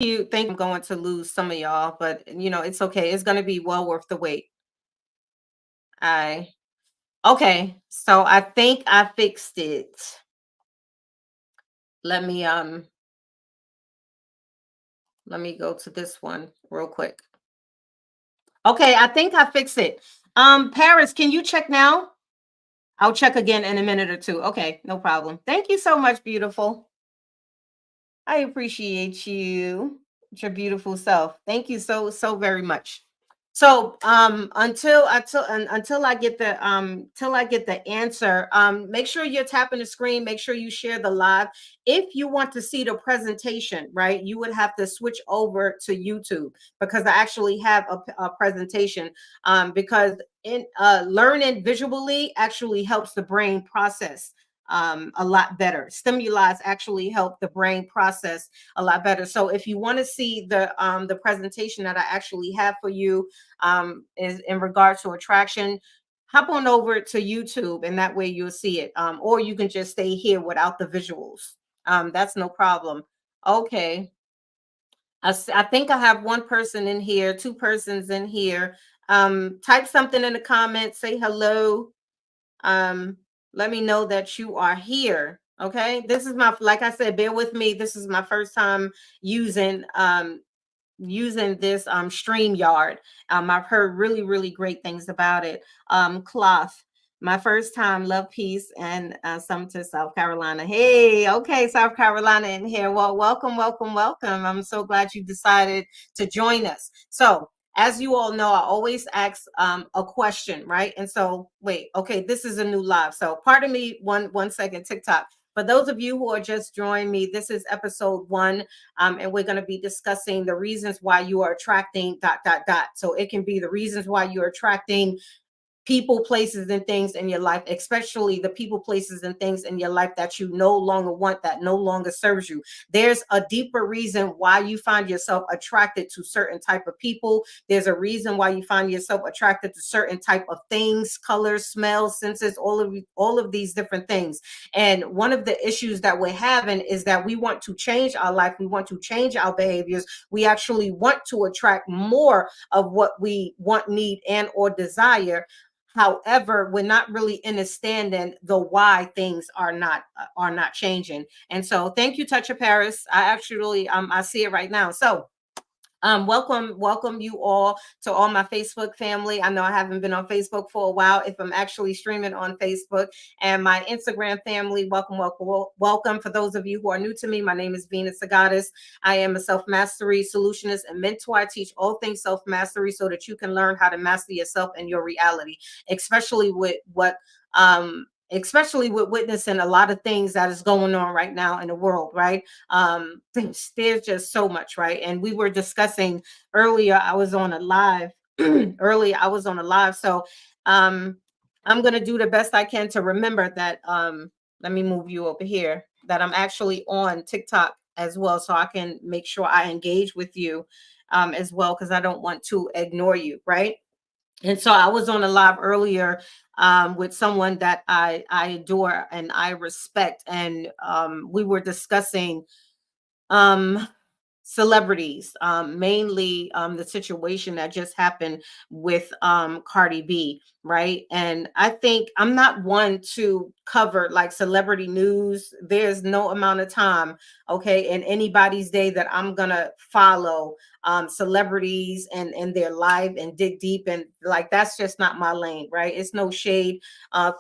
You think I'm going to lose some of y'all, but it's okay. It's going to be well worth the wait. I Okay, so I think I fixed it. Let me let me go to this one real quick. Okay, I think I fixed it. Paris, can you check now? I'll check again in a minute or two. Okay, no problem. Thank you so much, beautiful. I appreciate you. It's your beautiful self. Thank you so very much. So until I get the till I get the answer, make sure you're tapping the screen, make sure you share the live. If you want to see the presentation, right, you would have to switch over to YouTube because I actually have a presentation, because in learning visually actually helps the brain process a lot better. Stimuli actually help the brain process a lot better. So if you want to see the presentation that I actually have for you, is in regards to attraction, hop on over to YouTube and that way you'll see it. Or you can just stay here without the visuals. That's no problem. Okay. I think I have one person in here, two persons in here. Type something in the comments, say hello. um Let me know that you are here. Okay, this is my, like I said, bear with me, this is my first time using this StreamYard. I've heard really great things about it. Cloth, my first time, love, peace, and some to South Carolina. Hey, okay, South Carolina in here. Well, welcome. I'm so glad you decided to join us. So, as you all know, I always ask a question, right? And so, wait, okay, this is a new live. So, pardon me, one second, TikTok. For those of you who are just joining me, this is episode 1, and we're going to be discussing the reasons why you are attracting dot dot dot. So it can be the reasons why you're attracting people, places, and things in your life, especially the people, places, and things in your life that you no longer want, that no longer serves you. There's a deeper reason why you find yourself attracted to certain type of people. There's a reason why you find yourself attracted to certain type of things, colors, smells, senses, all of these different things. And one of the issues that we're having is that we want to change our life. We want to change our behaviors. We actually want to attract more of what we want, need, and or desire. However, we're not really understanding the why things are not changing. And so, thank you, Touch of Paris. I actually I see it right now. So, welcome you all to all my Facebook family. I know I haven't been on Facebook for a while, if I'm actually streaming on Facebook. And my Instagram family, welcome. For those of you who are new to me, my name is Venus Sagatis. I am a self-mastery solutionist and mentor. I teach all things self-mastery so that you can learn how to master yourself and your reality, especially with especially with witnessing a lot of things that is going on right now in the world, right? There's just so much, right? And we were discussing earlier, I was on a live earlier, I was on a live. So I'm going to do the best I can to remember that. Let me move you over here, that I'm actually on TikTok as well, so I can make sure I engage with you as well, because I don't want to ignore you, right? And so I was on a live earlier with someone that I adore and I respect, and we were discussing um, celebrities, mainly the situation that just happened with Cardi B, right? And I think I'm not one to cover like celebrity news. There's no amount of time, okay, in anybody's day that I'm gonna follow celebrities and their life and dig deep, and like that's just not my lane, right? It's no shade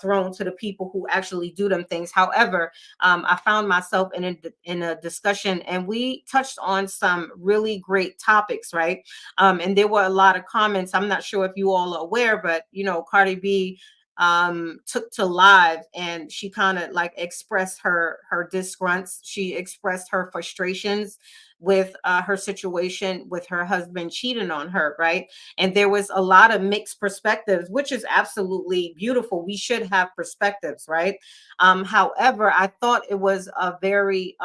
thrown to the people who actually do them things. However, I found myself in a discussion, and we touched on some really great topics, right? And there were a lot of comments. I'm not sure if you all are aware, but Cardi B took to live, and she kind of like expressed her disgrunts. She expressed her frustrations with her situation with her husband cheating on her, right? And there was a lot of mixed perspectives, which is absolutely beautiful. We should have perspectives, right? However, I thought it was a very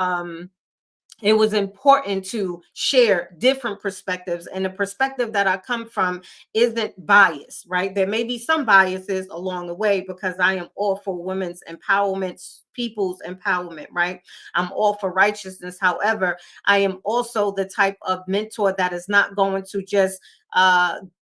it was important to share different perspectives, and the perspective that I come from isn't biased, right? There may be some biases along the way, because I am all for women's empowerment, people's empowerment, right? I'm all for righteousness. However, I am also the type of mentor that is not going to just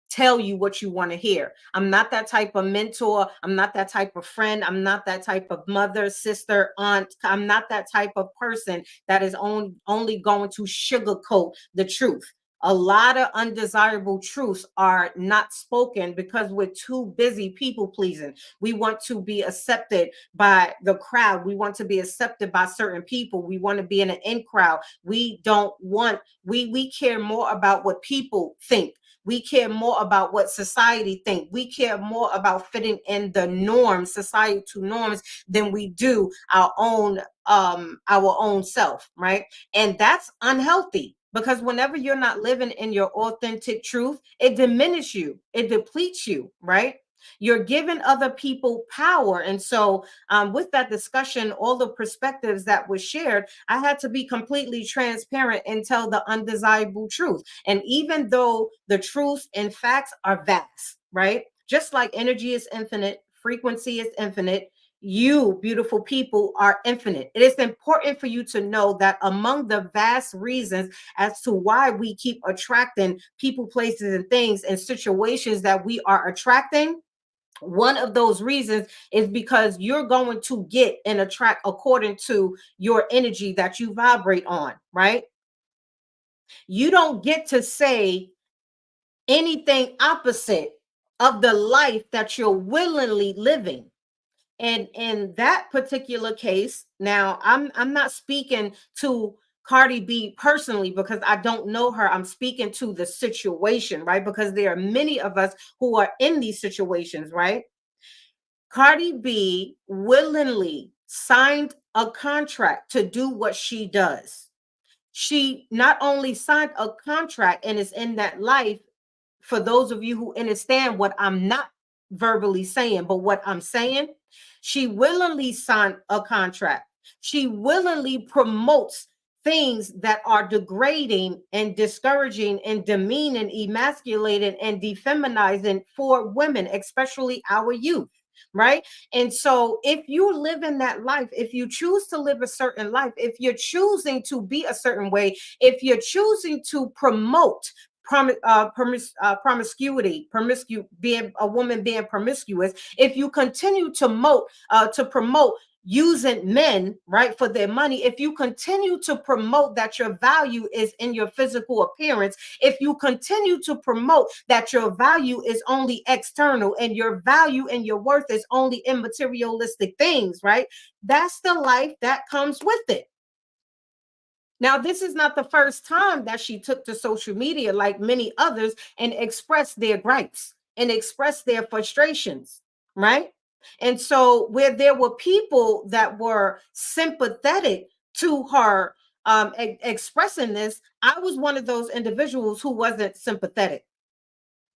tell you what you want to hear. I'm not that type of mentor. I'm not that type of friend. I'm not that type of mother, sister, aunt. I'm not that type of person that is only going to sugarcoat the truth. A lot of undesirable truths are not spoken because we're too busy people pleasing. We want to be accepted by the crowd. We want to be accepted by certain people. We want to be in an in crowd. We don't want, we care more about what people think. We care more about what society think. We care more about fitting in the norms, societal norms, than we do our own self, right? And that's unhealthy, because whenever you're not living in your authentic truth, it diminishes you, it depletes you, right? You're giving other people power. And so, with that discussion, all the perspectives that were shared, I had to be completely transparent and tell the undesirable truth. And even though the truths and facts are vast, right? Just like energy is infinite, frequency is infinite, you, beautiful people, are infinite. It is important for you to know that among the vast reasons as to why we keep attracting people, places, and things and situations that we are attracting, one of those reasons is because you're going to get and attract according to your energy that you vibrate on, right? You don't get to say anything opposite of the life that you're willingly living. And in that particular case, now I'm not speaking to Cardi B personally because I don't know her. I'm speaking to the situation, right? Because there are many of us who are in these situations, right? Cardi B willingly signed a contract to do what she does. She not only signed a contract and is in that life, for those of you who understand what I'm not verbally saying, but what I'm saying, she willingly signed a contract. She willingly promotes things that are degrading and discouraging and demeaning, emasculating and defeminizing for women, especially our youth. Right. And so, if you live in that life, if you choose to live a certain life, if you're choosing to be a certain way, if you're choosing to promote promiscuity, being a woman being promiscuous, if you continue to promote using men, right, for their money, if you continue to promote that your value is in your physical appearance, if you continue to promote that your value is only external and your value and your worth is only in materialistic things, right, that's the life that comes with it. Now, this is not the first time that she took to social media, like many others, and expressed their gripes and expressed their frustrations, right? And so, where there were people that were sympathetic to her expressing this, I was one of those individuals who wasn't sympathetic.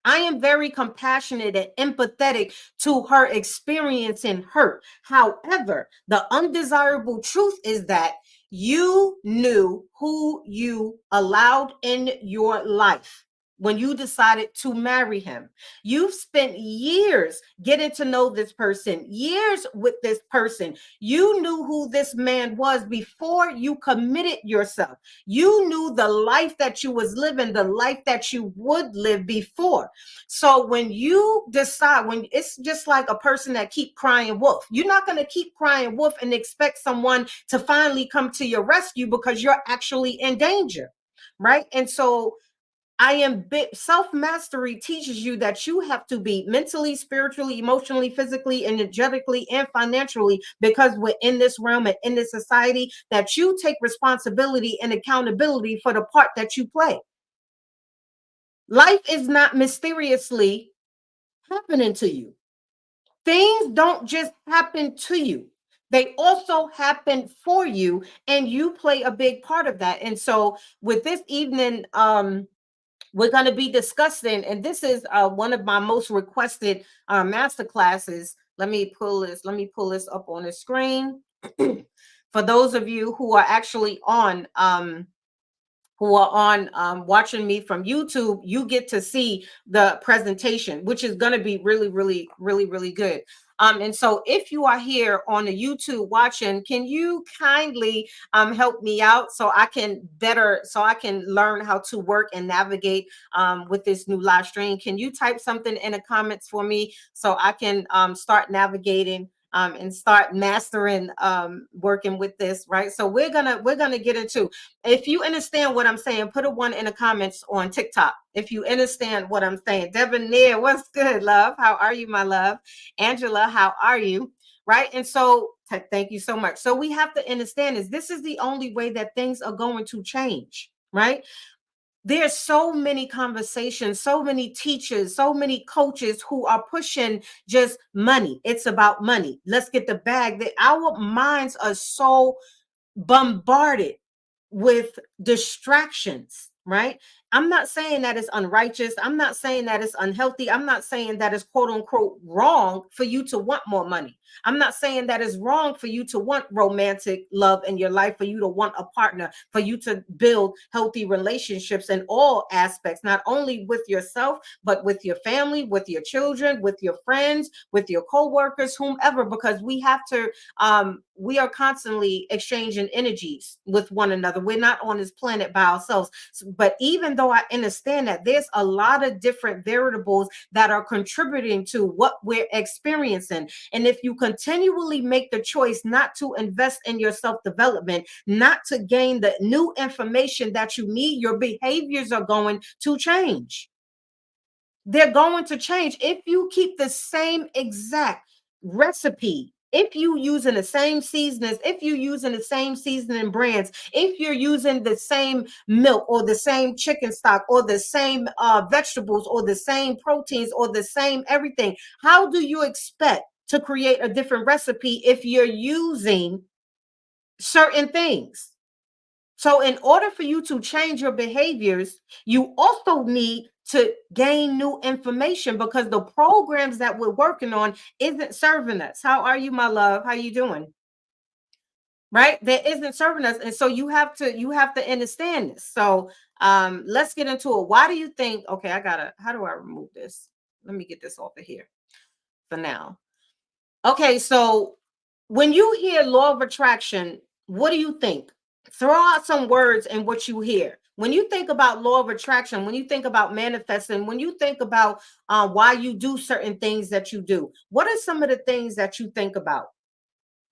I am very compassionate and empathetic to her experiencing hurt. However, the undesirable truth is that you knew who you allowed in your life when you decided to marry him. You've spent years getting to know this person, years with this person. You knew who this man was before you committed yourself. You knew the life that you was living, the life that you would live before. So when you decide, when it's just like a person that keep crying wolf, you're not going to keep crying wolf and expect someone to finally come to your rescue because you're actually in danger, right? And so I am self mastery teaches you that you have to be mentally, spiritually, emotionally, physically, energetically, and financially, because we're in this realm and in this society, that you take responsibility and accountability for the part that you play. Life is not mysteriously happening to you. Things don't just happen to you. They also happen for you, and you play a big part of that. And so, with this evening, we're going to be discussing, and this is one of my most requested master classes. Let me pull this. Let me pull this up on the screen. For those of you who are actually on watching me from YouTube, you get to see the presentation, which is going to be really, really, really, really good. And so if you are here on the YouTube watching, can you kindly help me out so I can learn how to work and navigate with this new live stream? Can you type something in the comments for me so I can start navigating and start mastering working with this, right? So we're gonna get into, if you understand what I'm saying, put a one in the comments on TikTok. If you understand what I'm saying. Debonair, what's good, love? How are you, my love? Angela, how are you? Right. And so thank you so much. So we have to understand this is the only way that things are going to change, right? There's so many conversations, so many teachers, so many coaches who are pushing just money. It's about money. Let's get the bag. That our minds are so bombarded with distractions, right? I'm not saying that it's unrighteous. I'm not saying that it's unhealthy. I'm not saying that it's quote unquote wrong for you to want more money. I'm not saying that it's wrong for you to want romantic love in your life, for you to want a partner, for you to build healthy relationships in all aspects, not only with yourself, but with your family, with your children, with your friends, with your co-workers, whomever, because we are constantly exchanging energies with one another. We're not on this planet by ourselves. But even though I understand that there's a lot of different variables that are contributing to what we're experiencing, and if you continually make the choice not to invest in your self-development, not to gain the new information that you need, your behaviors are going to change. They're going to change. If you keep the same exact recipe, if you using the same seasonings, if you're using the same seasoning brands, if you're using the same milk or the same chicken stock or the same vegetables or the same proteins or the same everything, how do you expect to create a different recipe if you're using certain things? So in order for you to change your behaviors, you also need to gain new information, because the programs that we're working on isn't serving us. How are you, my love? How you doing? Right? That isn't serving us. And so you have to understand this. So let's get into it. Why do you think, okay, how do I remove this? Let me get this off of here for now. Okay, so when you hear law of attraction, what do you think? Throw out some words and what you hear. When you think about law of attraction, when you think about manifesting, when you think about why you do certain things that you do, what are some of the things that you think about?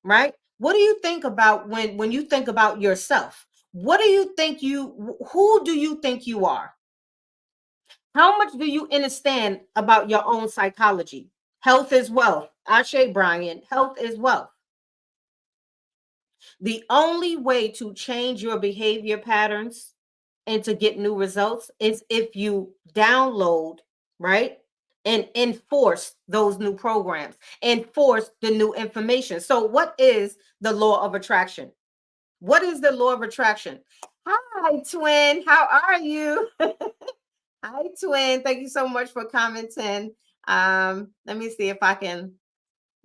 Right? What do you think about when you think about yourself? What do you think who do you think you are? How much do you understand about your own psychology? Health is wealth. Ashe Brian, health is wealth. The only way to change your behavior patterns and to get new results is if you download, right? And enforce those new programs, enforce the new information. So, what is the law of attraction? What is the law of attraction? Hi, twin. How are you? Hi, twin. Thank you so much for commenting. Let me see if I can.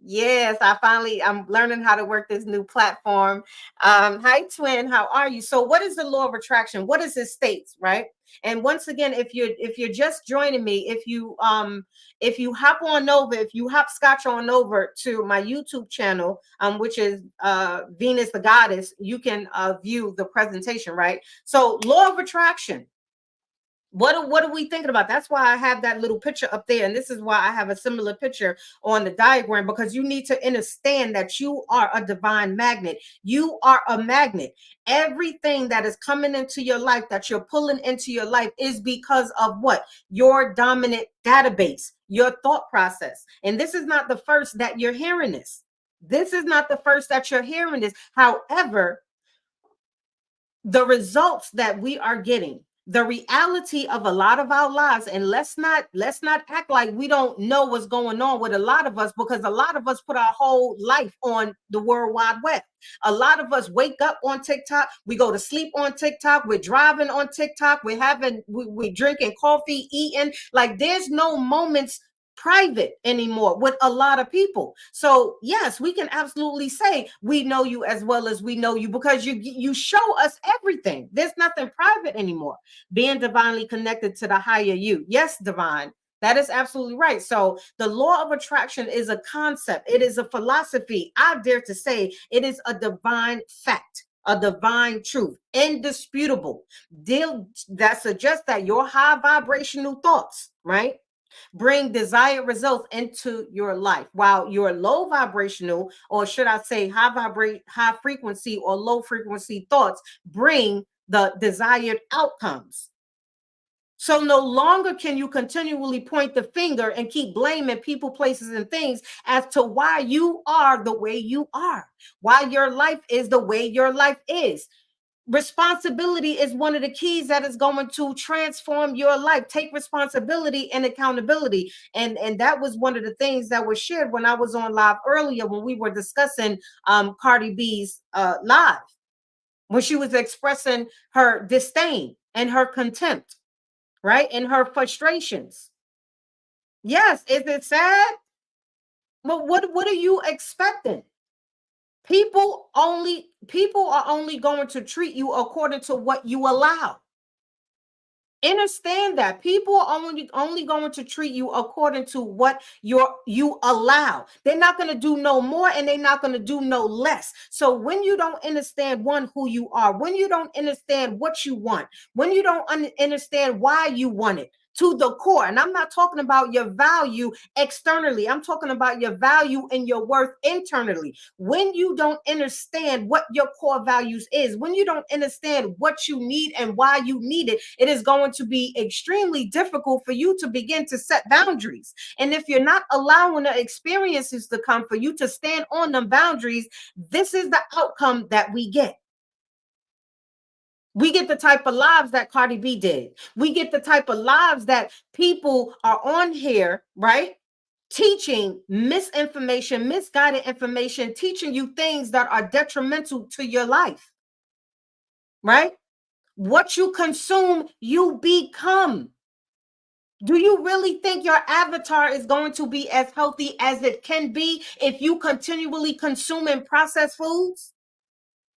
Yes, I'm learning how to work this new platform. Hi, twin. How are you? So, what is the law of attraction? What does it states, right? And once again, if you're just joining me, if you hop on over, if you hop scotch on over to my YouTube channel, which is Venus the Goddess, you can view the presentation, right? So, law of attraction. What are we thinking about? That's why I have that little picture up there. And this is why I have a similar picture on the diagram, because you need to understand that you are a divine magnet. You are a magnet. Everything that is coming into your life, that you're pulling into your life, is because of what? Your dominant database, your thought process. And this is not the first that you're hearing this. This is not the first that you're hearing this. However, the results that we are getting, the reality of a lot of our lives, and let's not act like we don't know what's going on with a lot of us, because a lot of us put our whole life on the World Wide Web. A lot of us wake up on TikTok, we go to sleep on TikTok, we're driving on TikTok, we're drinking coffee, eating. Like, there's no moments private anymore with a lot of people. So yes, we can absolutely say we know you as well as we know you, because you show us everything. There's nothing private anymore. Being divinely connected to the higher you. Yes, divine. That is absolutely right. So the law of attraction is a concept. It is a philosophy. I dare to say it is a divine fact, a divine truth, indisputable. Deal that suggests that your high vibrational thoughts, right, bring desired results into your life, while your low vibrational, or should I say high frequency or low frequency thoughts bring the desired outcomes. So no longer can you continually point the finger and keep blaming people, places, and things as to why you are the way you are, why your life is the way your life is. Responsibility is one of the keys that is going to transform your life. Take responsibility and accountability. And that was one of the things that was shared when I was on live earlier when we were discussing Cardi B's live, when she was expressing her disdain and her contempt, right? And her frustrations. Yes, is it sad? But what are you expecting? People are only going to treat you according to what you allow. Understand that people are only going to treat you according to what you allow. They're not going to do no more, and they're not going to do no less. So when you don't understand, one, who you are, when you don't understand what you want, when you don't understand why you want it to the core, and I'm not talking about your value externally, I'm talking about your value and your worth internally. When you don't understand what your core values is, when you don't understand what you need and why you need it, it is going to be extremely difficult for you to begin to set boundaries. And if you're not allowing the experiences to come for you to stand on them boundaries, this is the outcome that we get. We get the type of lives that Cardi B did. We get the type of lives that people are on here, right? Teaching misinformation, misguided information, teaching you things that are detrimental to your life, right? What you consume, you become. Do you really think your avatar is going to be as healthy as it can be if you continually consuming processed foods?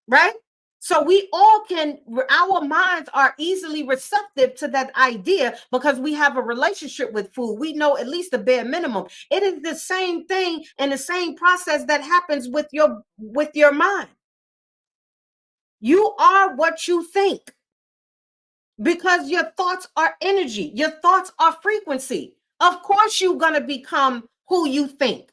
Right? So we all can, our minds are easily receptive to that idea because we have a relationship with food. We know at least the bare minimum. It is the same thing and the same process that happens with your mind. You are what you think because your thoughts are energy. Your thoughts are frequency. Of course, you're going to become who you think.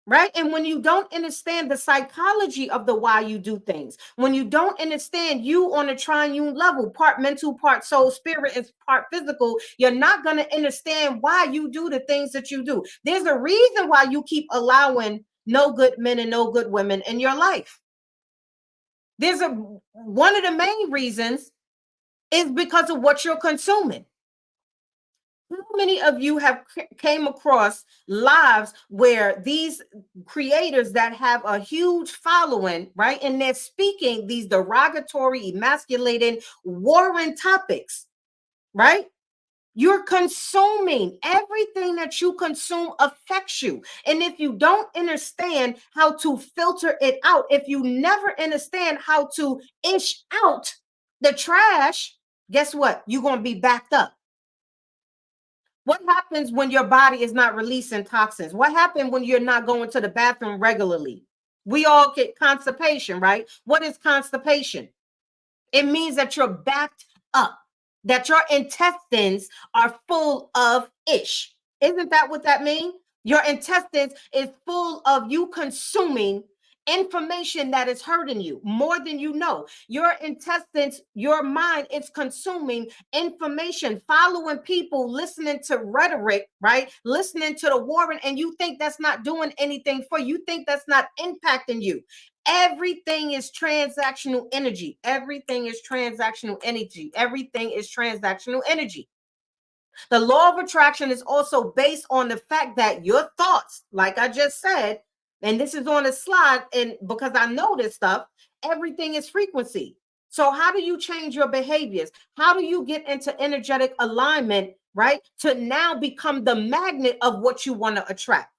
Right? And when you don't understand the psychology of the why you do things, when you don't understand you on a triune level, part mental, part soul, spirit, is part physical, you're not going to understand why you do the things that you do. There's a reason why you keep allowing no good men and no good women in your life. There's one of the main reasons is because of what you're consuming. How many of you have came across lives where these creators that have a huge following, right, and they're speaking these derogatory, emasculating, warring topics, right? You're consuming. Everything that you consume affects you. And if you don't understand how to filter it out, if you never understand how to inch out the trash, guess what? You're going to be backed up. What happens when your body is not releasing toxins? What happens when you're not going to the bathroom regularly? We all get constipation, right? What is constipation? It means that you're backed up, that your intestines are full of ish. Isn't that what that means? Your intestines is full of you consuming information that is hurting you more than you know. Your intestines, your mind is consuming information, following people, listening to rhetoric, right? Listening to the warring, and you think that's not doing anything for you. You think that's not impacting you. Everything is transactional energy. Everything is transactional energy. Everything is transactional energy. The law of attraction is also based on the fact that your thoughts, like I just said, and this is on the slide, and because I know this stuff, everything is frequency. So, how do you change your behaviors? How do you get into energetic alignment, right? To now become the magnet of what you want to attract.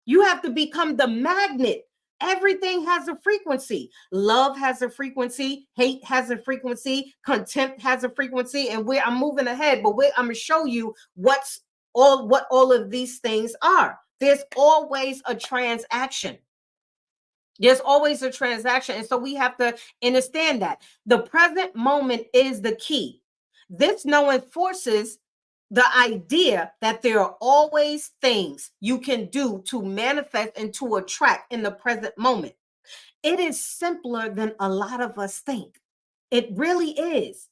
You have to become the magnet. Everything has a frequency. Love has a frequency. Hate has a frequency. Contempt has a frequency. And I'm moving ahead, but I'm going to show you what's what all of these things are. There's always a transaction. There's always a transaction. And so we have to understand that the present moment is the key. This knowing forces the idea that there are always things you can do to manifest and to attract in the present moment. It is simpler than a lot of us think. It really is.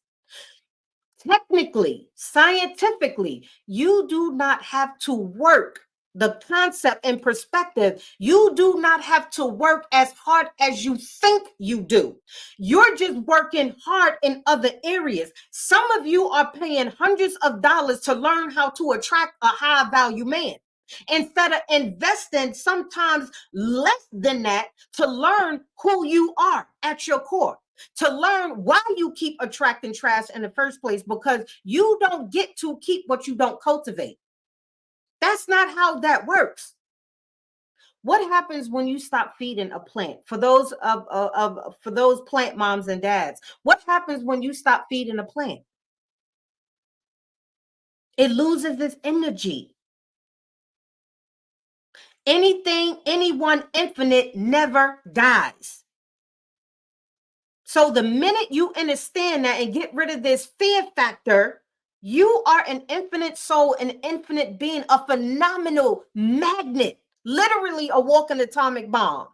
Technically, scientifically, you do not have to work the concept and perspective. You do not have to work as hard as you think you do. You're just working hard in other areas. Some of you are paying hundreds of dollars to learn how to attract a high value man, instead of investing sometimes less than that to learn who you are at your core, to learn why you keep attracting trash in the first place, because you don't get to keep what you don't cultivate. That's not how that works. What happens when you stop feeding a plant? For those for those plant moms and dads, what happens when you stop feeding a plant? It loses its energy. Anything, anyone infinite never dies. So the minute you understand that and get rid of this fear factor, you are an infinite soul, an infinite being, a phenomenal magnet, literally a walking atomic bomb.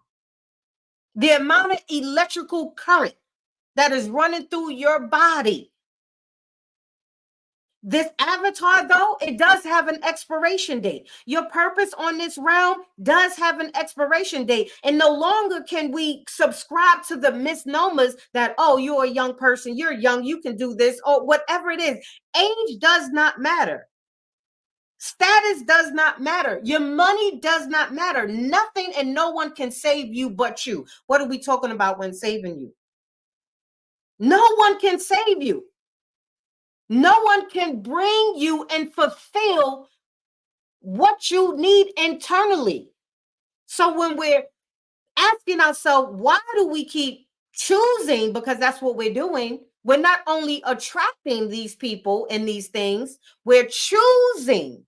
The amount of electrical current that is running through your body. This avatar, though, it does have an expiration date. Your purpose on this realm does have an expiration date. And no longer can we subscribe to the misnomers that, oh, you're a young person, you're young, you can do this, or whatever it is. Age does not matter. Status does not matter. Your money does not matter. Nothing and no one can save you but you. What are we talking about when saving you? No one can save you. No one can bring you and fulfill what you need internally. So when we're asking ourselves, why do we keep choosing? Because that's what we're doing. We're not only attracting these people and these things, we're choosing.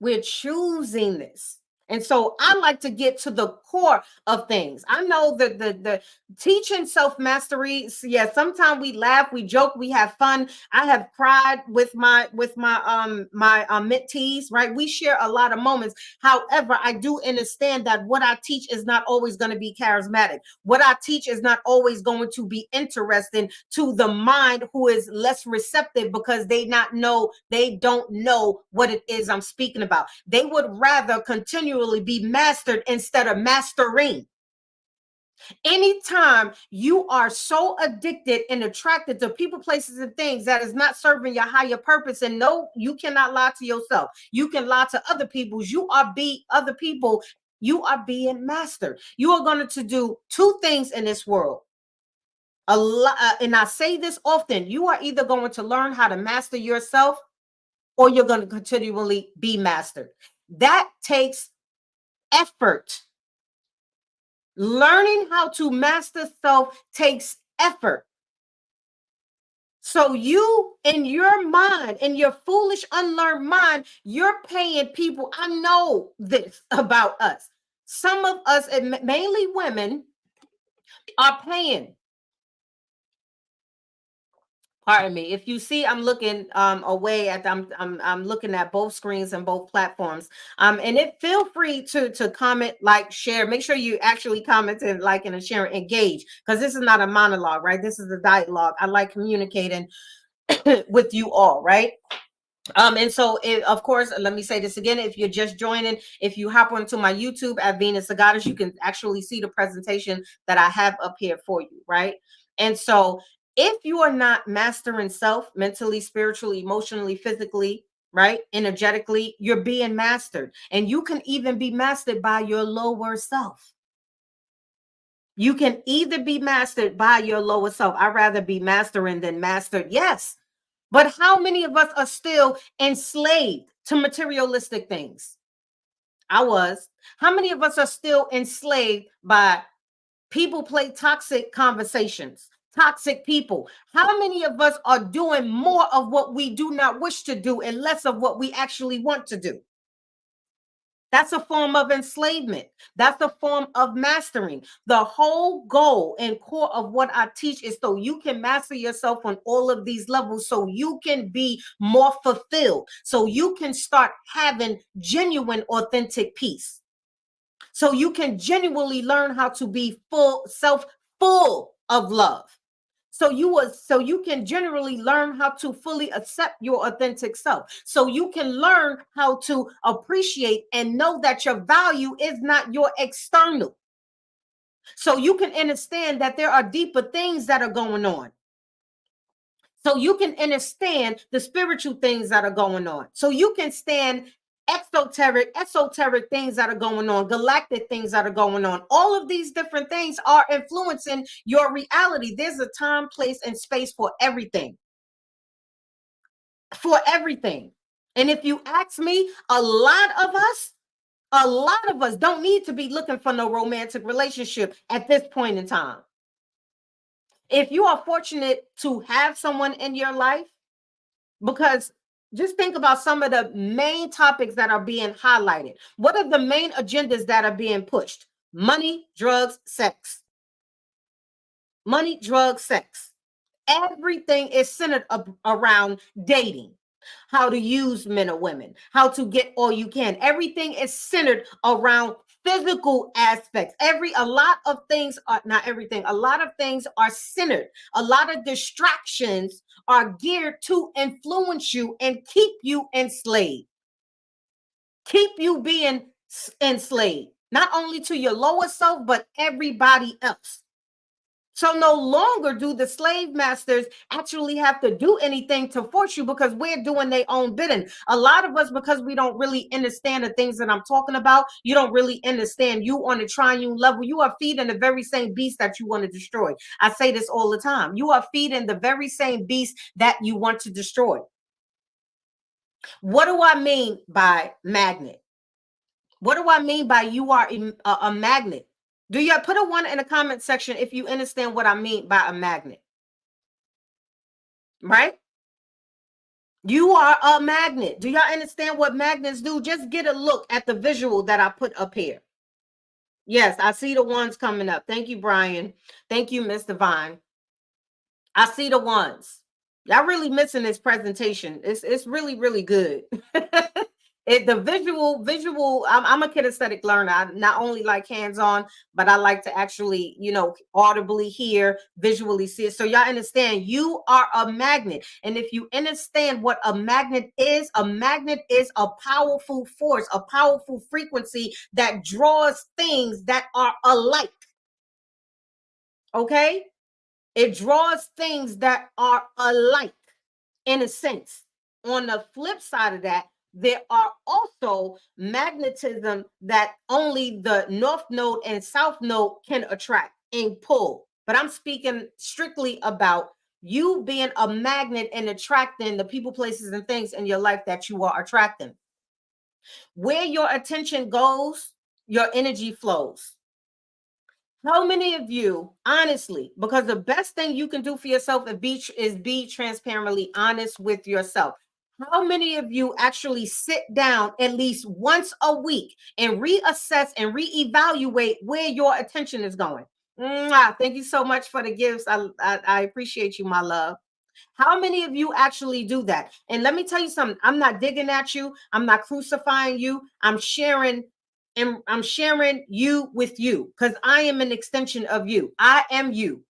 We're choosing this. And so I like to get to the core of things. I know that the teaching self-mastery, yeah, sometimes we laugh, we joke, we have fun. I have cried with my mentees, right? We share a lot of moments. However, I do understand that what I teach is not always going to be charismatic. What I teach is not always going to be interesting to the mind who is less receptive, because they don't know what it is I'm speaking about. They would rather continually be mastered instead of mastering. Anytime you are so addicted and attracted to people, places, and things that is not serving your higher purpose, and no, you cannot lie to yourself. You can lie to other people. You are being mastered. You are going to do two things in this world. A lot, and I say this often, you are either going to learn how to master yourself, or you're going to continually be mastered. That takes effort. Learning how to master self takes effort. So you, in your mind, in your foolish, unlearned mind, you're paying people. I know this about us. Some of us, and mainly women, are paying. Pardon me. If you see, I'm looking away at I'm looking at both screens and both platforms. And feel free to comment, like, share. Make sure you actually comment and like and share, engage, because this is not a monologue, right? This is a dialogue. I like communicating with you all, right? And so, of course, let me say this again. If you're just joining, if you hop onto my YouTube at Venus the Goddess, you can actually see the presentation that I have up here for you, right? And so, if you are not mastering self mentally, spiritually, emotionally, physically, right, energetically, you're being mastered. And you can even be mastered by your lower self. You can either be mastered by your lower self. I'd rather be mastering than mastered. Yes. But how many of us are still enslaved to materialistic things? I was. How many of us are still enslaved by people play toxic conversations, toxic people. How many of us are doing more of what we do not wish to do and less of what we actually want to do? That's a form of enslavement. That's a form of mastering. The whole goal and core of what I teach is so you can master yourself on all of these levels, so you can be more fulfilled, so you can start having genuine, authentic peace, so you can genuinely learn how to be full of love. So you can generally learn how to fully accept your authentic self. So you can learn how to appreciate and know that your value is not your external. So you can understand that there are deeper things that are going on. So you can understand the spiritual things that are going on. So you can stand esoteric things that are going on, galactic things that are going on. All of these different things are influencing your reality. There's a time, place, and space for everything. For everything. And if you ask me, a lot of us don't need to be looking for no romantic relationship at this point in time. If you are fortunate to have someone in your life, because just think about some of the main topics that are being highlighted. What are the main agendas that are being pushed? Money, drugs, sex. Money, drugs, sex. Everything is centered around dating, how to use men or women, how to get all you can. Everything is centered around physical aspects. A lot of things are not everything. A lot of things are centered. A lot of distractions are geared to influence you and keep you enslaved. Keep you being enslaved, not only to your lower self, but everybody else. So no longer do the slave masters actually have to do anything to force you, because we're doing their own bidding. A lot of us, because we don't really understand the things that I'm talking about, you don't really understand. You on the triune level, you are feeding the very same beast that you want to destroy. I say this all the time. You are feeding the very same beast that you want to destroy. What do I mean by magnet? What do I mean by you are a magnet? Do you put a one in the comment section if you understand what I mean by a magnet? Right? You are a magnet. Do y'all understand what magnets do? Just get a look at the visual that I put up here. Yes, I see the ones coming up. Thank you, Brian. Thank you, Miss Divine. I see the ones. Y'all really missing this presentation. It's really, really good. The visual. I'm a kinesthetic learner. I not only like hands-on, but I like to actually, audibly hear, visually see it. So y'all understand you are a magnet. And if you understand what a magnet is a powerful force, a powerful frequency that draws things that are alike. Okay? It draws things that are alike in a sense. On the flip side of that, there are also magnetism that only the north node and south node can attract and pull. But I'm speaking strictly about you being a magnet and attracting the people, places, and things in your life that you are attracting. Where your attention goes, your energy flows. How many of you, honestly, because the best thing you can do for yourself is be transparently honest with yourself. How many of you actually sit down at least once a week and reassess and reevaluate where your attention is going? Thank you so much for the gifts. I appreciate you, my love. How many of you actually do that? And let me tell you something. I'm not digging at you. I'm not crucifying you. I'm sharing you with you, because I am an extension of you. I am you.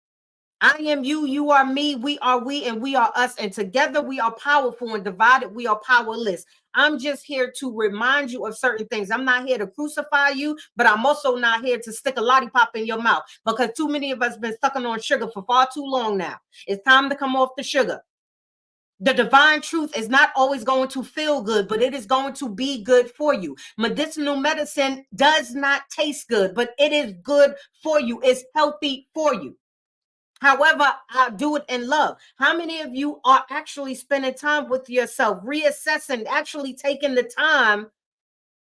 I am you. You are me. We are we, and we are us. And together we are powerful, and divided we are powerless. I'm just here to remind you of certain things. I'm not here to crucify you, but I'm also not here to stick a lollipop in your mouth, because too many of us been sucking on sugar for far too long now. It's time to come off the sugar. The divine truth is not always going to feel good, but it is going to be good for you. Medicinal medicine does not taste good, but it is good for you. It's healthy for you. However, I do it in love. How many of you are actually spending time with yourself, reassessing, actually taking the time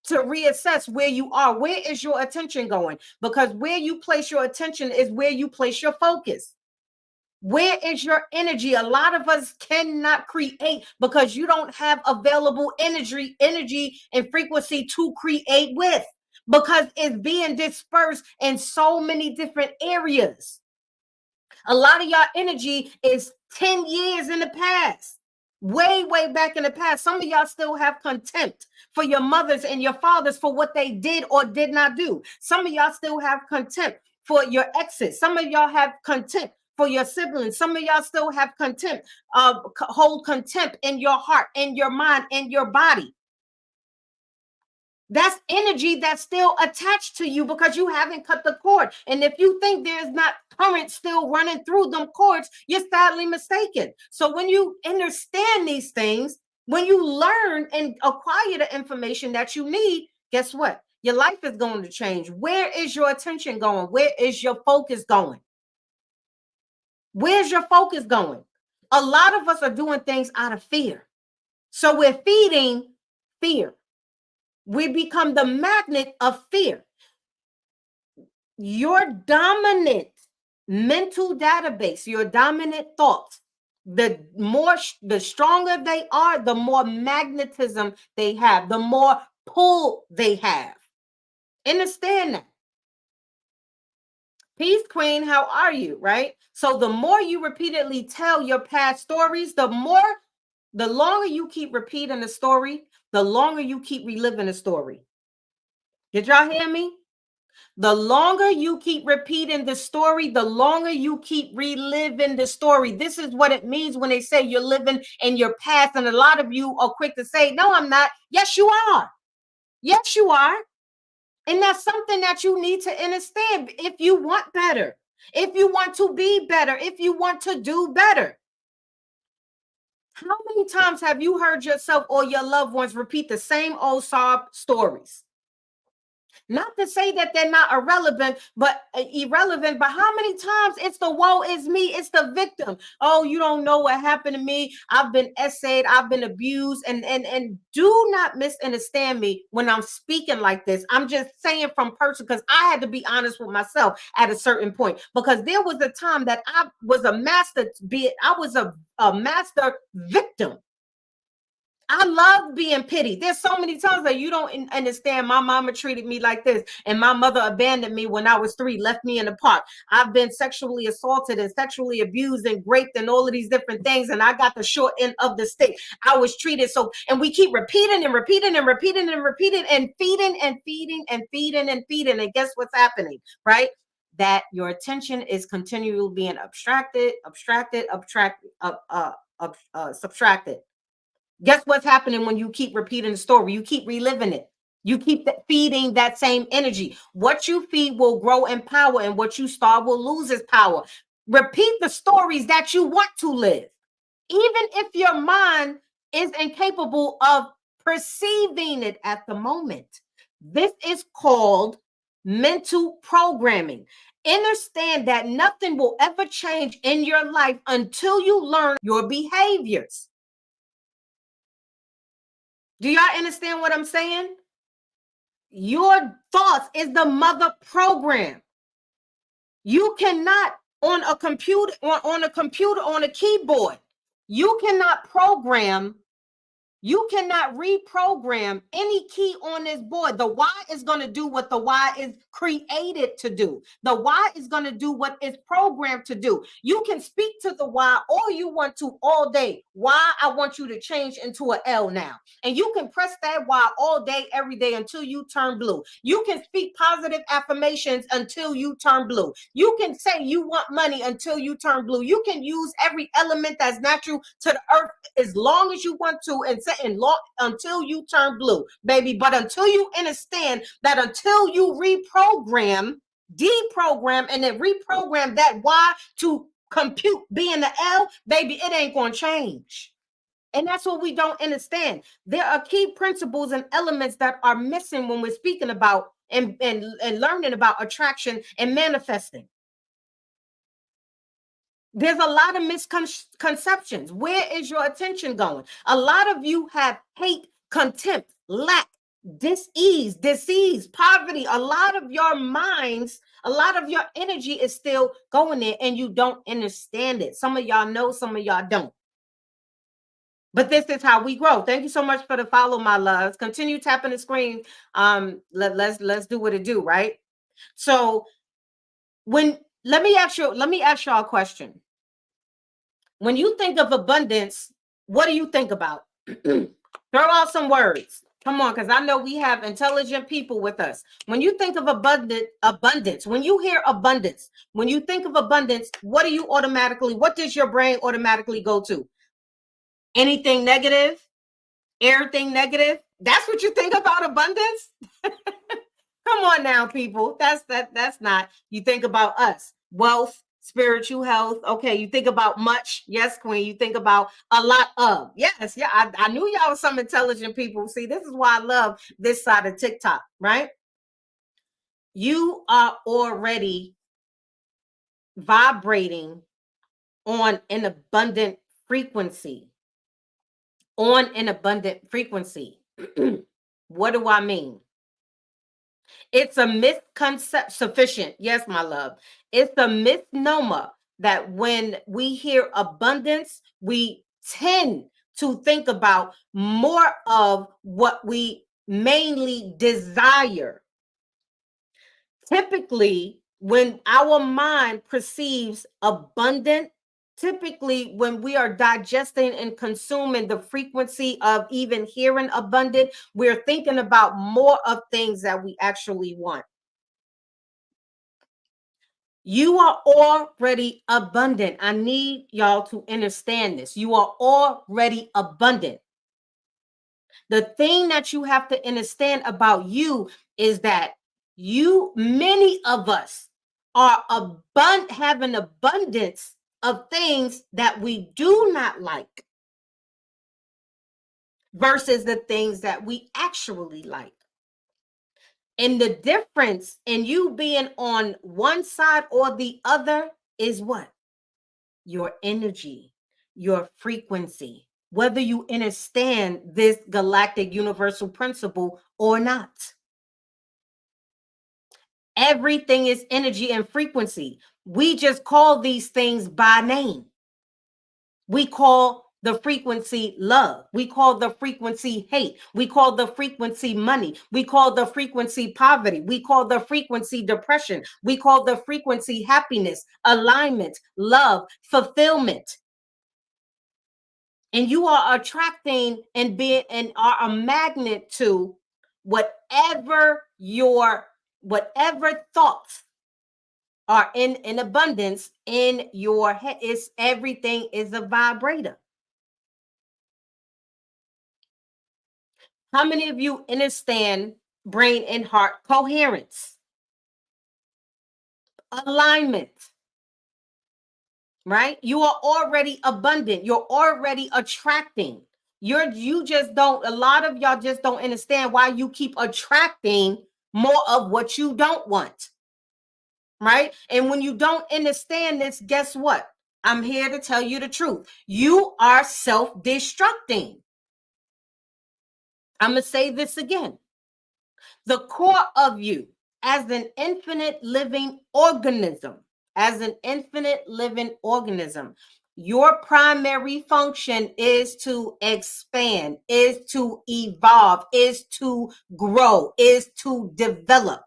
to reassess where you are? Where is your attention going? Because where you place your attention is where you place your focus. Where is your energy? A lot of us cannot create because you don't have available energy and frequency to create with, because it's being dispersed in so many different areas. A lot of y'all energy is 10 years in the past, way back in the past. Some of y'all still have contempt for your mothers and your fathers for what they did or did not do. Some of y'all still have contempt for your exes. Some of y'all have contempt for your siblings. Some of y'all still have contempt, hold contempt in your heart, in your mind, in your body. That's energy that's still attached to you because you haven't cut the cord. And if you think there's not current still running through them cords, you're sadly mistaken. So when you understand these things, when you learn and acquire the information that you need, guess what? Your life is going to change. Where is your attention going? Where is your focus going? Where's your focus going? A lot of us are doing things out of fear. So we're feeding fear. We become the magnet of fear. Your dominant mental database, your dominant thoughts, the stronger they are, the more magnetism they have, the more pull they have. Understand that. Peace, Queen, how are you? Right? So the more you repeatedly tell your past stories, the longer you keep repeating the story, the longer you keep reliving the story. Did y'all hear me? The longer you keep repeating the story, the longer you keep reliving the story. This is what it means when they say you're living in your past. And a lot of you are quick to say, no, I'm not. Yes, you are. Yes, you are. And that's something that you need to understand if you want better, if you want to be better, if you want to do better. How many times have you heard yourself or your loved ones repeat the same old sob stories? Not to say that they're not irrelevant, but irrelevant. But how many times it's the woe is me, it's the victim. Oh, you don't know what happened to me. I've been essayed, I've been abused, and do not misunderstand me when I'm speaking like this. I'm just saying from person because I had to be honest with myself at a certain point, because there was a time that I was a master, I was a master victim. I love being pitied. There's so many times that you don't understand. My mama treated me like this, and my mother abandoned me when I was 3, left me in the park. I've been sexually assaulted and sexually abused and raped and all of these different things, and I got the short end of the stick. I was treated so, and we keep repeating and repeating and repeating and repeating and feeding and feeding and feeding and feeding. And guess what's happening, right? That your attention is continually being subtracted. Guess what's happening when you keep repeating the story? You keep reliving it. You keep feeding that same energy. What you feed will grow in power, and what you starve will lose its power. Repeat the stories that you want to live, even if your mind is incapable of perceiving it at the moment. This is called mental programming. Understand that nothing will ever change in your life until you learn your behaviors. Do y'all understand what I'm saying? Your thoughts is the mother program. You cannot on a computer, on a keyboard, you cannot program. You cannot reprogram any key on this board. The Y is going to do what the Y is created to do. The Y is going to do what it's programmed to do. You can speak to the Y all you want to all day. Y, I want you to change into an L now. And you can press that Y all day, every day until you turn blue. You can speak positive affirmations until you turn blue. You can say you want money until you turn blue. You can use every element that's natural to the earth as long as you want to, and until you turn blue, baby. But until you understand that, until you deprogram, and then reprogram that Y to compute being the L, baby, it ain't gonna change. And that's what we don't understand. There are key principles and elements that are missing when we're speaking about and learning about attraction and manifesting. There's a lot of misconceptions. Where is your attention going? A lot of you have hate, contempt, lack, disease, poverty. A lot of your minds A lot of your energy is still going there and you don't understand it. Some of y'all know, some of y'all don't. But this is how we grow. Thank you so much for the follow, my loves. Continue tapping the screen. Let's do what it do, right? So when let me ask y'all a question. When you think of abundance, what do you think about? Throw out some words. Come on, because I know we have intelligent people with us. When you think of abundance, when you hear abundance, when you think of abundance, what what does your brain automatically go to? Anything negative? Everything negative? That's what you think about abundance? Come on now, people. That's not. You think about us. Wealth, spiritual health. Okay, you think about much. Yes, queen. You think about a lot of. Yes, yeah. I knew y'all was some intelligent people. See, this is why I love this side of TikTok, right? You are already vibrating on an abundant frequency. On an abundant frequency. What do I mean? It's a misconception. Sufficient. Yes, my love. It's a misnomer that when we hear abundance, we tend to think about more of what we mainly desire. Typically, when our mind perceives abundant, typically when we are digesting and consuming the frequency of even hearing abundant, we're thinking about more of things that we actually want. You are already abundant. I need y'all to understand this. You are already abundant. The thing that you have to understand about you is that many of us are have an abundance of things that we do not like versus the things that we actually like. And the difference in you being on one side or the other is what? Your energy, your frequency, whether you understand this galactic universal principle or not. Everything is energy and frequency. We just call these things by name. We call the frequency love. We call the frequency hate. We call the frequency money. We call the frequency poverty. We call the frequency depression. We call the frequency happiness, alignment, love, fulfillment. And you are attracting and are a magnet to whatever thoughts are in abundance in your head. Everything is a vibrator. How many of you understand brain and heart coherence, alignment? Right? You are already abundant. You're already attracting. You just don't, a lot of y'all just don't understand why you keep attracting more of what you don't want. Right? And when you don't understand this, guess what? I'm here to tell you the truth. You are self-destructing. I'm going to say this again. The core of you as an infinite living organism, your primary function is to expand, is to evolve, is to grow, is to develop.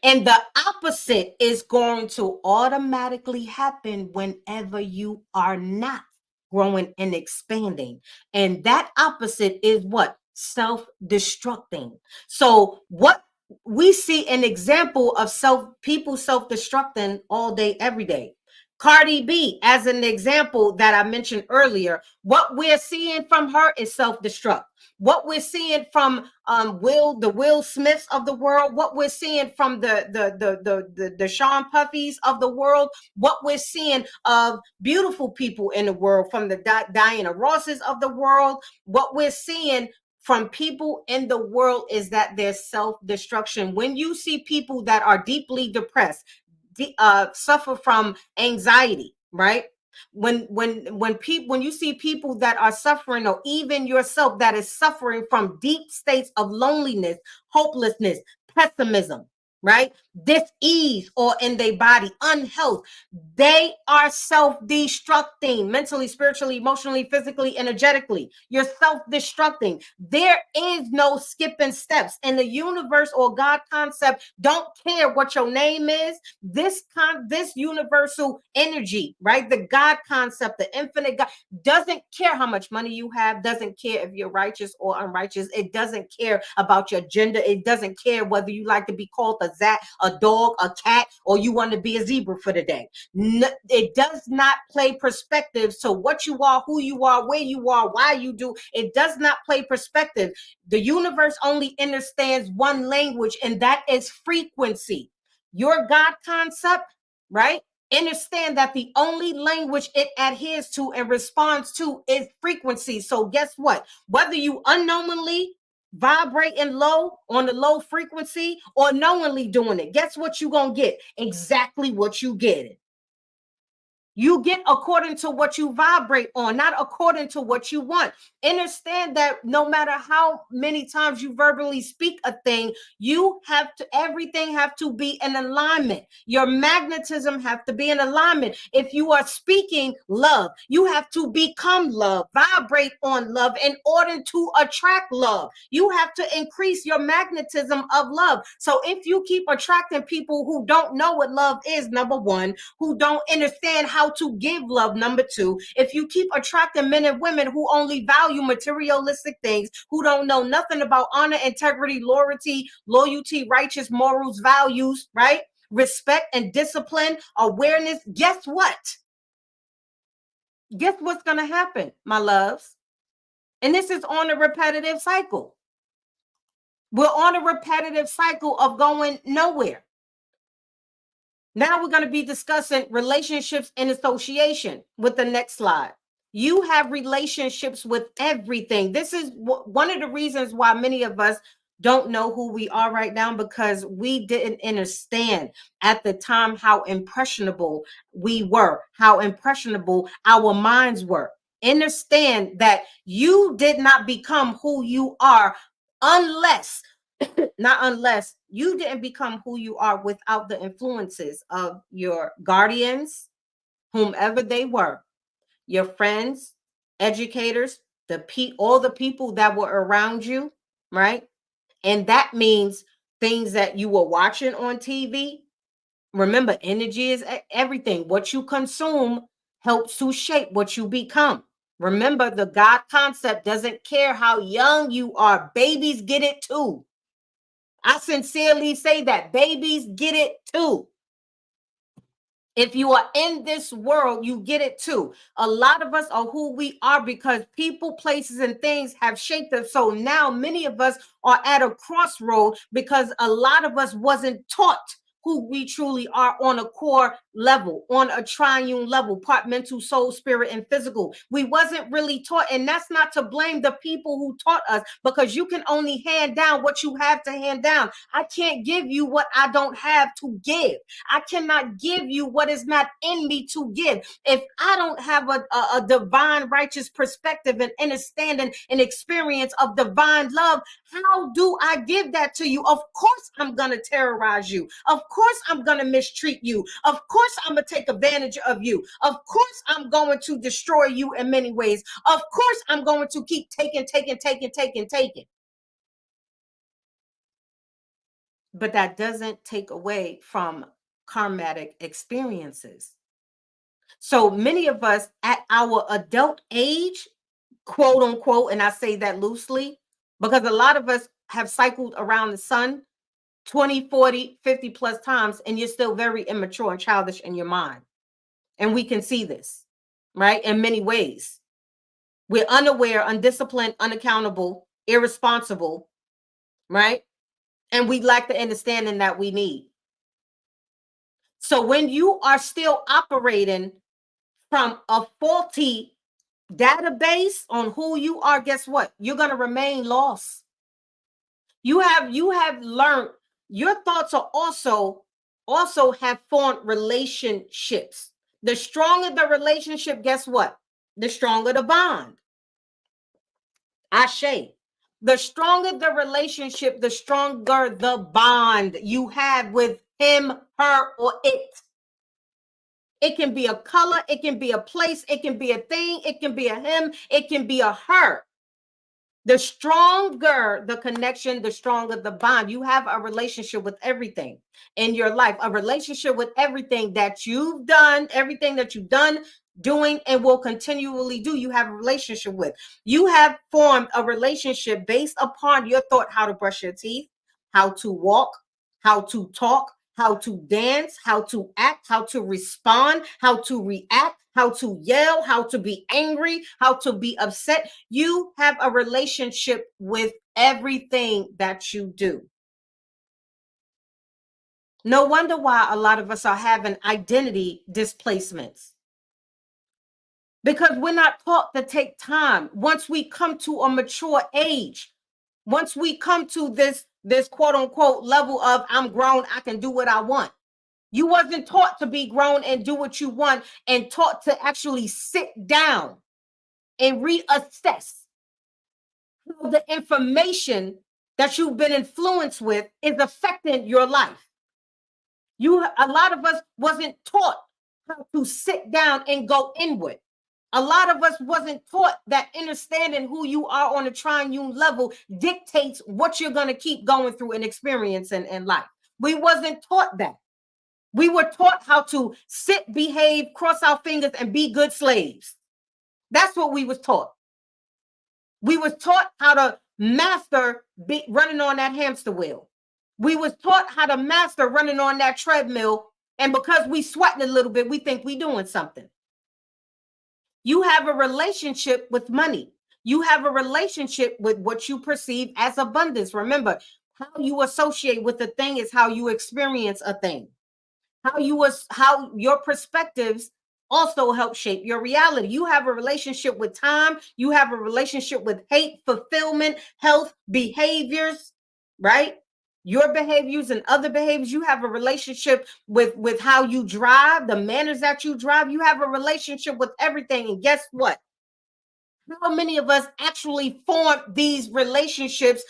And the opposite is going to automatically happen whenever you are not growing and expanding. And that opposite is what? Self-destructing. So what we see an example of people self-destructing all day, every day. Cardi B, as an example that I mentioned earlier, what we're seeing from her is self-destruct. What we're seeing from Will Smiths of the world, what we're seeing from the Sean Puffies of the world, what we're seeing of beautiful people in the world, from the Diana Rosses of the world, what we're seeing from people in the world is that there's self-destruction. When you see people that are deeply depressed, suffer from anxiety, right? When you see people that are suffering, or even yourself that is suffering from deep states of loneliness, hopelessness, pessimism, right? Dis-ease or in their body, unhealth. They are self-destructing mentally, spiritually, emotionally, physically, energetically. You're self-destructing. There is no skipping steps. In the universe or God concept, don't care what your name is. This universal energy, right? The God concept, the infinite God, doesn't care how much money you have, doesn't care if you're righteous or unrighteous. It doesn't care about your gender. It doesn't care whether you like to be called a dog, a cat, or you want to be a zebra for the day. It does not play perspective. So what you are, who you are, where you are, why you do, it does not play perspective. The universe only understands one language, and that is frequency. Your God concept, right? Understand that the only language it adheres to and responds to is frequency. So guess what? Whether you unknowingly vibrating low on the low frequency or knowingly doing it, guess what you're gonna get? Exactly what you get. You get according to what you vibrate on, not according to what you want. Understand that no matter how many times you verbally speak a thing, you have to, everything have to be in alignment. Your magnetism have to be in alignment. If you are speaking love, you have to become love, vibrate on love in order to attract love. You have to increase your magnetism of love. So if you keep attracting people who don't know what love is, number one, who don't understand how to give love, number two, if you keep attracting men and women who only value materialistic things, who don't know nothing about honor, integrity, loyalty, righteous morals, values, right? Respect and discipline, awareness, guess what? Guess what's going to happen, my loves? And this is on a repetitive cycle. We're on a repetitive cycle of going nowhere. Now we're going to be discussing relationships and association with the next slide. You have relationships with everything. This is one of the reasons why many of us don't know who we are right now, because we didn't understand at the time how impressionable we were, how impressionable our minds were. Understand that you did not become who you are unless not unless you didn't become who you are without the influences of your guardians, whomever they were, your friends, educators, all the people that were around you, right? And that means things that you were watching on TV. Remember, energy is everything. What you consume helps to shape what you become. Remember, the God concept doesn't care how young you are. Babies get it too. I sincerely say that babies get it too. If you are in this world, you get it too. A lot of us are who we are because people, places, and things have shaped us. So now many of us are at a crossroad because a lot of us wasn't taught who we truly are on a core level, on a triune level, part mental, soul, spirit, and physical. We wasn't really taught, and that's not to blame the people who taught us, because you can only hand down what you have to hand down. I can't give you what I don't have to give. I cannot give you what is not in me to give. If I don't have a divine righteous perspective and understanding and experience of divine love, how do I give that to you? Of course, I'm going to terrorize you. Of course, I'm going to mistreat you. Of course, I'm going to take advantage of you. Of course, I'm going to destroy you in many ways. Of course, I'm going to keep taking. But that doesn't take away from karmatic experiences. So many of us at our adult age, quote unquote, and I say that loosely, because a lot of us have cycled around the sun 20, 40, 50 plus times, and you're still very immature and childish in your mind. And we can see this, right? In many ways. We're unaware, undisciplined, unaccountable, irresponsible, right? And we lack the understanding that we need. So when you are still operating from a faulty database on who you are, guess what? You're going to remain lost. You have learned, your thoughts are also have formed relationships. The stronger the relationship, guess what? The stronger the bond. Ashe. The stronger the relationship, the stronger the bond you have with him, her, or it. It can be a color, it can be a place, it can be a thing, it can be a him, it can be a her. The stronger the connection, the stronger the bond. You have a relationship with everything in your life, a relationship with everything that you've done, everything that you've done, doing, and will continually do. You have a relationship with. You have formed a relationship based upon your thought how to brush your teeth, how to walk, how to talk, how to dance, how to act, how to respond, how to react, how to yell, how to be angry, how to be upset. You have a relationship with everything that you do. No wonder why a lot of us are having identity displacements, because we're not taught to take time. Once we come to a mature age, once we come to this quote unquote level of I'm grown, I can do what I want. You wasn't taught to be grown and do what you want, and taught to actually sit down and reassess how the information that you've been influenced with is affecting your life. A lot of us wasn't taught how to sit down and go inward. A lot of us wasn't taught that understanding who you are on a triune level dictates what you're going to keep going through and experiencing in life. We wasn't taught that. We were taught how to sit, behave, cross our fingers, and be good slaves. That's what we was taught. We was taught how to master running on that hamster wheel. We was taught how to master running on that treadmill, and because we sweating a little bit, we think we doing something. You have a relationship with money. You have a relationship with what you perceive as abundance. Remember, how you associate with a thing is how you experience a thing. How your perspectives also help shape your reality. You have a relationship with time, you have a relationship with hate, fulfillment, health, behaviors, right? Your behaviors and other behaviors. You have a relationship with how you drive, the manners that you drive. You have a relationship with everything. And guess what? How many of us actually form these relationships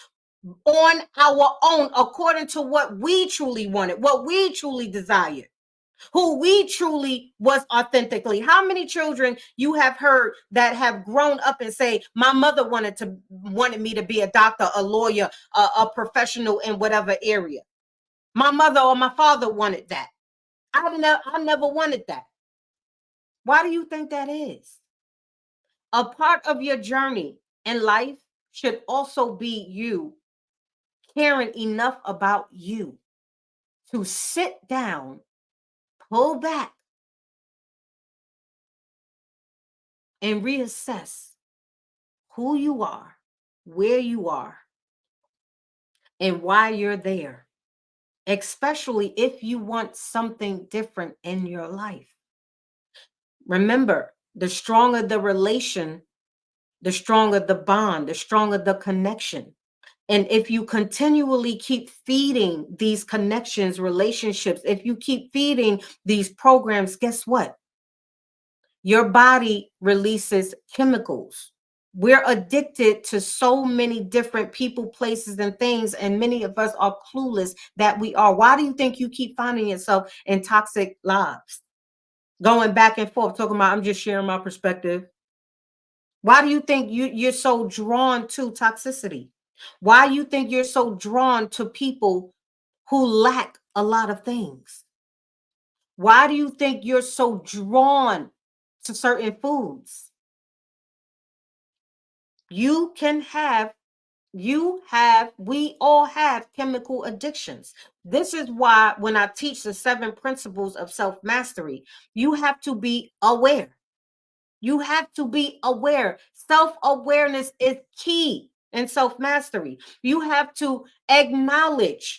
on our own according to what we truly wanted, what we truly desired, who we truly was authentically? How many children you have heard that have grown up and say, my mother wanted me to be a doctor, a lawyer, a professional in whatever area. My mother or my father wanted that. I never wanted that. Why do you think that is? A part of your journey in life should also be you caring enough about you to sit down, pull back, and reassess who you are, where you are, and why you're there, especially if you want something different in your life. Remember, the stronger the relation, the stronger the bond, the stronger the connection. And if you continually keep feeding these connections, relationships, if you keep feeding these programs, guess what? Your body releases chemicals. We're addicted to so many different people, places, and things, and many of us are clueless that we are. Why do you think you keep finding yourself in toxic lives? Going back and forth, talking about, I'm just sharing my perspective. Why do you think you're so drawn to toxicity? Why do you think you're so drawn to people who lack a lot of things? Why do you think you're so drawn to certain foods? You can have, we all have chemical addictions. This is why when I teach the 7 principles of self mastery, you have to be aware. You have to be aware. Self awareness is key in self mastery. You have to acknowledging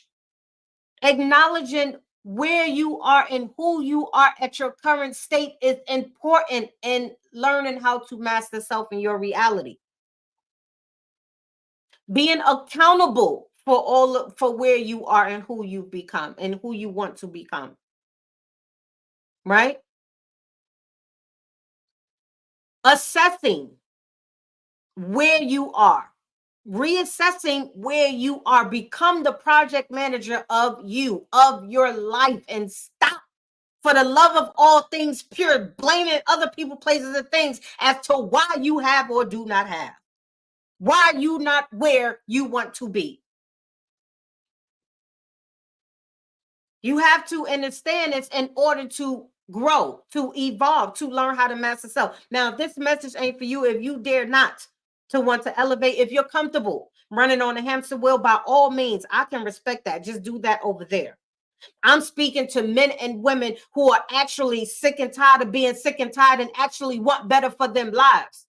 where you are and who you are at your current state is important in learning how to master self in your reality. Being accountable for where you are and who you've become and who you want to become, right? Assessing where you are, reassessing where you are. Become the project manager of you, of your life, and stop, for the love of all things pure, blaming other people, places, and things as to why you have or do not have, why you not where you want to be. You have to understand this in order to grow, to evolve, to learn how to master self. Now, if this message ain't for you, if you dare not to want to elevate, if you're comfortable running on a hamster wheel, by all means, I can respect that. Just do that over there. I'm speaking to men and women who are actually sick and tired of being sick and tired and actually want better for them lives.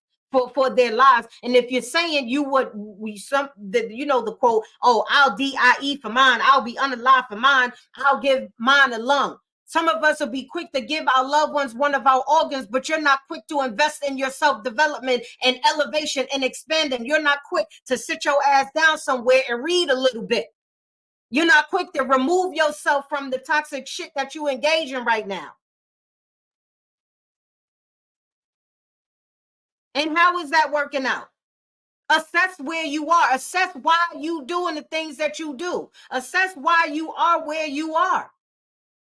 For their lives. And if you're saying you would, the quote, oh, I'll DIE for mine, I'll be unalive for mine, I'll give mine a lung. Some of us will be quick to give our loved ones one of our organs, but you're not quick to invest in your self-development and elevation and expanding. You're not quick to sit your ass down somewhere and read a little bit. You're not quick to remove yourself from the toxic shit that you engage in right now. And how is that working out? Assess where you are. Assess why you doing the things that you do. Assess why you are where you are.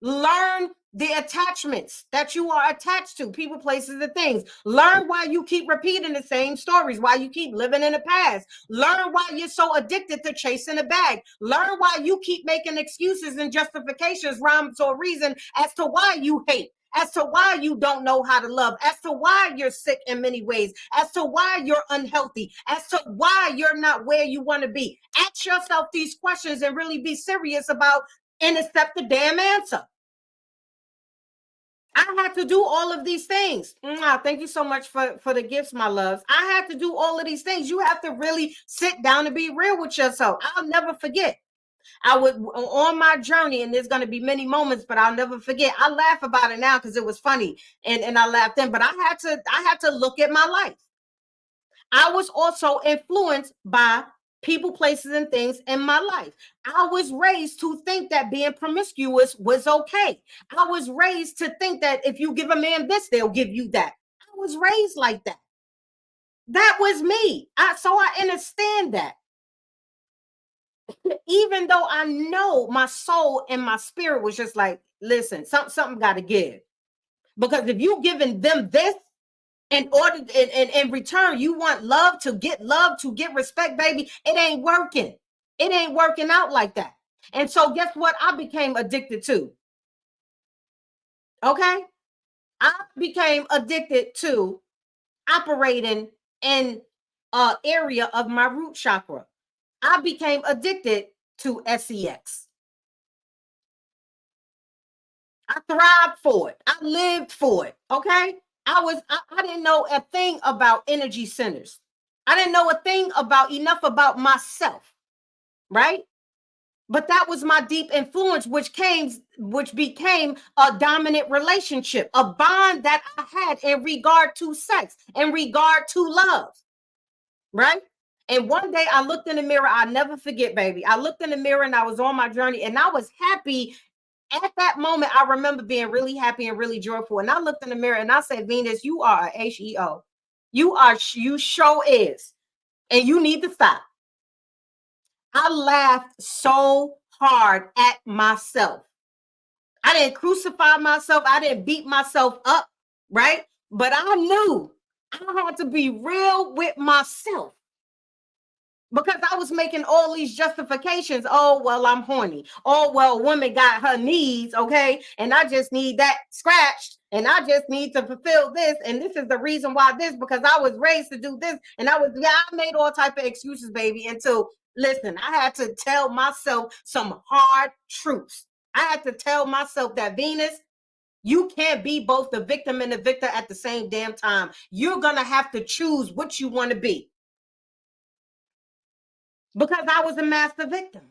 Learn the attachments that you are attached to, people, places, and things. Learn why you keep repeating the same stories, why you keep living in the past. Learn why you're so addicted to chasing a bag. Learn why you keep making excuses and justifications, rhymes, or reason as to why you hate, as to why you don't know how to love, as to why you're sick in many ways, as to why you're unhealthy, as to why you're not where you want to be. Ask yourself these questions and really be serious about and accept the damn answer. I had to do all of these things. Thank you so much for the gifts, my loves. I had to do all of these things. You have to really sit down and be real with yourself. I'll never forget. I would on my journey, and there's going to be many moments, but I'll never forget. I laugh about it now because it was funny, and I laughed then. But I had to look at my life. I was also influenced by people, places, and things in my life. I was raised to think that being promiscuous was okay. I was raised to think that if you give a man this, they'll give you that. I was raised like that. That was me. So I understand that. Even though I know my soul and my spirit was just like, listen, something got to give. Because if you giving them this, in order in return, you want love, to get respect, baby. It ain't working. It ain't working out like that. And so guess what? I became addicted to. Okay. I became addicted to operating in an area of my root chakra. I became addicted to sex. I thrived for it. I lived for it. Okay. I didn't know a thing about energy centers. I didn't know a thing enough about myself, right? But that was my deep influence, which became a dominant relationship, a bond that I had in regard to sex, in regard to love, right? And one day I looked in the mirror. I'll never forget, baby. I looked in the mirror and I was on my journey and I was happy. At that moment, I remember being really happy and really joyful. And I looked in the mirror and I said, Venus, you are a HEO. You sure is. And you need to stop. I laughed so hard at myself. I didn't crucify myself. I didn't beat myself up, right? But I knew I had to be real with myself. Because I was making all these justifications. Oh, well, I'm horny. Oh, well, a woman got her needs, okay? And I just need that scratched. And I just need to fulfill this. And this is the reason why this, because I was raised to do this. And I made all type of excuses, baby, until, listen, I had to tell myself some hard truths. I had to tell myself that, Venus, you can't be both the victim and the victor at the same damn time. You're going to have to choose what you want to be. Because I was a master victim.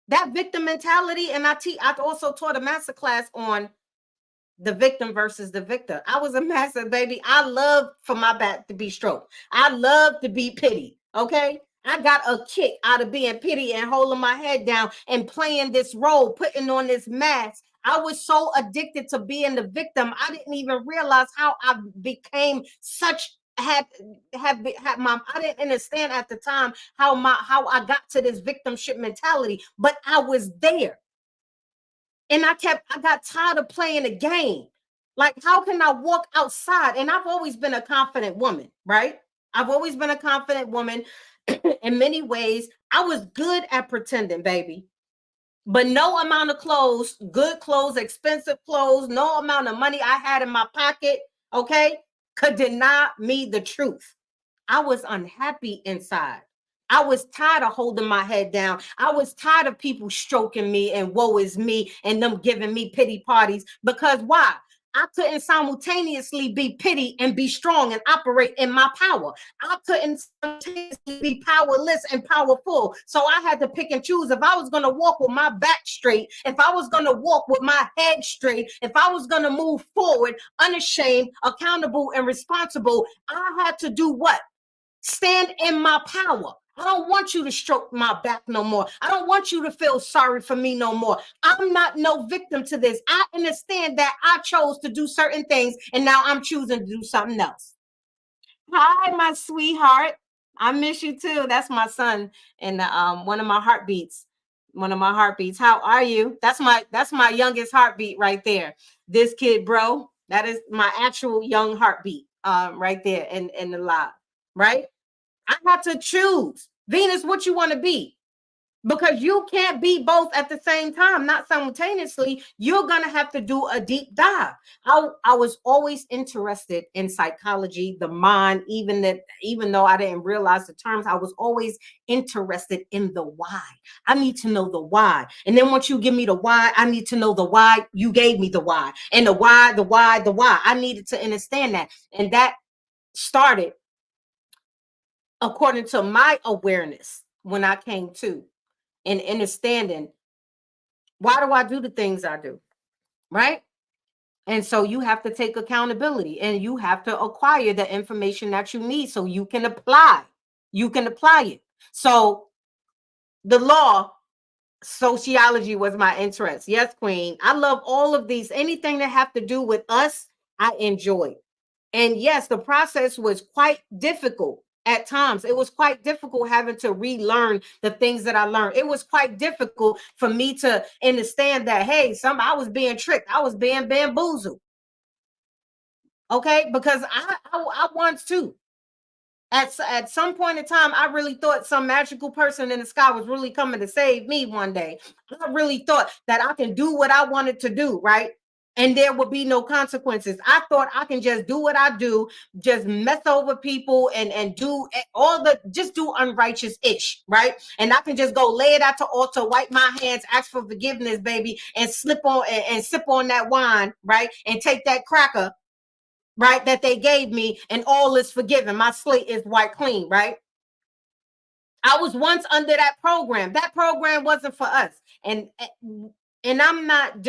That victim mentality, and I also taught a master class on the victim versus the victor. I was a master, baby. I love for my back to be stroked. I love to be pitied. Okay. I got a kick out of being pitied and holding my head down and playing this role, putting on this mask. I was so addicted to being the victim. I didn't even realize how I became such had had my I didn't understand at the time how I got to this victimship mentality, but I was there. And I got tired of playing the game. Like, how can I walk outside? And I've always been a confident woman, right? I've always been a confident woman in many ways. I was good at pretending, baby. But no amount of clothes, good clothes, expensive clothes, no amount of money I had in my pocket, okay, could deny me the truth. I was unhappy inside. I was tired of holding my head down. I was tired of people stroking me and woe is me and them giving me pity parties. Because why? I couldn't simultaneously be pity and be strong and operate in my power. I couldn't simultaneously be powerless and powerful. So I had to pick and choose. If I was going to walk with my back straight, if I was going to walk with my head straight, if I was going to move forward, unashamed, accountable, and responsible, I had to do what? Stand in my power. I don't want you to stroke my back no more. I don't want you to feel sorry for me no more. I'm not no victim to this. I understand that I chose to do certain things and now I'm choosing to do something else. Hi, my sweetheart. I miss you too. That's my son and one of my heartbeats. One of my heartbeats. How are you? That's my youngest heartbeat right there. This kid, bro. That is my actual young heartbeat. Right there in the live. Right? I had to choose. Venus, what you want to be? Because you can't be both at the same time, not simultaneously. You're going to have to do a deep dive. I was always interested in psychology, the mind, even though I didn't realize the terms, I was always interested in the why. I need to know the why. And then once you give me the why, I need to know the why you gave me the why. And the why, the why, the why. I needed to understand that. And that started according to my awareness when I came to and understanding why do I do the things I do, right? And so you have to take accountability and you have to acquire the information that you need so you can apply. You can apply it. So the law, sociology was my interest. Yes, Queen. I love all of these. Anything that have to do with us, I enjoy. And yes, the process was quite difficult at times. It was quite difficult having to relearn the things that I learned. It was quite difficult for me to understand that, hey, I was being tricked. I was being bamboozled. Okay. Because I once too. At some point in time, I really thought some magical person in the sky was really coming to save me one day. I really thought that I can do what I wanted to do, right? And there would be no consequences. I thought I can just do what I do, just mess over people and do all the just do unrighteous ish, right? And I can just go lay it at the altar, wipe my hands, ask for forgiveness, baby, and slip on and sip on that wine, right? And take that cracker, right, that they gave me, and all is forgiven. My slate is white clean, right? I was once under that program. That program wasn't for us. And I'm not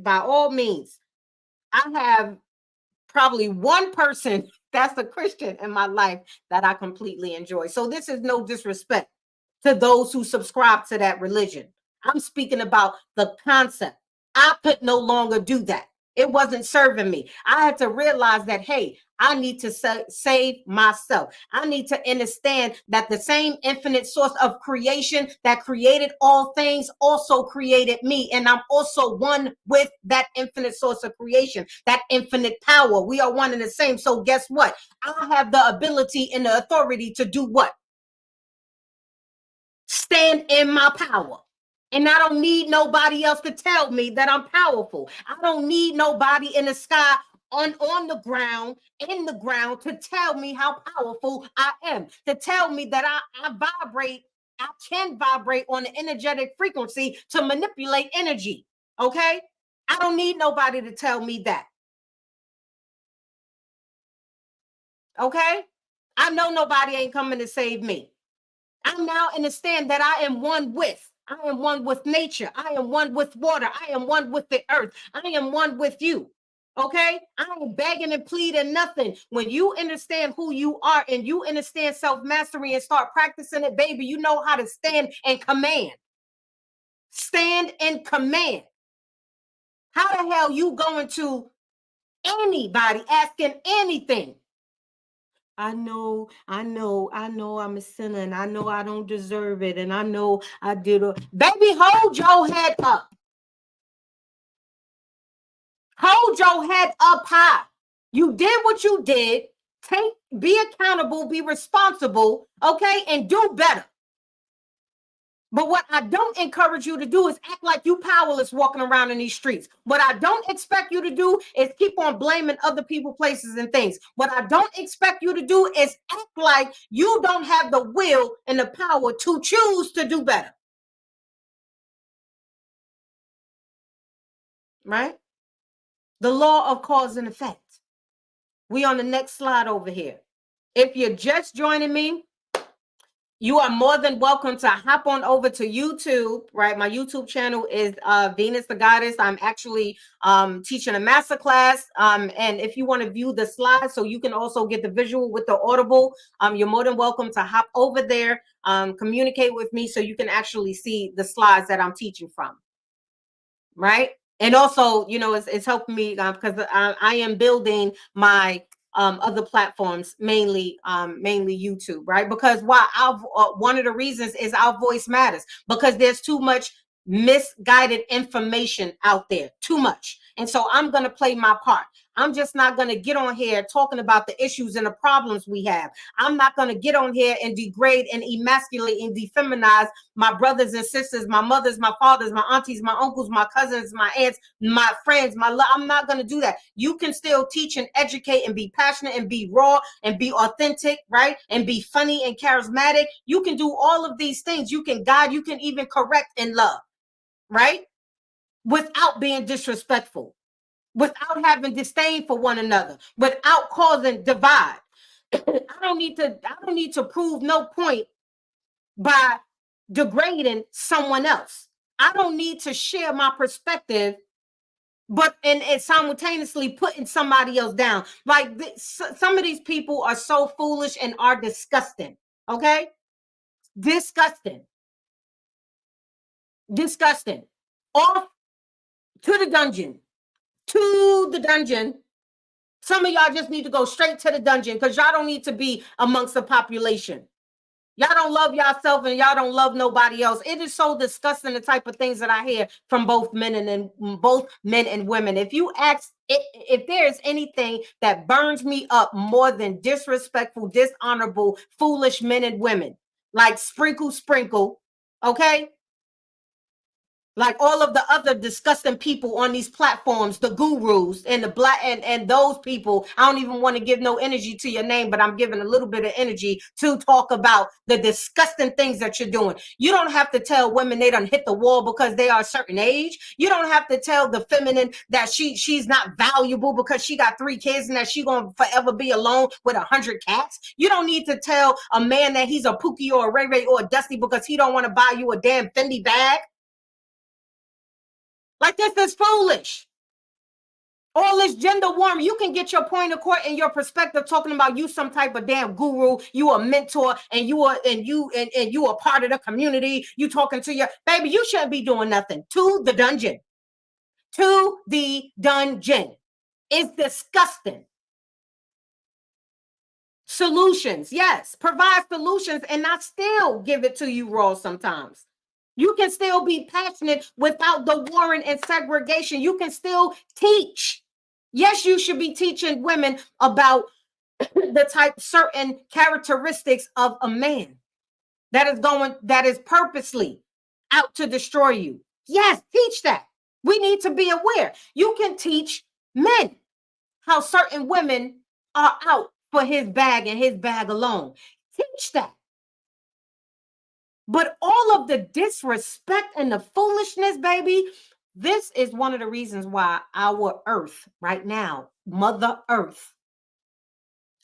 by all means. I have probably one person that's a Christian in my life that I completely enjoy. So this is no disrespect to those who subscribe to that religion. I'm speaking about the concept. I could no longer do that. It wasn't serving me. I had to realize that, hey, I need to save myself. I need to understand that the same infinite source of creation that created all things also created me. And I'm also one with that infinite source of creation, that infinite power. We are one and the same. So guess what? I have the ability and the authority to do what? Stand in my power. And I don't need nobody else to tell me that I'm powerful. I don't need nobody in the sky, on the ground, in the ground, to tell me how powerful I am, to tell me that I vibrate, I can vibrate on the energetic frequency to manipulate energy. Okay? I don't need nobody to tell me that. Okay? I know nobody ain't coming to save me. I now understand that I am one with. I am one with nature. I am one with water. I am one with the earth. I am one with you. Okay? I ain't begging and pleading nothing. When you understand who you are and you understand self mastery and start practicing it, baby, you know how to stand and command. Stand and command. How the hell you going to anybody asking anything I know I'm a sinner, and I know I don't deserve it, and I know I did a baby, hold your head up. Hold your head up high. You did what you did. Be accountable, be responsible, okay, and do better. But what I don't encourage you to do is act like you powerless walking around in these streets. What I don't expect you to do is keep on blaming other people, places, and things. What I don't expect you to do is act like you don't have the will and the power to choose to do better. Right? The law of cause and effect. We on the next slide over here. If you're just joining me, you are more than welcome to hop on over to YouTube, right? My YouTube channel is Venus the Goddess. I'm actually teaching a master class. And if you want to view the slides so you can also get the visual with the audible, you're more than welcome to hop over there, communicate with me so you can actually see the slides that I'm teaching from, right? And also, it's helping me because I am building my other platforms, mainly YouTube, right? Because one of the reasons is our voice matters, because there's too much misguided information out there, too much. And so I'm going to play my part. I'm just not going to get on here talking about the issues and the problems we have. I'm not going to get on here and degrade and emasculate and defeminize my brothers and sisters, my mothers, my fathers, my aunties, my uncles, my cousins, my aunts, my friends, I'm not going to do that. You can still teach and educate and be passionate and be raw and be authentic, right? And be funny and charismatic. You can do all of these things. You can guide, you can even correct in love, right? Without being disrespectful, without having disdain for one another, without causing divide. I don't need to prove no point by degrading someone else. I don't need to share my perspective, but and simultaneously putting somebody else down. Like some of these people are so foolish and are disgusting. Okay, disgusting, disgusting. Off to the dungeon, to the dungeon. Some of y'all just need to go straight to the dungeon because y'all don't need to be amongst the population. Y'all don't love yourself and y'all don't love nobody else. It is so disgusting, the type of things that I hear from both men and women. If you ask, if there is anything that burns me up more than disrespectful, dishonorable, foolish men and women, like sprinkle, okay? Like all of the other disgusting people on these platforms, the gurus and the black and those people. I don't even want to give no energy to your name, but I'm giving a little bit of energy to talk about the disgusting things that you're doing. You don't have to tell women they done hit the wall because they are a certain age. You don't have to tell the feminine that she's not valuable because she got 3 kids and that she gonna forever be alone with 100 cats. You don't need to tell a man that he's a Pookie or a Ray Ray or a Dusty because he don't want to buy you a damn Fendi bag. Like, this is foolish. All this gender warming, you can get your point of court and your perspective talking about you some type of damn guru, you a mentor, and you are part of the community. You talking to your baby, you shouldn't be doing nothing. To the dungeon. To the dungeon. It's disgusting. Solutions, yes. Provide solutions, and I still give it to you raw sometimes. You can still be passionate without the warring and segregation. You can still teach. Yes, you should be teaching women about the certain characteristics of a man that is purposely out to destroy you. Yes, teach that. We need to be aware. You can teach men how certain women are out for his bag and his bag alone. Teach that. But all of the disrespect and the foolishness, baby, this is one of the reasons why our earth right now, Mother Earth,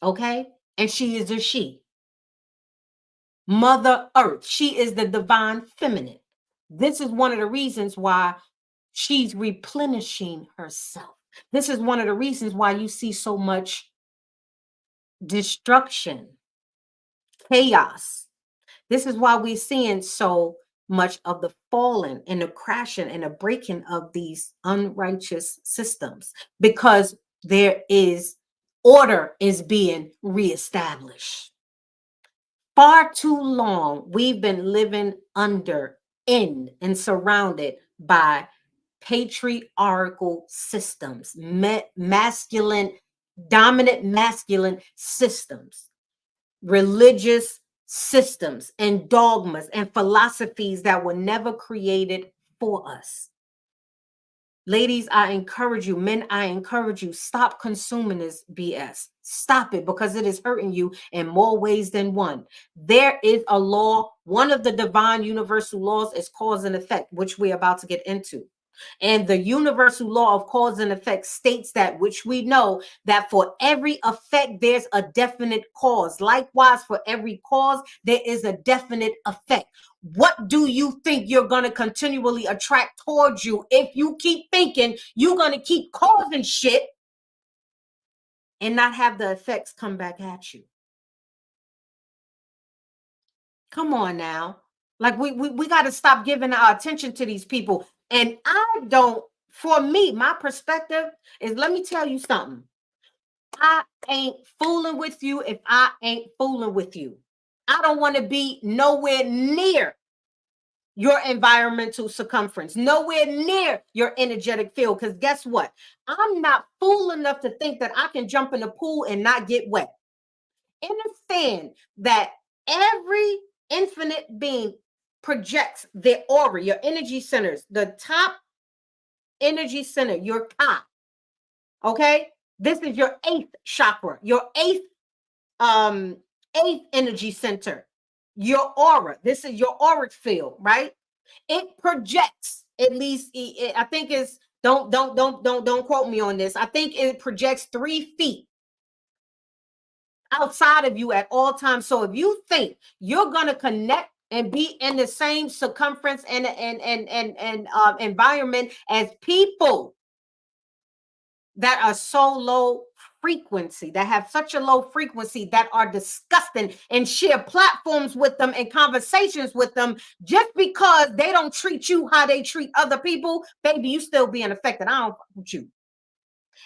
okay? And she is a she. Mother Earth, she is the divine feminine. This is one of the reasons why she's replenishing herself. This is one of the reasons why you see so much destruction, chaos. This is why we're seeing so much of the falling and the crashing and the breaking of these unrighteous systems, because there is Order is being reestablished. Far too long, we've been living under, in, and surrounded by patriarchal systems, masculine, dominant masculine systems, religious systems, and dogmas and philosophies that were never created for us. Ladies, I encourage you, men, I encourage you, stop consuming this BS. Stop it, because it is hurting you in more ways than one. There is a law. One of the divine universal laws is cause and effect, which we're about to get into. And the universal law of cause and effect states that, which we know, that for every effect, there's a definite cause. Likewise, for every cause, there is a definite effect. What do you think you're going to continually attract towards you if you keep thinking you're going to keep causing shit and not have the effects come back at you? Come on now. Like we got to stop giving our attention to these people. And I don't, for me, my perspective is, let me tell you something. I ain't fooling with you if I ain't fooling with you. I don't want to be nowhere near your environmental circumference, nowhere near your energetic field. Because guess what? I'm not fool enough to think that I can jump in the pool and not get wet. Understand that every infinite being projects their aura, your energy centers, the top energy center, your top. Okay, this is your eighth chakra, your eighth energy center, your aura. This is your auric field, right? It projects, at least I think it's, don't quote me on this. I think it projects 3 feet outside of you at all times. So if you think you're going to connect and be in the same circumference and environment as people that are so low frequency, that have such a low frequency, that are disgusting, and share platforms with them and conversations with them, just because they don't treat you how they treat other people, baby, you still being affected. I don't fuck with you.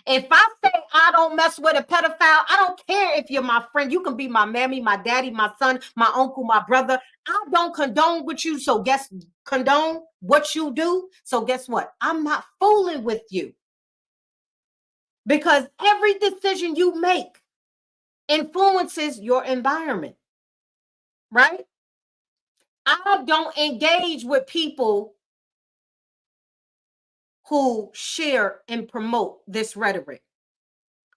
If I say I don't mess with a pedophile, I don't care if you're my friend. You can be my mammy, my daddy, my son, my uncle, my brother. I don't condone with you. So condone what you do. So guess what? I'm not fooling with you. Because every decision you make influences your environment, right? I don't engage with people who share and promote this rhetoric,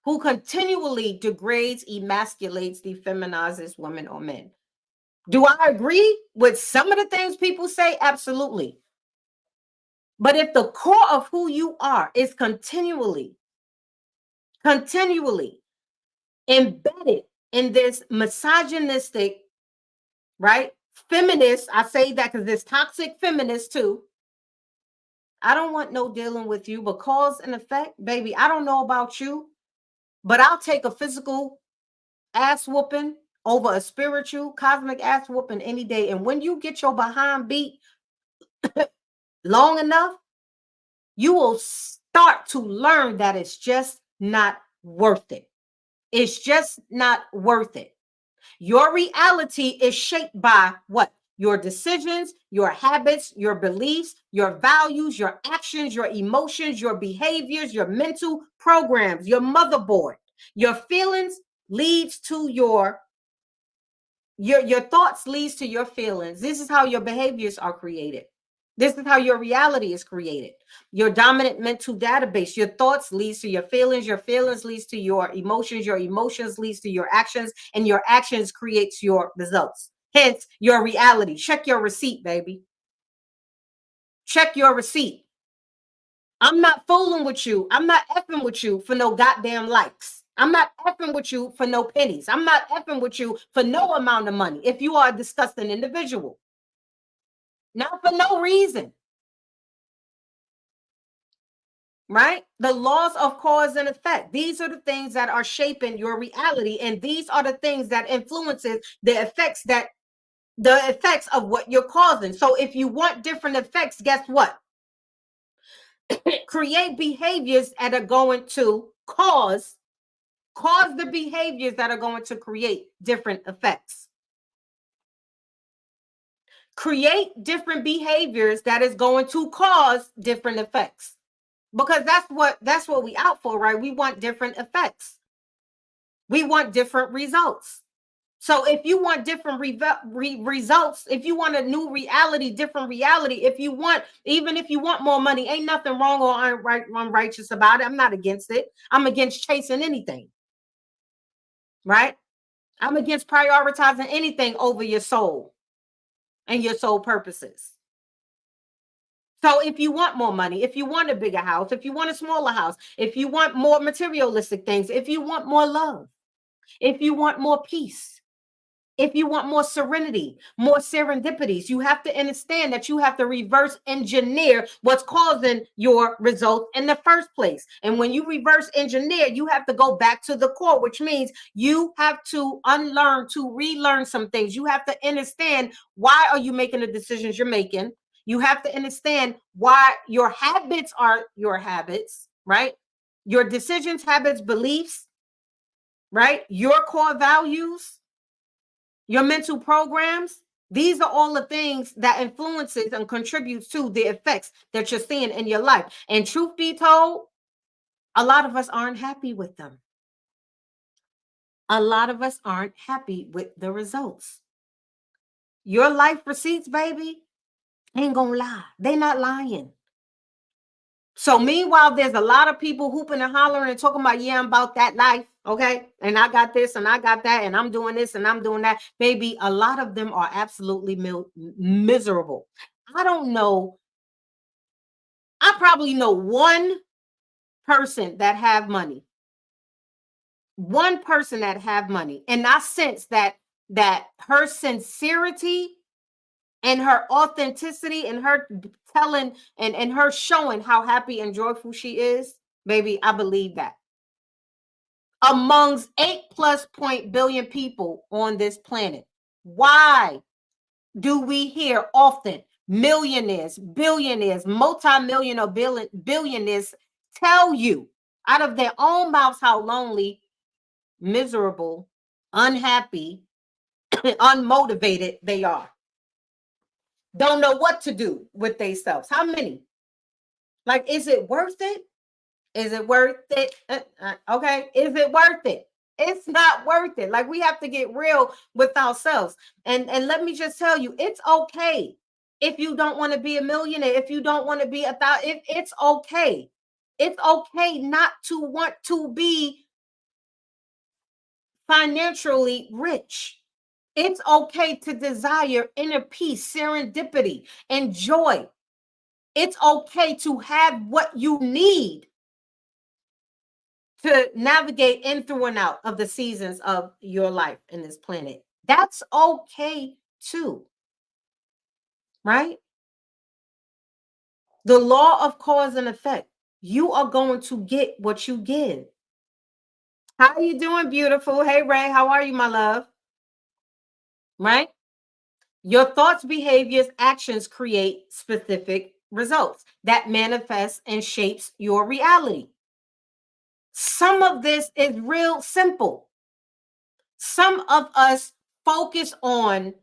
who continually degrades, emasculates, defeminizes women or men. Do I agree with some of the things people say? Absolutely. But if the core of who you are is continually embedded in this misogynistic, right? Feminist, I say that because there's toxic feminists too. I don't want no dealing with you, but cause and effect, baby, I don't know about you, but I'll take a physical ass whooping over a spiritual cosmic ass whooping any day. And when you get your behind beat long enough, you will start to learn that it's just not worth it. It's just not worth it. Your reality is shaped by what? Your decisions, your habits, your beliefs, your values, your actions, your emotions, your behaviors, your mental programs, your motherboard. Your feelings leads to your thoughts leads to your feelings. This is how your behaviors are created. This is how your reality is created. Your dominant mental database, your thoughts leads to your feelings leads to your emotions leads to your actions, and your actions creates your results. Hence, your reality. Check your receipt, baby. Check your receipt. I'm not fooling with you. I'm not effing with you for no goddamn likes. I'm not effing with you for no pennies. I'm not effing with you for no amount of money if you are a disgusting individual. Not for no reason. Right? The laws of cause and effect. These are the things that are shaping your reality. And these are the things that influences the effects of what you're causing. So if you want different effects, guess what? Create behaviors that are going to cause Cause the behaviors that are going to create different effects. Create different behaviors that is going to cause different effects. Because that's what we out for, right? We want different effects. We want different results. So if you want different results, if you want a new reality, different reality, even if you want more money, ain't nothing wrong or unrighteous about it. I'm not against it. I'm against chasing anything, right? I'm against prioritizing anything over your soul and your soul purposes. So if you want more money, if you want a bigger house, if you want a smaller house, if you want more materialistic things, if you want more love, if you want more peace, if you want more serenity, more serendipities, you have to understand that you have to reverse engineer what's causing your results in the first place. And when you reverse engineer, you have to go back to the core, which means you have to unlearn, to relearn some things. You have to understand, why are you making the decisions you're making? You have to understand why your habits are your habits, right? Your decisions, habits, beliefs, right? Your core values, your mental programs. These are all the things that influences and contributes to the effects that you're seeing in your life. And truth be told, a lot of us aren't happy with them. A lot of us aren't happy with the results. Your life receipts, baby, ain't gonna lie. They not lying. So meanwhile, there's a lot of people hooping and hollering and talking about, yeah, I'm about that life, okay? And I got this and I got that and I'm doing this and I'm doing that. Baby, a lot of them are absolutely miserable. I don't know. I probably know one person that have money. One person that have money. And I sense that her sincerity and her authenticity and her telling and her showing how happy and joyful she is, baby, I believe that. Amongst 8+ billion people on this planet, why do we hear often millionaires, billionaires, multi-millionaire billionaires tell you out of their own mouths how lonely, miserable, unhappy, unmotivated they are? Don't know what to do with themselves. How many? Like, is it worth it? Is it worth it? Okay. Is it worth it? It's not worth it. Like, we have to get real with ourselves. And let me just tell you, it's okay if you don't want to be a millionaire, if you don't want to be it's okay. It's okay not to want to be financially rich. It's okay to desire inner peace, serendipity, and joy. It's okay to have what you need to navigate in, through, and out of the seasons of your life in this planet. That's okay too, right? The law of cause and effect. You are going to get what you give. How are you doing, beautiful? Hey, Ray, how are you, my love? Right? Your thoughts, behaviors, actions create specific results that manifest and shapes your reality. Some of this is real simple. Some of us focus on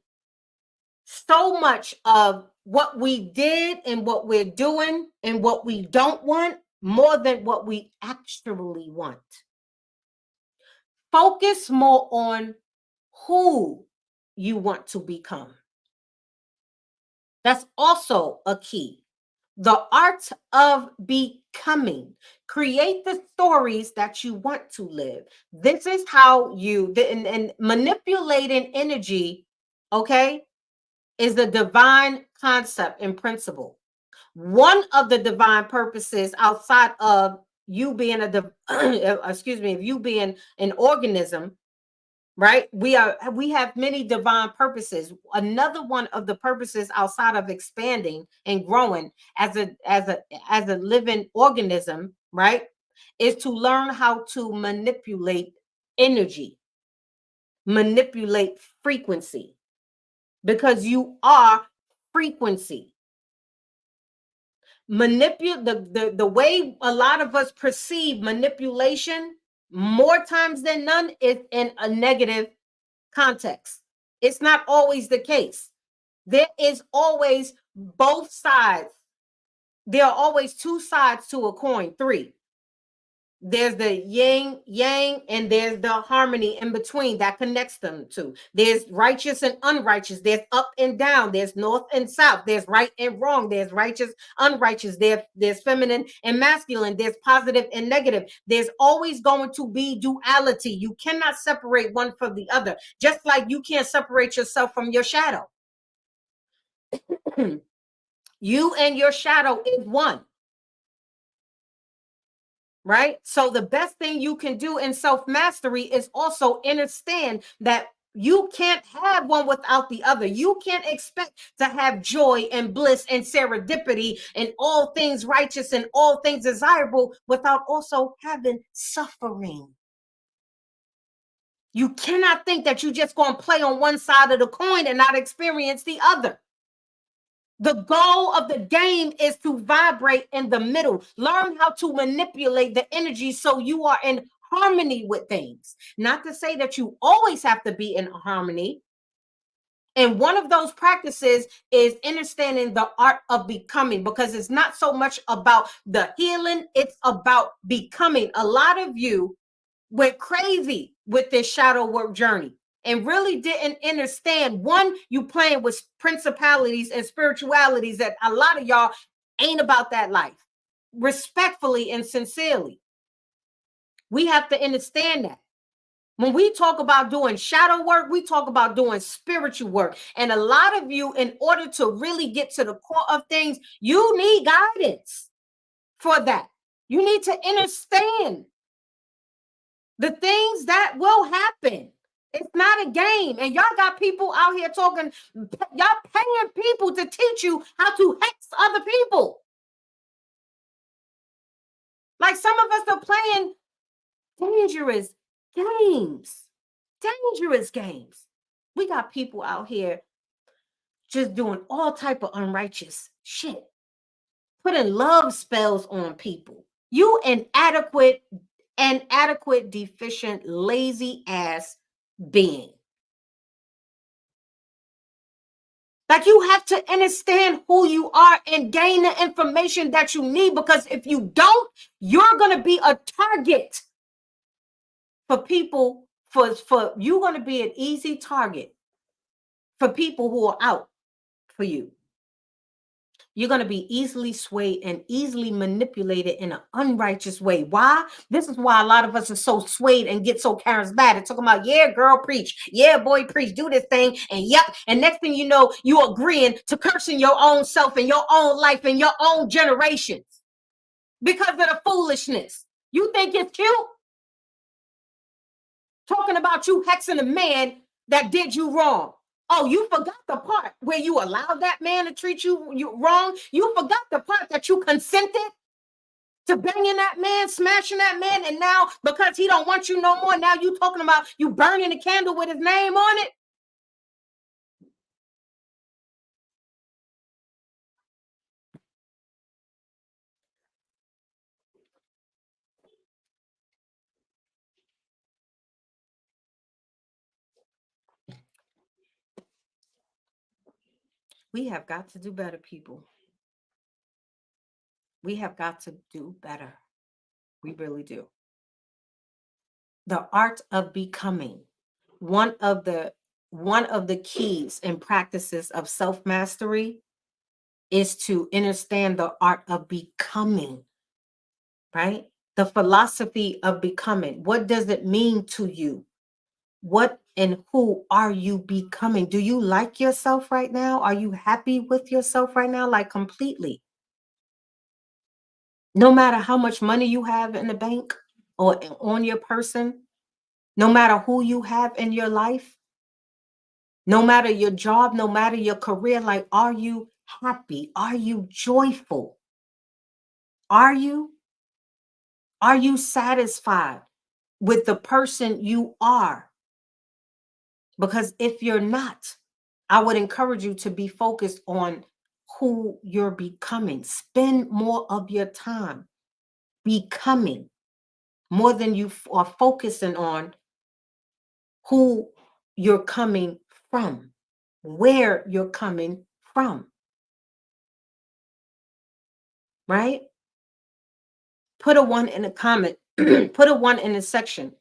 so much of what we did and what we're doing and what we don't want more than what we actually want. Focus more on who you want to become. That's also a key. The art of becoming. Create the stories that you want to live. This is how and manipulating energy, okay, is the divine concept and principle. One of the divine purposes outside of you being excuse me, of you being an organism, right? We have many divine purposes. Another one of the purposes outside of expanding and growing as a living organism, right, is to learn how to manipulate energy, manipulate frequency, because you are frequency. Manipulate the way a lot of us perceive manipulation more times than none, it's in a negative context. It's not always the case. There is always both sides. There are always two sides to a coin, three. There's the yin yang, and there's the harmony in between that connects them two. There's righteous and unrighteous, there's up and down, there's north and south, there's right and wrong, there's righteous, unrighteous, there's feminine and masculine, there's positive and negative. There's always going to be duality. You cannot separate one from the other, just like you can't separate yourself from your shadow. You and your shadow is one. Right? So the best thing you can do in self-mastery is also understand that you can't have one without the other. You can't expect to have joy and bliss and serendipity and all things righteous and all things desirable without also having suffering. You cannot think that you're just going to play on one side of the coin and not experience the other. The goal of the game is to vibrate in the middle. Learn how to manipulate the energy so you are in harmony with things. Not to say that you always have to be in harmony. And one of those practices is understanding the art of becoming, because it's not so much about the healing, it's about becoming. A lot of you went crazy with this shadow work journey and really didn't understand. One, you playing with principalities and spiritualities that a lot of y'all ain't about that life. Respectfully and sincerely, we have to understand that. When we talk about doing shadow work, we talk about doing spiritual work. And a lot of you, in order to really get to the core of things, you need guidance for that. You need to understand the things that will happen. It's not a game. And y'all got people out here talking, y'all paying people to teach you how to hex other people. Like some of us are playing dangerous games. Dangerous games. We got people out here just doing all type of unrighteous shit. Putting love spells on people. You inadequate, deficient, lazy ass being. Like, you have to understand who you are and gain the information that you need, because if you don't, you're going to be a target for people, for you're going to be an easy target for people who are out for you. You're going to be easily swayed and easily manipulated in an unrighteous way. Why? This is why a lot of us are so swayed and get so charismatic, talking about, yeah, girl, preach. Yeah, boy, preach. Do this thing. And yep. And next thing you know, you're agreeing to cursing your own self and your own life and your own generations because of the foolishness. You think it's cute? Talking about you hexing a man that did you wrong. Oh, you forgot the part where you allowed that man to treat you wrong. You forgot the part that you consented to banging that man, smashing that man, and now because he don't want you no more, now you talking about you burning a candle with his name on it. We have got to do better, people. We have got to do better. We really do. The art of becoming. One of the keys and practices of self-mastery is to understand the art of becoming, right? The philosophy of becoming. What does it mean to you? What and who are you becoming? Do you like yourself right now? Are you happy with yourself right now? Like, completely. No matter how much money you have in the bank or on your person, no matter who you have in your life, no matter your job, no matter your career, like, are you happy? Are you joyful? Are you? Are you satisfied with the person you are? Because if you're not, I would encourage you to be focused on who you're becoming. Spend more of your time becoming. more than you are focusing on who you're coming from, where you're coming from, right? Put a one in a comment, put a one in the section.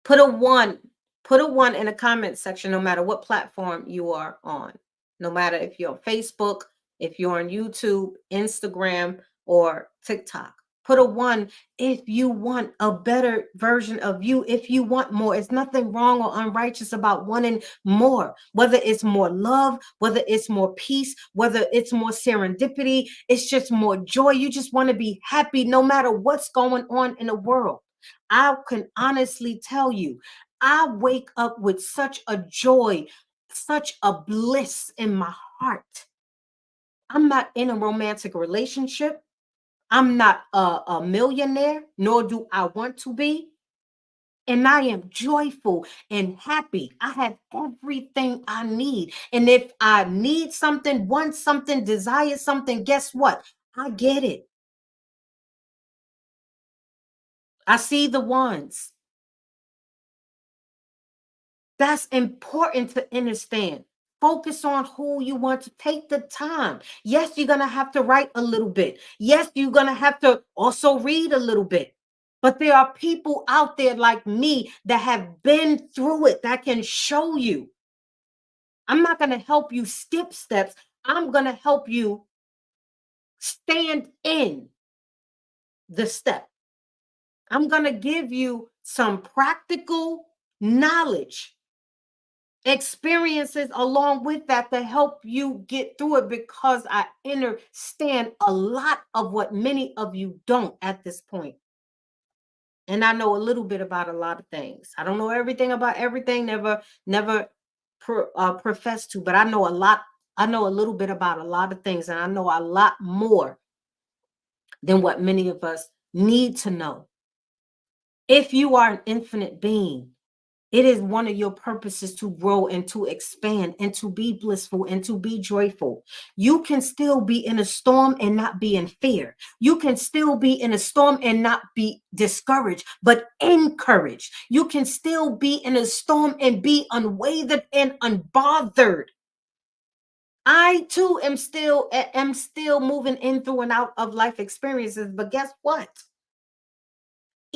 Put a one, put a one in the comment section, no matter what platform you are on. No matter if you're on Facebook, if you're on YouTube, Instagram, or TikTok. Put a one if you want a better version of you, if you want more. It's nothing wrong or unrighteous about wanting more, whether it's more love, whether it's more peace, whether it's more serendipity, it's just more joy. You just want to be happy no matter what's going on in the world. I can honestly tell you, I wake up with such a joy, such a bliss in my heart. I'm not in a romantic relationship. I'm not a millionaire, nor do I want to be. And I am joyful and happy. I have everything I need. And if I need something, want something, desire something, guess what? I get it. I see the ones. That's important to understand. Focus on who you want to take the time. Yes, you're going to have to write a little bit. Yes, you're going to have to also read a little bit. But there are people out there like me that have been through it that can show you. I'm not going to help you skip steps. I'm going to help you stand in the step. I'm going to give you some practical knowledge, experiences along with that to help you get through it, because I understand a lot of what many of you don't at this point. And I know a little bit about a lot of things. I don't know everything about everything, never profess to, but I know a lot. I know a little bit about a lot of things, and I know a lot more than what many of us need to know. If you are an infinite being, it is one of your purposes to grow and to expand and to be blissful and to be joyful. You can still be in a storm and not be in fear. You can still be in a storm and not be discouraged, but encouraged. You can still be in a storm and be unwavered and unbothered. I too am still moving in through and out of life experiences, but guess what?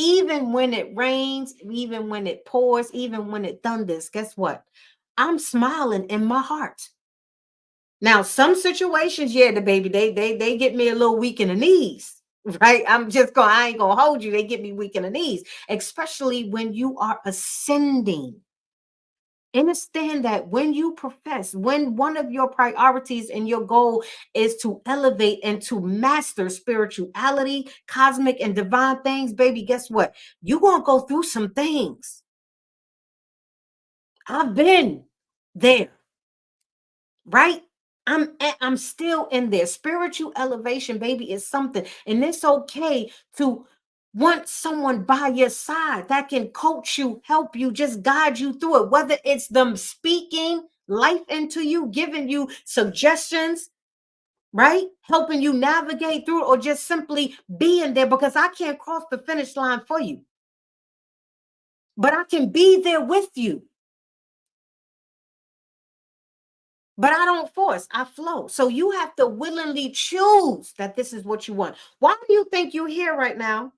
Even when it rains, even when it pours, even when it thunders, guess what? I'm smiling in my heart. Now, some situations, yeah, the baby, they get me a little weak in the knees, right? I ain't gonna hold you. They get me weak in the knees, especially when you are ascending. Understand that when you profess, when one of your priorities and your goal is to elevate and to master spirituality, cosmic and divine things, baby, guess what? You're going to go through some things. I've been there, right? I'm still in there. Spiritual elevation, baby, is something. And it's okay to want someone by your side that can coach you, help you, just guide you through it. Whether it's them speaking life into you, giving you suggestions, right? Helping you navigate through it, or just simply being there, because I can't cross the finish line for you. But I can be there with you. But I don't force, I flow. So you have to willingly choose that this is what you want. Why do you think you're here right now?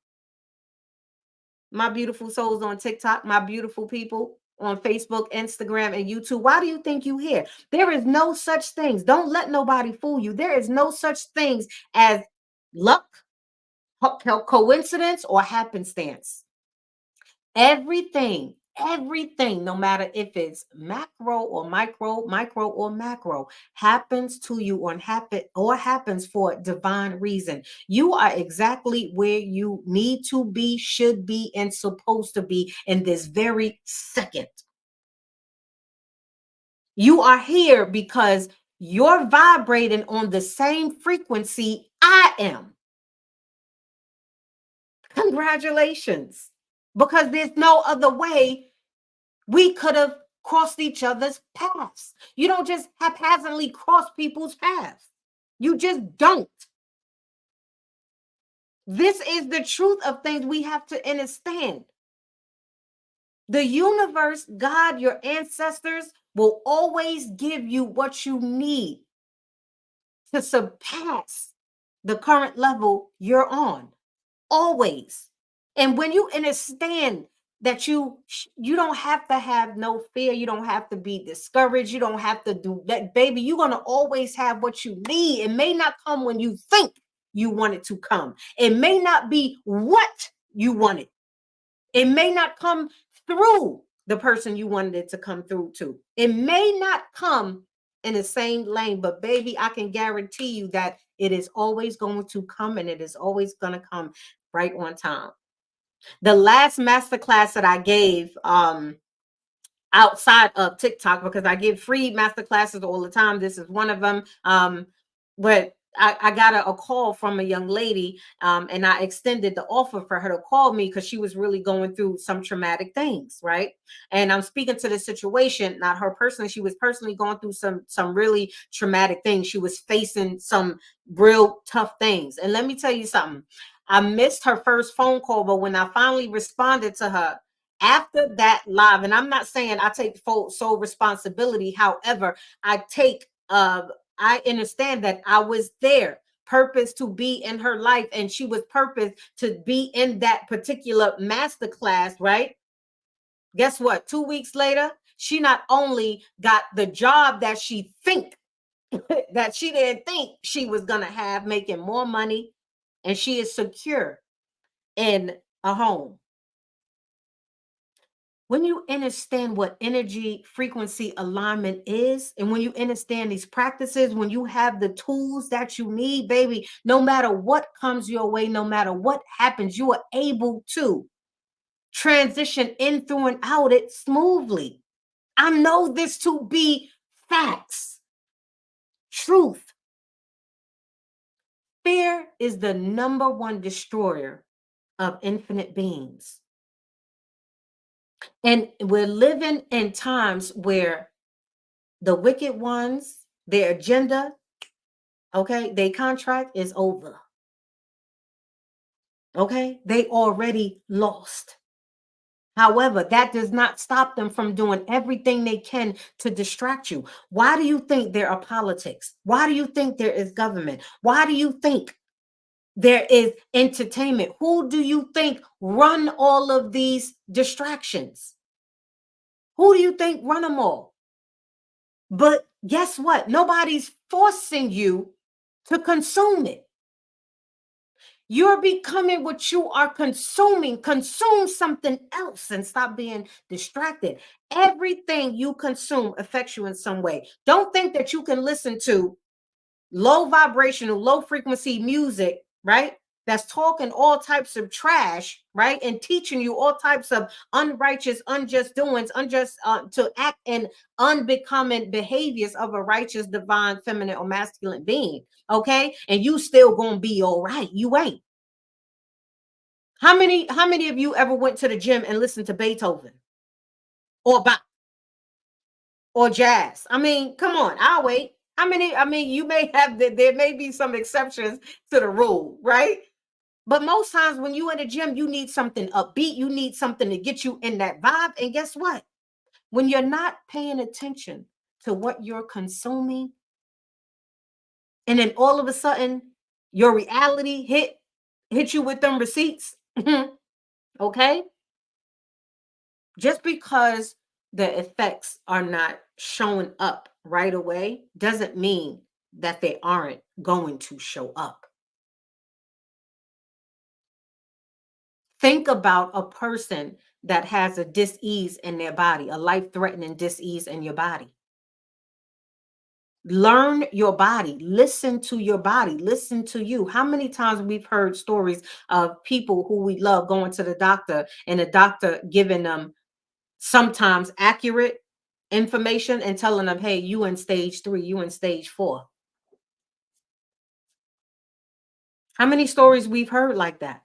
My beautiful souls on TikTok, my beautiful people on Facebook, Instagram, and YouTube. Why do you think you here? There is no such things. Don't let nobody fool you. There is no such things as luck, coincidence, or happenstance. Everything, no matter if it's macro or micro or macro, happens to you or happens for divine reason. You are exactly where you need to be, should be, and supposed to be in this very second. You are here because you're vibrating on the same frequency I am. Congratulations. Because there's no other way we could have crossed each other's paths. You don't just haphazardly cross people's paths. You just don't. This is the truth of things we have to understand. The universe, God, your ancestors will always give you what you need to surpass the current level you're on. Always. And when you understand that you don't have to have no fear, you don't have to be discouraged, you don't have to do that, baby, you're going to always have what you need. It may not come when you think you want it to come. It may not be what you wanted. It may not come through the person you wanted it to come through to. It may not come in the same lane, but baby, I can guarantee you that it is always going to come, and it is always going to come right on time. The last masterclass that I gave, outside of TikTok, because I give free master classes all the time. This is one of them. But I got a call from a young lady, and I extended the offer for her to call me because she was really going through some traumatic things, right? And I'm speaking to the situation, not her personally. She was personally going through some really traumatic things. She was facing some real tough things. And let me tell you something. I missed her first phone call, but when I finally responded to her, after that live, and I'm not saying I take full sole responsibility, however, I understand that I was there, purpose to be in her life, and she was purpose to be in that particular master class, right? Guess what? 2 weeks later, she not only got the job that she think that she didn't think she was gonna have, making more money, and she is secure in a home. When you understand what energy frequency alignment is, and when you understand these practices, when you have the tools that you need, baby, no matter what comes your way, no matter what happens, you are able to transition in through and out it smoothly. I know this to be facts, truth. Fear is the number one destroyer of infinite beings. And we're living in times where the wicked ones, their agenda, okay, their contract is over. Okay, they already lost. However, that does not stop them from doing everything they can to distract you. Why do you think there are politics? Why do you think there is government? Why do you think there is entertainment? Who do you think run all of these distractions? Who do you think run them all? But guess what? Nobody's forcing you to consume it. You're becoming what you are consuming. Consume something else and stop being distracted. Everything you consume affects you in some way. Don't think that you can listen to low vibrational, low frequency music, right? That's talking all types of trash, right? And teaching you all types of unrighteous, unjust doings, unjust to act in unbecoming behaviors of a righteous, divine, feminine, or masculine being. Okay. And you still gonna be all right. You ain't. How many of you ever went to the gym and listened to Beethoven or Bach or jazz? I mean, come on, I'll wait. How many? I mean, you may have there may be some exceptions to the rule, right? But most times when you in the gym, you need something upbeat, you need something to get you in that vibe. And guess what? When you're not paying attention to what you're consuming, and then all of a sudden your reality hit you with them receipts, okay? Just because the effects are not showing up right away doesn't mean that they aren't going to show up. Think about a person that has a dis-ease in their body, a life-threatening dis-ease in your body. Learn your body, listen to your body, listen to you. How many times we've heard stories of people who we love going to the doctor and the doctor giving them sometimes accurate information and telling them, hey, you in stage 3, you in stage 4. How many stories we've heard like that?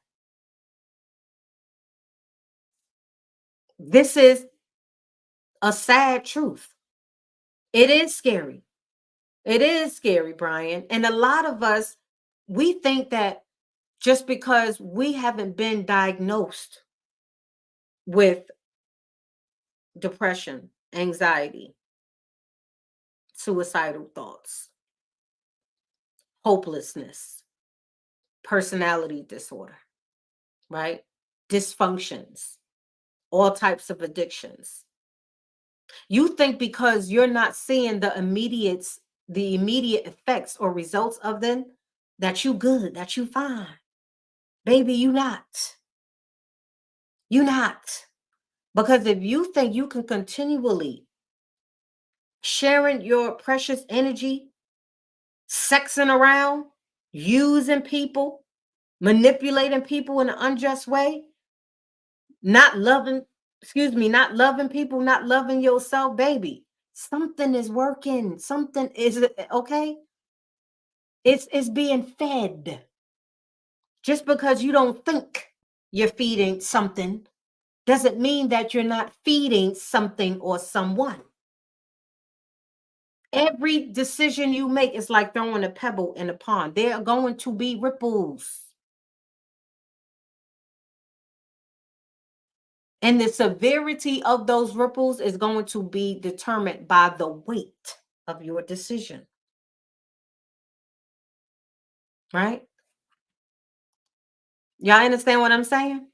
This is a sad truth. It is scary. It is scary, Brian. And a lot of us, we think that just because we haven't been diagnosed with depression, anxiety, suicidal thoughts, hopelessness, personality disorder, right? Dysfunctions, all types of addictions. You think because you're not seeing the immediate effects or results of them that you good, that you fine. Baby, you not. You not. Because if you think you can continually sharing your precious energy, sexing around, using people, manipulating people in an unjust way, not loving, not loving people, not loving yourself, baby. Something is working. Something is okay. It's being fed. Just because you don't think you're feeding something doesn't mean that you're not feeding something or someone. Every decision you make is like throwing a pebble in a pond. There are going to be ripples. And the severity of those ripples is going to be determined by the weight of your decision, right? Y'all understand what I'm saying?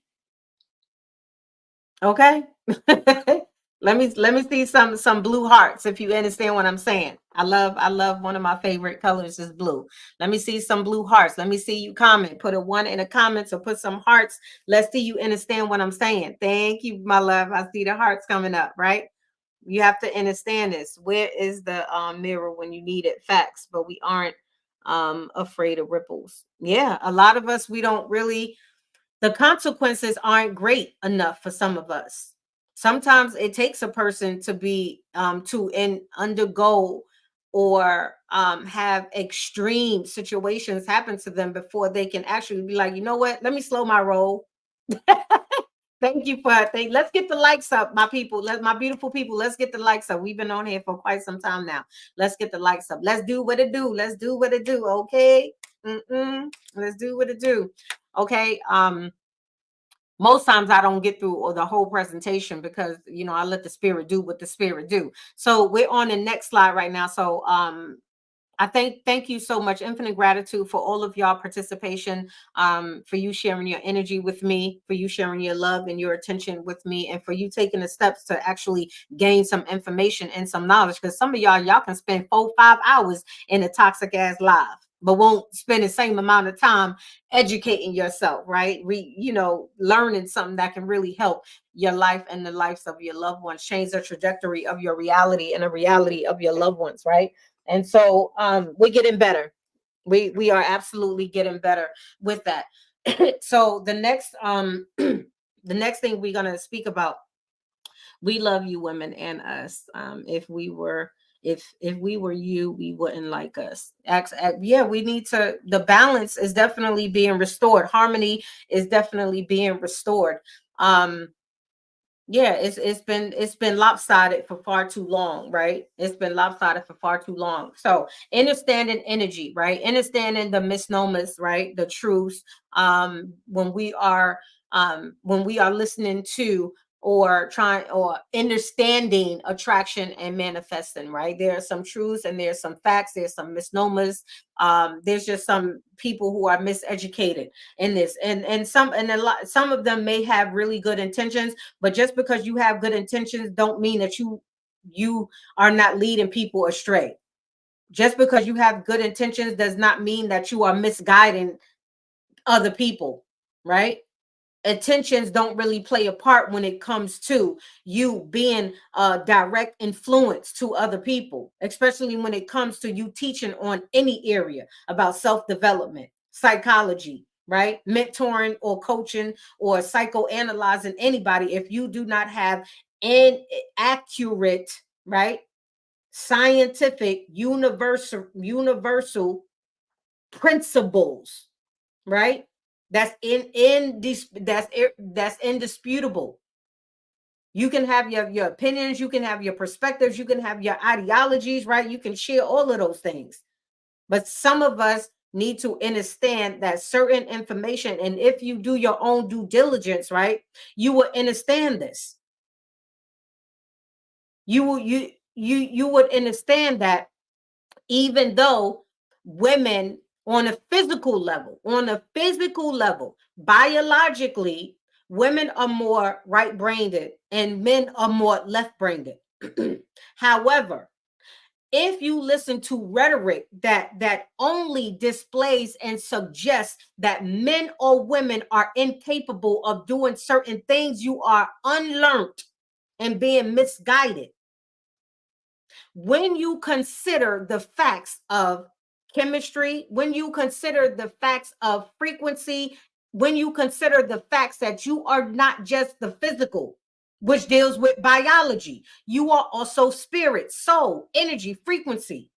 Okay. Let me see some blue hearts if you understand what I'm saying. I love one of my favorite colors is blue. Let me see some blue hearts. Let me see you comment. Put a one in the comments or put some hearts. Let's see you understand what I'm saying. Thank you, my love. I see the hearts coming up, right? You have to understand this. Where is the mirror when you need it? Facts, but we aren't afraid of ripples. Yeah, a lot of us we don't really the consequences aren't great enough for some of us. Sometimes it takes a person to be undergo or have extreme situations happen to them before they can actually be like, you know what? Let me slow my roll. Thank you for let's get the likes up, my people. Let my beautiful people. Let's get the likes up. We've been on here for quite some time now. Let's get the likes up. Let's do what it do. Let's do what it do. Okay. Let's do what it do. Okay. Most times I don't get through or the whole presentation because I let the spirit do what the spirit do. So we're on the next slide right now. So I thank you so much. Infinite gratitude for all of y'all participation, for you sharing your energy with me, for you sharing your love and your attention with me, and for you taking the steps to actually gain some information and some knowledge. Because some of y'all can spend 4-5 hours in a toxic ass live, but won't spend the same amount of time educating yourself, right? Learning something that can really help your life and the lives of your loved ones, change the trajectory of your reality and the reality of your loved ones, right? And so we're getting better. We are absolutely getting better with that. So the next the next thing we're gonna speak about, we love you women and us. If we were you, we wouldn't like us. Yeah, we need to, the balance is definitely being restored. Harmony is definitely being restored. Um yeah, it's been lopsided for far too long, right? It's been lopsided for far too long. So understanding energy, right? Understanding the misnomers, right? The truths. When we are listening to or trying or understanding attraction and manifesting, right? There are some truths and there's some facts, there's some misnomers. There's just some people who are miseducated in this, and a lot, some of them may have really good intentions, but just because you have good intentions don't mean that you are not leading people astray. Just because you have good intentions does not mean that you are misguiding other people, right? Intentions don't really play a part when it comes to you being a direct influence to other people, especially when it comes to you teaching on any area about self-development, psychology, right? Mentoring or coaching or psychoanalyzing anybody. If you do not have an accurate, right, scientific, universal principles, right? That's indisputable. You can have your opinions, you can have your perspectives, you can have your ideologies, right? You can share all of those things. But some of us need to understand that certain information, and if you do your own due diligence, right, you will understand this. You would understand that even though women on a physical level, biologically, women are more right-brained and men are more left-brained. However, if you listen to rhetoric that only displays and suggests that men or women are incapable of doing certain things, you are unlearned and being misguided. When you consider the facts of chemistry, when you consider the facts of frequency, when you consider the facts that you are not just the physical, which deals with biology, you are also spirit, soul, energy, frequency.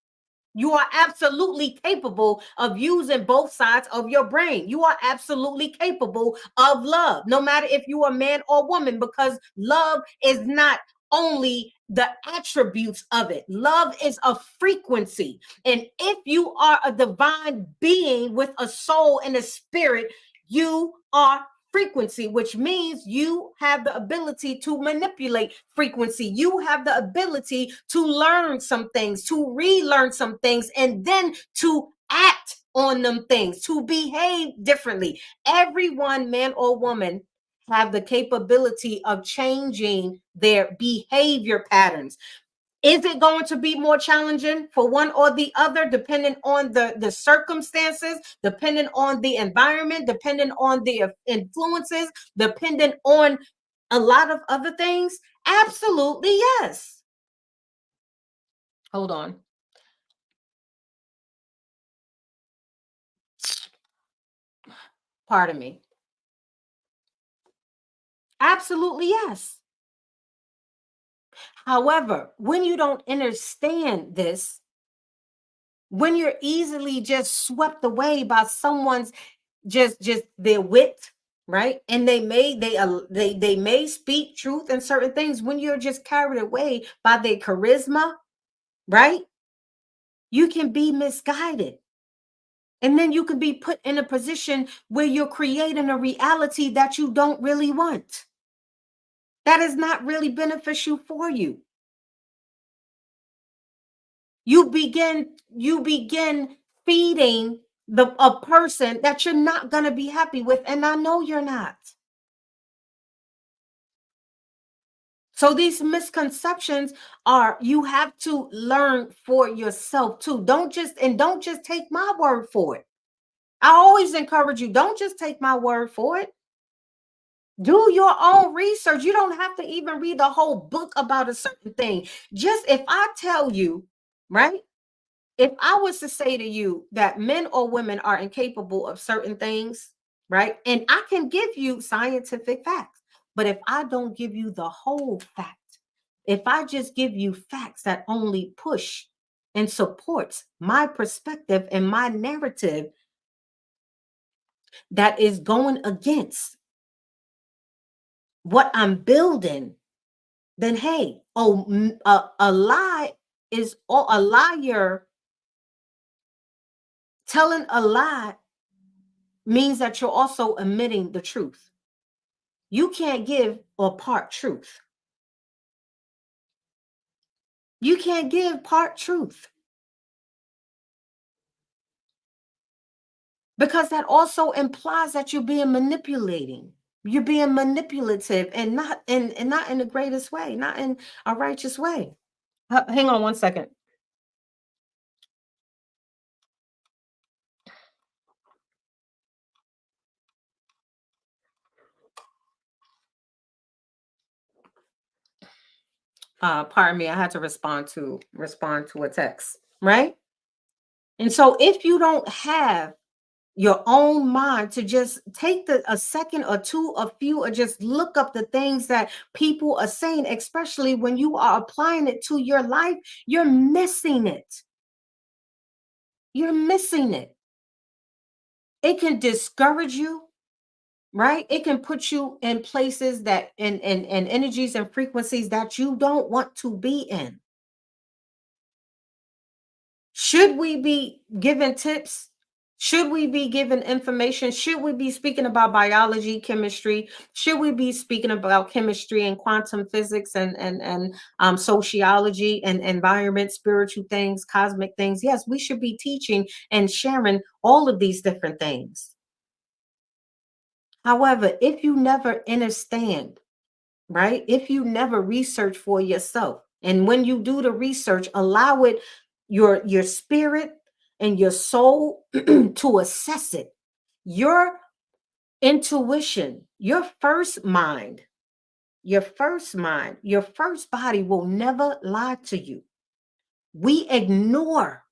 You are absolutely capable of using both sides of your brain. You are absolutely capable of love, no matter if you are man or woman, because love is not only the attributes of it. Love is a frequency. And if you are a divine being with a soul and a spirit, you are frequency, which means you have the ability to manipulate frequency. You have the ability to learn some things, to relearn some things, and then to act on them things, to behave differently. Everyone, man or woman, have the capability of changing their behavior patterns. Is it going to be more challenging for one or the other, depending on the circumstances, depending on the environment, depending on the influences, depending on a lot of other things? Absolutely, yes. Hold on. Pardon me. Absolutely, yes. However, when you don't understand this, when you're easily just swept away by someone's just their wit, right, and they may speak truth in certain things, when you're just carried away by their charisma, right, you can be misguided, and then you can be put in a position where you're creating a reality that you don't really want, that is not really beneficial for you. You begin feeding a person that you're not going to be happy with, and I know you're not. So these misconceptions are, you have to learn for yourself too. Don't just take my word for it. I always encourage you, don't just take my word for it. Do your own research. You don't have to even read the whole book about a certain thing. Just if I tell you, right? If I was to say to you that men or women are incapable of certain things, right? And I can give you scientific facts, but if I don't give you the whole fact, if I just give you facts that only push and supports my perspective and my narrative that is going against what I'm building, then hey, a lie is, or a liar telling a lie means that you're also omitting the truth. You can't give or part truth. You can't give part truth, because that also implies that you're being manipulating. You're being manipulative, and not in the greatest way, not in a righteous way. Hang on one second. Pardon me, I had to respond to a text, right? And so if you don't have your own mind to just take a second or two, a few, or just look up the things that people are saying, especially when you are applying it to your life, you're missing it. You're missing it. It can discourage you, right? It can put you in places that, and energies and frequencies that you don't want to be in. Should we be giving tips? Should we be given information? Should we be speaking about biology, chemistry? Should we be speaking about chemistry and quantum physics and sociology and environment, spiritual things, cosmic things? Yes, we should be teaching and sharing all of these different things. However, if you never understand, right? If you never research for yourself, and when you do the research, allow it your spirit and your soul to assess it. Your intuition, your first body will never lie to you. We ignore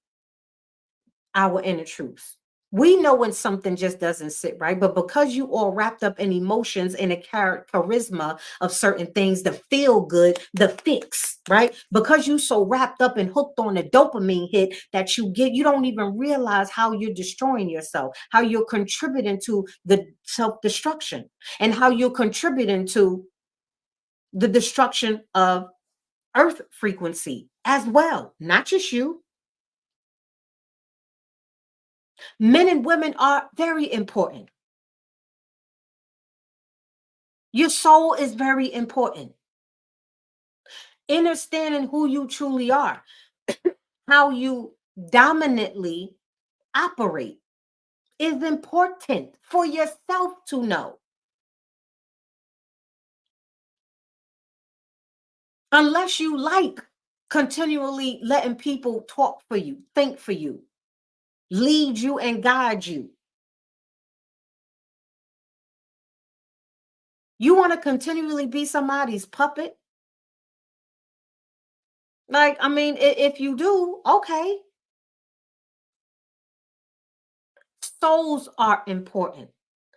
our inner truths. We know when something just doesn't sit right, but because you all wrapped up in emotions and a charisma of certain things, the feel good, the fix, right? Because you so wrapped up and hooked on the dopamine hit that you get, you don't even realize how you're destroying yourself, how you're contributing to the self-destruction, and how you're contributing to the destruction of earth frequency as well, not just you. Men and women are very important. Your soul is very important. Understanding who you truly are, how you dominantly operate is important for yourself to know. Unless you like continually letting people talk for you, think for you, lead you, and guide you. You want to continually be somebody's puppet? Like, I mean, if you do, okay. Souls are important.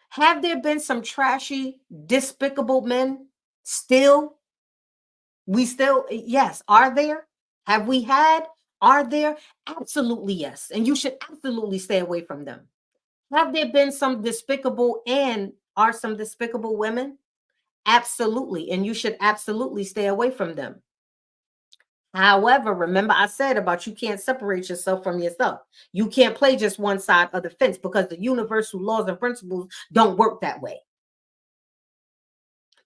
Have there been some trashy, despicable men? Still, we still, yes. Are there? Have we had? Are there? Absolutely, yes. And you should absolutely stay away from them. Have there been some despicable and are some despicable women? Absolutely. And you should absolutely stay away from them. However, remember I said about you can't separate yourself from yourself. You can't play just one side of the fence because the universal laws and principles don't work that way.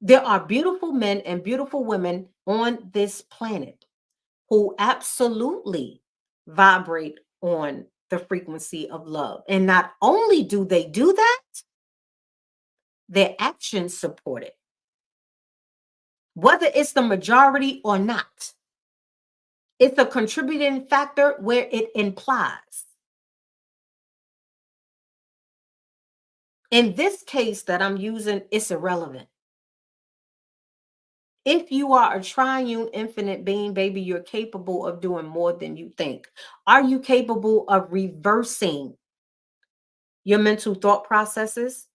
There are beautiful men and beautiful women on this planet who absolutely vibrate on the frequency of love. And not only do they do that, their actions support it, whether it's the majority or not. It's a contributing factor where it implies. In this case that I'm using, it's irrelevant. If you are a triune infinite being, baby, you're capable of doing more than you think. Are you capable of reversing your mental thought processes?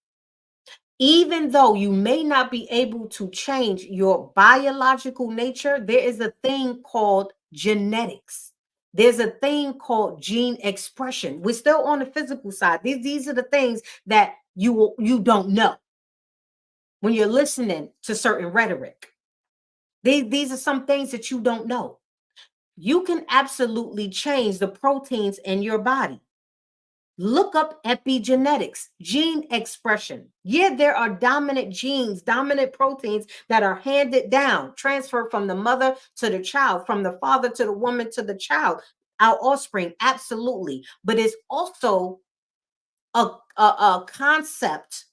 Even though you may not be able to change your biological nature, there is a thing called genetics. There's a thing called gene expression. We're still on the physical side. These are the things that you don't know when you're listening to certain rhetoric. These are some things that you don't know. You can absolutely change the proteins in your body. Look up epigenetics, gene expression. Yeah, there are dominant genes, dominant proteins that are handed down, transferred from the mother to the child, from the father to the woman to the child, our offspring, absolutely. But it's also a concept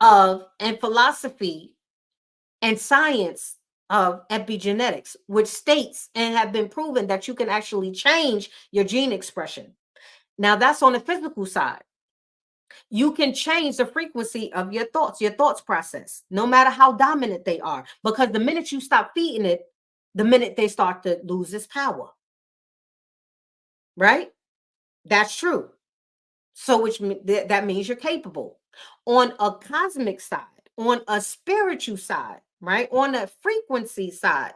of and philosophy and science of epigenetics, which states and have been proven that you can actually change your gene expression. Now, that's on the physical side. You can change the frequency of your thoughts process, no matter how dominant they are, because the minute you stop feeding it, the minute they start to lose its power, right? That's true. So, that means you're capable. On a cosmic side, on a spiritual side, right? On a frequency side,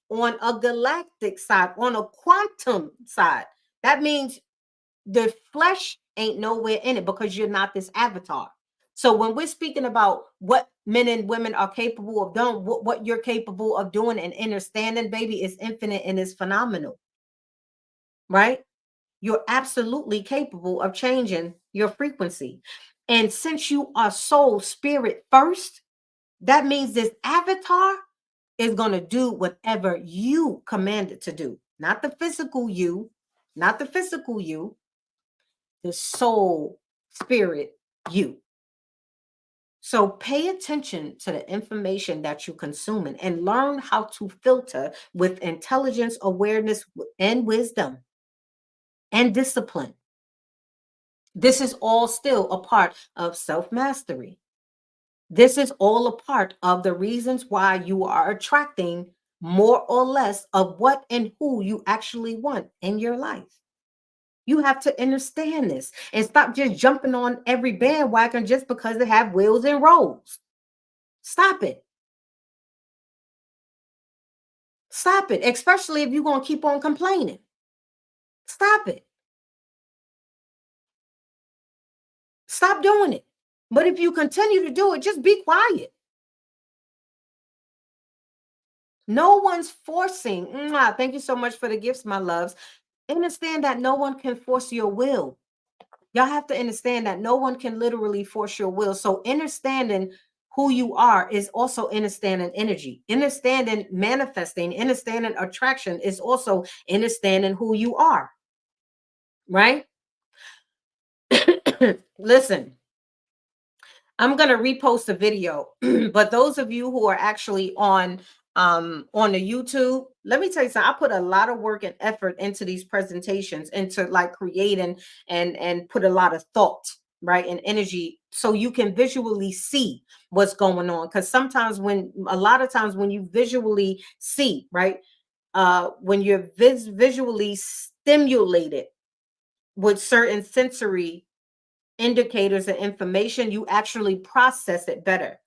on a galactic side, on a quantum side, that means the flesh ain't nowhere in it because you're not this avatar. So when we're speaking about what men and women are capable of doing, what you're capable of doing and understanding, baby, is infinite and is phenomenal, right? you're absolutely capable of changing your frequency. And since you are soul spirit first, that means this avatar is going to do whatever you command it to do, not the physical you, not the physical you, the soul spirit you. So pay attention to the information that you're consuming and learn how to filter with intelligence, awareness, and wisdom and discipline. This is all still a part of self mastery. This is all a part of the reasons why you are attracting more or less of what and who you actually want in your life. You have to understand this and stop just jumping on every bandwagon just because they have wheels and rolls. Stop it. Stop it, especially if you're going to keep on complaining. Stop it. Stop doing it. But if you continue to do it, just be quiet. No one's forcing. Thank you so much for the gifts, my loves. Understand that no one can force your will. Y'all have to understand that no one can literally force your will. So understanding who you are is also understanding energy. Understanding manifesting, understanding attraction is also understanding who you are. Right? Listen, I'm gonna repost a video, but those of you who are actually on the YouTube, let me tell you something. I put a lot of work and effort into these presentations, into like creating and put a lot of thought, right, and energy so you can visually see what's going on. Because sometimes when a lot of times when you visually see, right, when you're visually stimulated with certain sensory indicators and information, you actually process it better.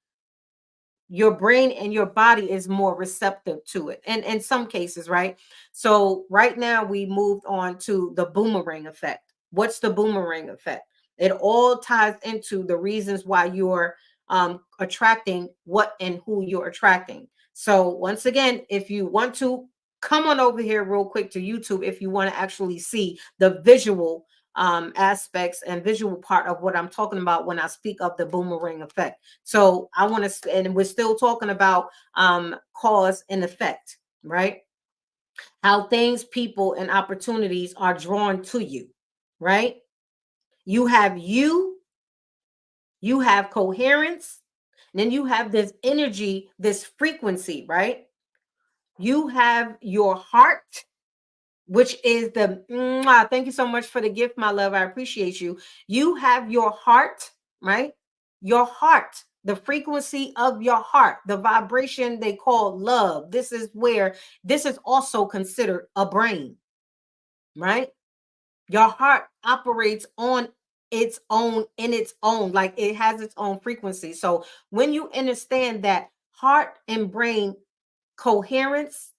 Your brain and your body is more receptive to it. And in some cases, right? So right now we moved on to the boomerang effect. What's the boomerang effect? It all ties into the reasons why you're attracting what and who you're attracting. So once again, if you want to come on over here real quick to YouTube, if you want to actually see the visual aspects and visual part of what I'm talking about when I speak of the boomerang effect. So I want to, and we're still talking about cause and effect, right? How things, people, and opportunities are drawn to you, right? You have you have coherence, then you have this energy, this frequency, right? You have your heart, which is the thank you so much for the gift, my love. I appreciate you. You have your heart, right? Your heart, the frequency of your heart, the vibration they call love. This is where this is also considered a brain, right? Your heart operates on its own, in its own, like it has its own frequency. So when you understand that heart and brain coherence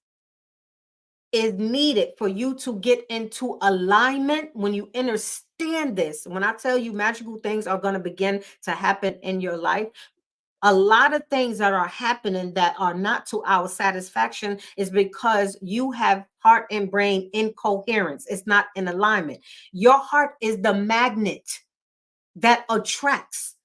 is needed for you to get into alignment, when you understand this, when I tell you magical things are going to begin to happen in your life, a lot of things that are happening that are not to our satisfaction is because you have heart and brain in coherence. It's not in alignment. Your heart is the magnet that attracts,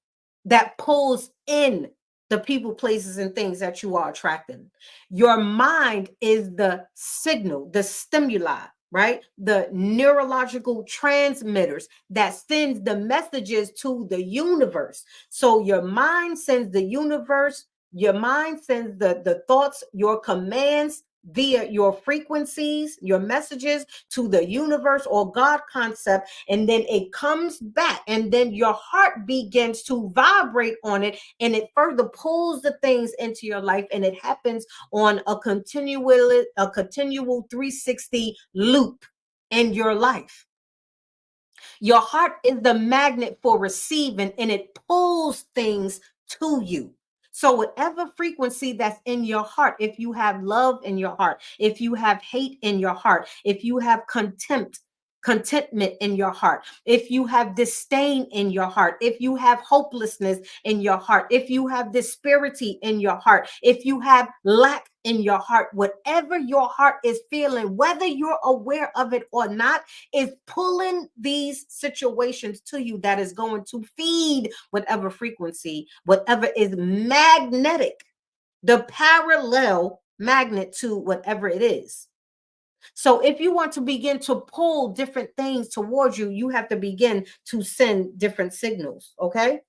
that pulls in the people, places, and things that you are attracting. Your mind is the signal, the stimuli, right? The neurological transmitters that sends the messages to the universe. So your mind sends the universe, your mind sends the thoughts, your commands via your frequencies, your messages to the universe or God concept, and then it comes back, and then your heart begins to vibrate on it, and it further pulls the things into your life, and it happens on a continual 360 loop in your life. Your heart is the magnet for receiving, and it pulls things to you. So whatever frequency that's in your heart, if you have love in your heart, if you have hate in your heart, if you have contempt, contentment in your heart, if you have disdain in your heart, if you have hopelessness in your heart, if you have disparity in your heart, if you have lack in your heart, whatever your heart is feeling, whether you're aware of it or not, is pulling these situations to you that is going to feed whatever frequency, whatever is magnetic, the parallel magnet to whatever it is. So if you want to begin to pull different things towards you, you have to begin to send different signals, okay?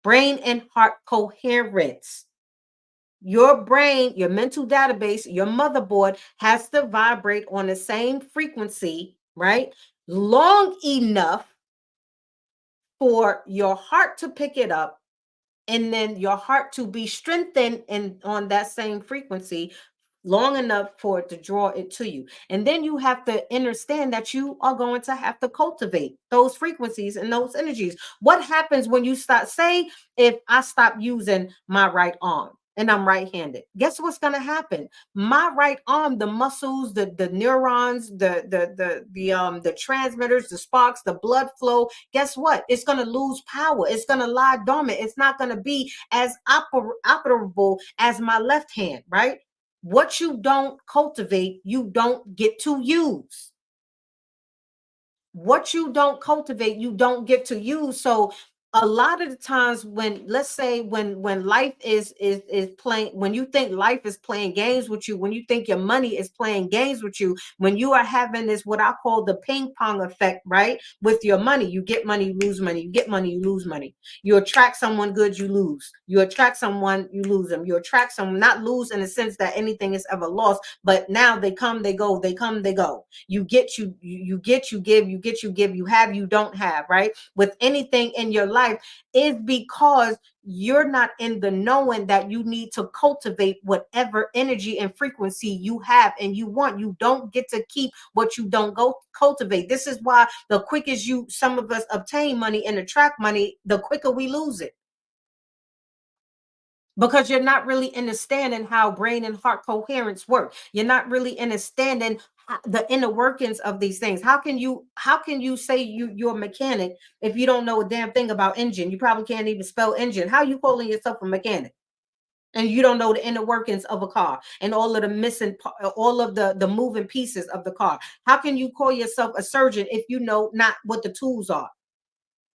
Brain and heart coherence. Your brain, your mental database, your motherboard has to vibrate on the same frequency, right? Long enough for your heart to pick it up, and then your heart to be strengthened and on that same frequency long enough for it to draw it to you. And then you have to understand that you are going to have to cultivate those frequencies and those energies. What happens when you start, say, if I stop using my right arm and I'm right-handed, guess what's going to happen? My right arm, the muscles, the neurons, the transmitters, the sparks, the blood flow, guess what? It's going to lose power. It's going to lie dormant. It's not going to be as operable as my left hand, right? What you don't cultivate, you don't get to use. What you don't cultivate, you don't get to use. So a lot of the times when, let's say, when life is playing, when you think life is playing games with you, when you think your money is playing games with you, when you are having this, what I call the ping pong effect, right? With your money, you get money, you lose money, you get money, you lose money. You attract someone good, you lose. You attract someone, you lose them. You attract someone, not lose in the sense that anything is ever lost, but now they come, they go, they come, they go. You get, you get, you give, you get, you give, you have, you don't have, right? With anything in your life, is because you're not in the knowing that you need to cultivate whatever energy and frequency you have and you want. You don't get to keep what you don't go cultivate. This is why the quickest you, some of us, obtain money and attract money, the quicker we lose it, because you're not really understanding how brain and heart coherence work. You're not really understanding the inner workings of these things. How can you say you're a mechanic if you don't know a damn thing about engine? You probably can't even spell engine. How you calling yourself a mechanic and you don't know the inner workings of a car and all of the all of the moving pieces of the car? How can you call yourself a surgeon if you know not what the tools are?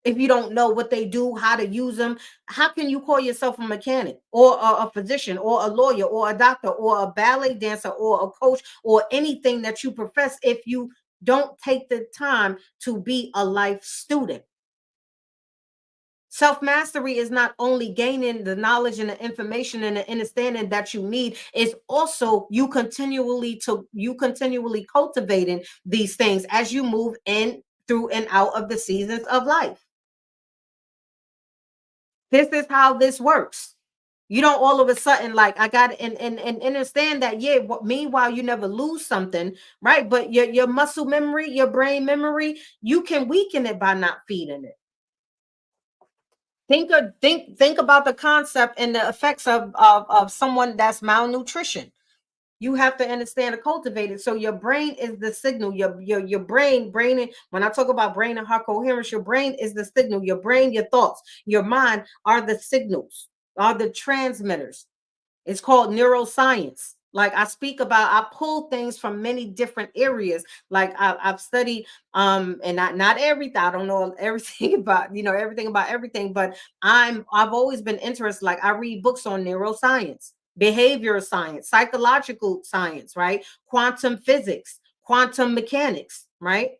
If you don't know what they do, how to use them, how can you call yourself a mechanic or a physician or a lawyer or a doctor or a ballet dancer or a coach or anything that you profess if you don't take the time to be a life student? Self mastery is not only gaining the knowledge and the information and the understanding that you need, it's also you continually cultivating these things as you move in, through, and out of the seasons of life. This is how this works. You don't all of a sudden, like, I got, and understand that, yeah, meanwhile you never lose something, right? But your muscle memory, your brain memory, you can weaken it by not feeding it. Think about the concept and the effects of someone that's malnutrition. You have to understand and cultivate it. So your brain is the signal. Your brain. When I talk about brain and heart coherence, your brain is the signal. Your brain, your thoughts, your mind are the signals, are the transmitters. It's called neuroscience. Like, I speak about, I pull things from many different areas. Like, I've studied, and not everything. I don't know everything about, everything about everything, but I've always been interested. Like, I read books on neuroscience, behavioral science, psychological science, right? Quantum physics, quantum mechanics, right?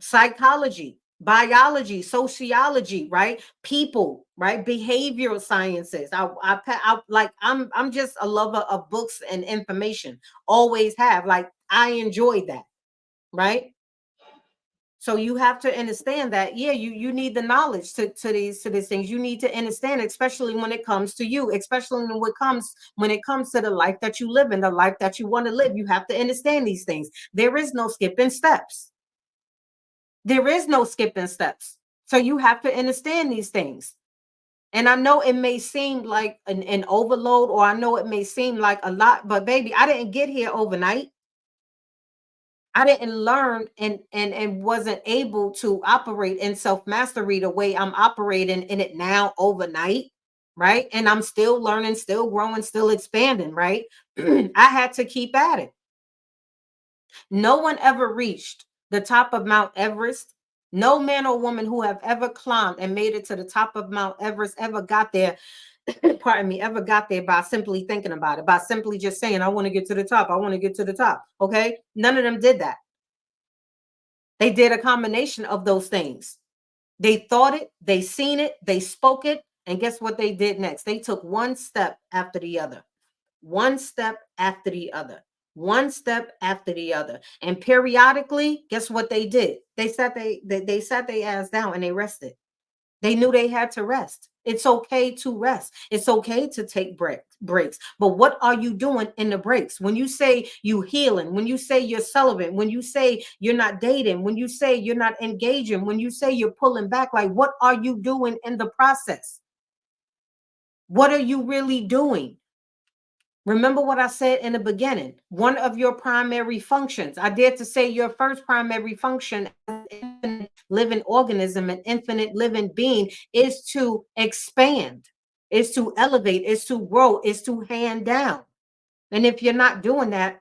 Psychology, biology, sociology, right? People, right? Behavioral sciences. I'm just a lover of books and information. Always have. Like, I enjoy that, right? So you have to understand that, yeah, you need the knowledge to these things. You need to understand, especially when it comes to you, especially when it comes to the life that you live in, the life that you want to live. You have to understand these things. There is no skipping steps. There is no skipping steps. So you have to understand these things. And I know it may seem like an overload, or I know it may seem like a lot, but baby, I didn't get here overnight. I didn't learn and wasn't able to operate in self-mastery the way I'm operating in it now overnight, right? And I'm still learning, still growing, still expanding, right? I had to keep at it. No one ever reached the top of Mount Everest. No man or woman who have ever climbed and made it to the top of Mount Everest ever got there, pardon me, ever got there by simply thinking about it, by simply just saying, I want to get to the top. I want to get to the top. Okay. None of them did that. They did a combination of those things. They thought it, they seen it, they spoke it, and guess what they did next? They took one step after the other, one step after the other, one step after the other. And periodically, guess what they did? They sat their ass down and they rested. They knew they had to rest. It's okay to rest. It's okay to take breaks. But what are you doing in the breaks? When you say you healing, when you say you're celibate, when you say you're not dating, when you say you're not engaging, when you say you're pulling back, like what are you doing in the process? What are you really doing? Remember what I said in the beginning. One of your primary functions, I dare to say your first primary function as an infinite living organism, an infinite living being, is to expand, is to elevate, is to grow, is to hand down. And if you're not doing that,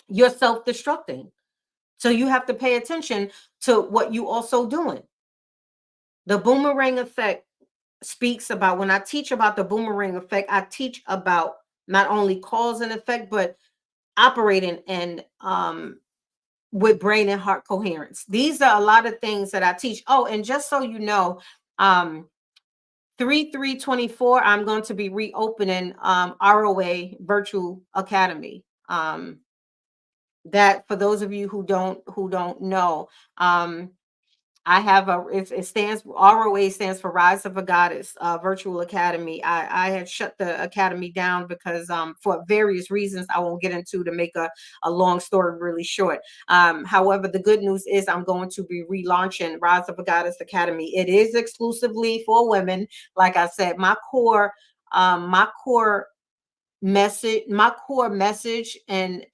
you're self-destructing. So you have to pay attention to what you also doing. The boomerang effect speaks about, when I teach about the boomerang effect, I teach about not only cause and effect, but operating and with brain and heart coherence. These are a lot of things that I teach. Oh, and just so you know, 3/3/24, I'm going to be reopening ROA Virtual Academy. That for those of you who don't know, I have it stands, ROA stands for Rise of a Goddess Virtual Academy. I had shut the academy down because for various reasons I won't get into, to make a long story really short. However, the good news is I'm going to be relaunching Rise of a Goddess Academy. It is exclusively for women. Like I said, my core message and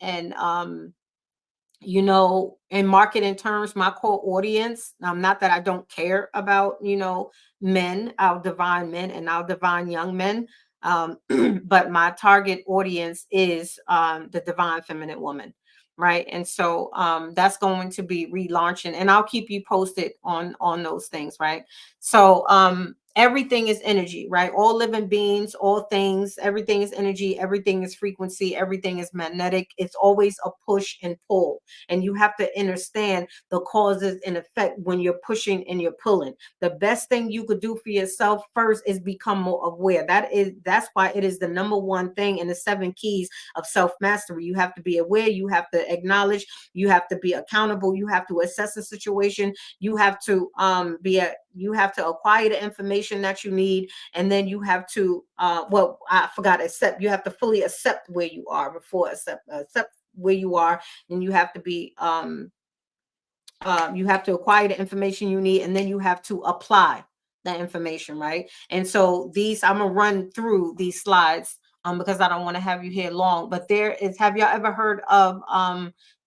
in marketing terms, my core audience, not that I don't care about, men, our divine men and our divine young men, but my target audience is the divine feminine woman, right? And so that's going to be relaunching, and I'll keep you posted on those things, right? So everything is energy, right? All living beings, all things, everything is energy, everything is frequency, everything is magnetic. It's always a push and pull, and you have to understand the causes and effect when you're pushing and you're pulling. The best thing you could do for yourself first is become more aware. That's why it is the number one thing in the 7 keys of self-mastery. You have to be aware, you have to acknowledge, you have to be accountable, you have to assess the situation, you have to you have to acquire the information that you need, and then you have to well, I forgot, accept. You have to fully accept where you are before accept where you are. And you have to be you have to acquire the information you need, and then you have to apply that information, right? And so these, I'm gonna run through these slides because I don't want to have you here long. But there is, have y'all ever heard of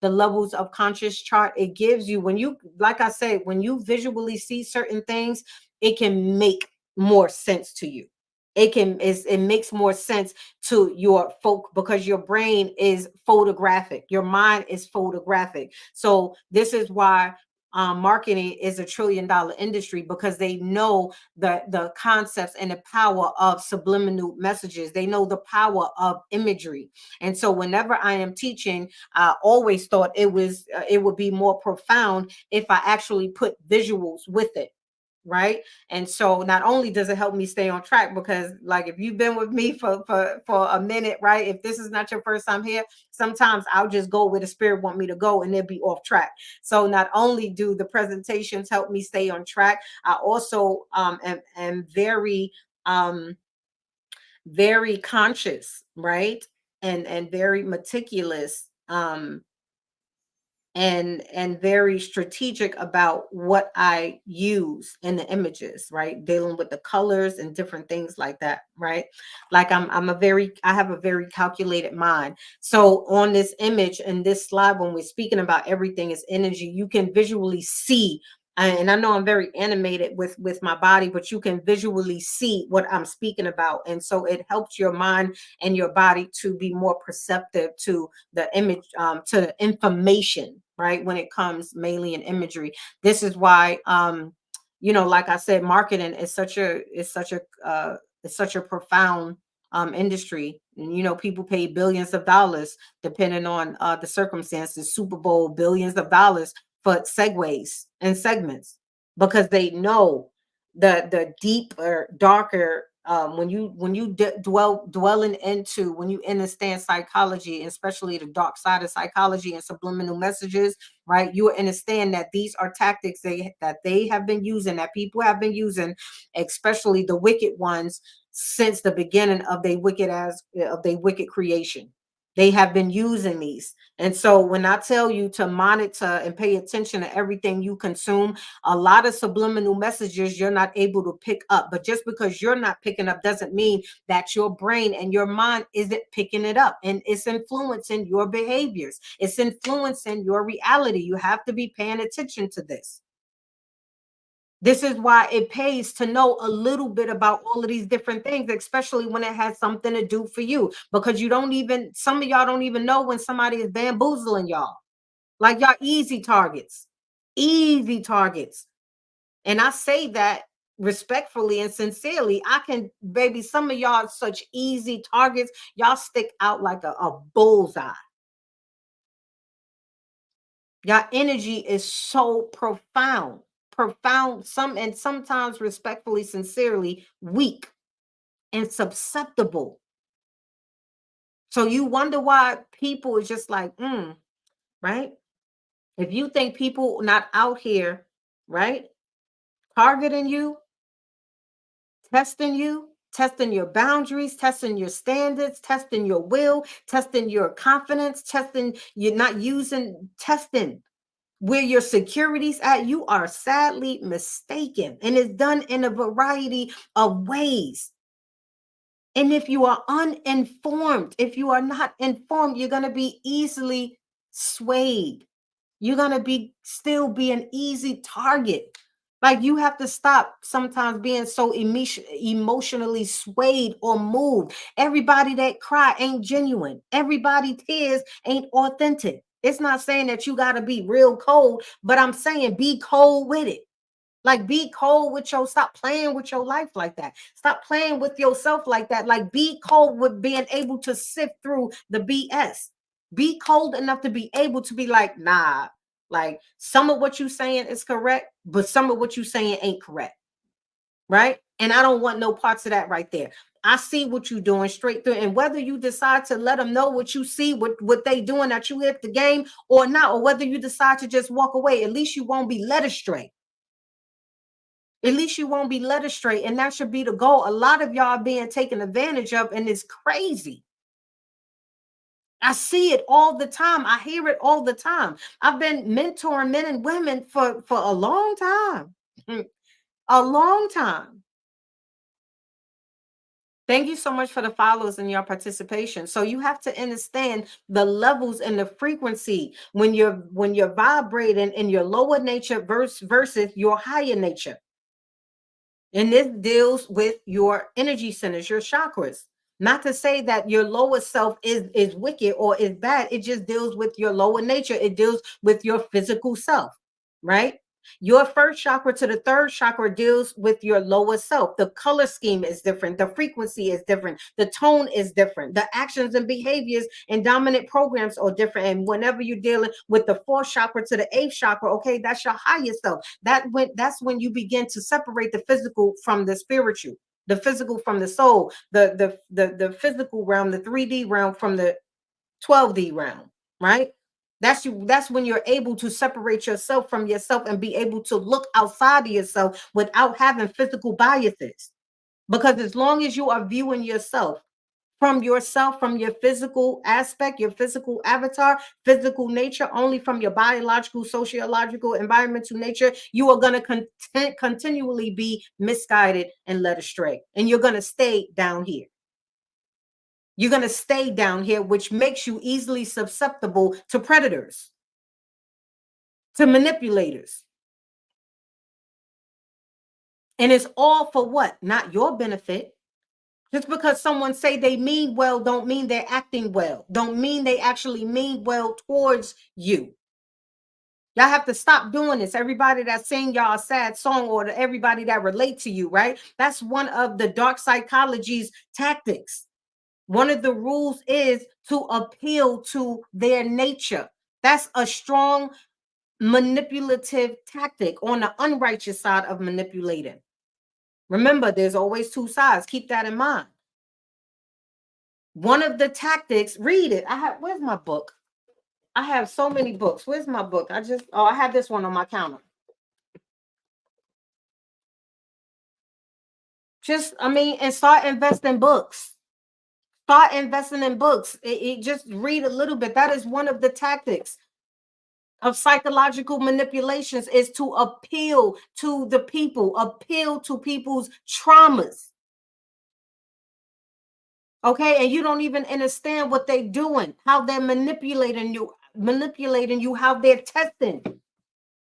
the levels of conscious chart? It gives you, when you, like I said, when you visually see certain things, it can make more sense to you. It makes more sense to your folk, because your brain is photographic, your mind is photographic. So this is why marketing is $1 trillion industry, because they know the concepts and the power of subliminal messages. They know the power of imagery. And so whenever I am teaching, I always thought it would be more profound if I actually put visuals with it, right? And so not only does it help me stay on track, because like if you've been with me for a minute, right, if this is not your first time here, sometimes I'll just go where the spirit want me to go and then be off track. So not only do the presentations help me stay on track, I also am very conscious, right, and very meticulous and very strategic about what I use in the images, right? Dealing with the colors and different things like that, right? Like I have a very calculated mind. So on this image and this slide, when we're speaking about everything is energy, you can visually see. And I know I'm very animated with my body, but you can visually see what I'm speaking about, and so it helps your mind and your body to be more perceptive to the image, to the information, right? When it comes mainly in imagery. This is why, like I said, marketing is such a profound industry. And people pay billions of dollars depending on the circumstances. Super Bowl, billions of dollars for segues and segments, because they know the deeper, darker, when you dwelling into, when you understand psychology, and especially the dark side of psychology and subliminal messages, right? You understand that these are tactics that they have been using, that people have been using, especially the wicked ones, since the beginning of their wicked creation. They have been using these. And so when I tell you to monitor and pay attention to everything you consume, a lot of subliminal messages you're not able to pick up. But just because you're not picking up doesn't mean that your brain and your mind isn't picking it up, and it's influencing your behaviors. It's influencing your reality. You have to be paying attention to this. This is why it pays to know a little bit about all of these different things, especially when it has something to do for you, because some of y'all don't even know when somebody is bamboozling y'all. Like, y'all easy targets, easy targets. And I say that respectfully and sincerely. Baby, some of y'all are such easy targets. Y'all stick out like a bullseye. Your energy is so profound, profound, and sometimes respectfully, sincerely, weak and susceptible. So you wonder why people is just like, right? If you think people not out here, right, targeting you, testing your boundaries, testing your standards, testing your will, testing your confidence, testing you're not using, testing where your security's at, you are sadly mistaken. And it's done in a variety of ways. And if you are uninformed, if you are not informed, you're going to be easily swayed. You're going to be an easy target. Like, you have to stop sometimes being so emotionally swayed or moved. Everybody that cry ain't genuine. Everybody tears ain't authentic. It's not saying that you got to be real cold, but I'm saying be cold with it. Like, be cold with stop playing with your life like that. Stop playing with yourself like that. Like, be cold with being able to sift through the BS. Be cold enough to be able to be like, nah, like, some of what you saying is correct, but some of what you saying ain't correct. Right? And I don't want no parts of that right there. I see what you're doing straight through. And whether you decide to let them know what you see, what they doing, that you hit the game or not, or whether you decide to just walk away, at least you won't be led astray. At least you won't be led astray. And that should be the goal. A lot of y'all being taken advantage of, and it's crazy. I see it all the time. I hear it all the time. I've been mentoring men and women for a long time. A long time. Thank you so much for the follows and your participation. So you have to understand the levels and the frequency when you're vibrating in your lower nature versus your higher nature. And this deals with your energy centers, your chakras. Not to say that your lower self is wicked or is bad. It just deals with your lower nature. It deals with your physical self, right? Your first chakra to the third chakra deals with your lower self. The color scheme is different. The frequency is different. The tone is different. The actions and behaviors and dominant programs are different. And whenever you're dealing with the fourth chakra to the eighth chakra, okay, that's your higher self. That's when you begin to separate the physical from the spiritual, the physical from the soul, the physical realm, the 3D realm from the 12D realm, right? That's when you're able to separate yourself from yourself and be able to look outside of yourself without having physical biases. Because as long as you are viewing yourself from yourself, from your physical aspect, your physical avatar, physical nature, only from your biological, sociological, environmental nature, you are going to continually be misguided and led astray. And you're going to stay down here. You're going to stay down here, which makes you easily susceptible to predators, to manipulators. And it's all for what? Not your benefit. Just because someone say they mean well don't mean they're acting well. Don't mean they actually mean well towards you. Y'all have to stop doing this. Everybody that sing y'all a sad song, or everybody that relate to you, right? That's one of the dark psychology's tactics. One of the rules is to appeal to their nature. That's a strong manipulative tactic on the unrighteous side of manipulating. Remember, there's always two sides. Keep that in mind. One of the tactics, read it. Where's my book? I have so many books. Where's my book? I have this one on my counter. And start investing in books. Start investing in books. Just read a little bit. That is one of the tactics of psychological manipulations, is to appeal to the people, appeal to people's traumas. Okay, and you don't even understand what they're doing, how they're manipulating you, how they're testing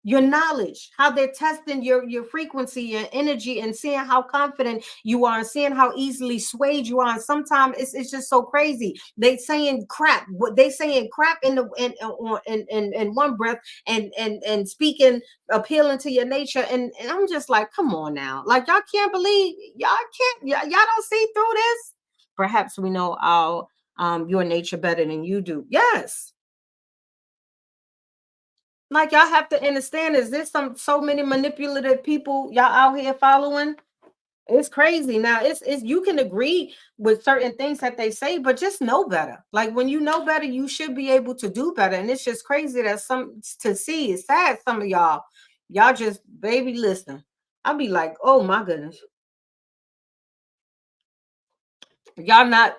your knowledge, how they're testing your frequency, your energy, and seeing how confident you are, and seeing how easily swayed you are. And sometimes it's just so crazy. They saying crap. What they saying crap in one breath, and speaking, appealing to your nature. And I'm just like, come on now. Like, y'all can't believe, y'all don't see through this. Perhaps we know our your nature better than you do. Yes. Like, y'all have to understand, is there so many manipulative people y'all out here following? It's crazy. Now, it's you can agree with certain things that they say, but just know better. Like, when you know better, you should be able to do better. And it's just crazy that some to see. It's sad. Some of y'all just, baby, listen. I'll be like, oh my goodness, y'all not,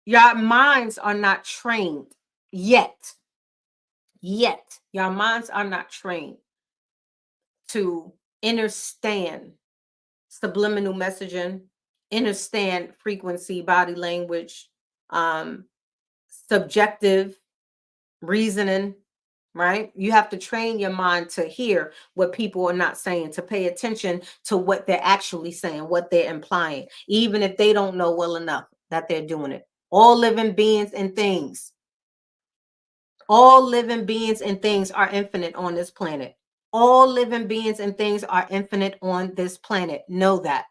y'all minds are not trained yet. Yet, your minds are not trained to understand subliminal messaging, understand frequency, body language, um, subjective reasoning, right? You have to train your mind to hear what people are not saying, to pay attention to what they're actually saying, what they're implying, even if they don't know well enough that they're doing it. All living beings and things, all living beings and things are infinite on this planet. All living beings and things are infinite on this planet. Know that.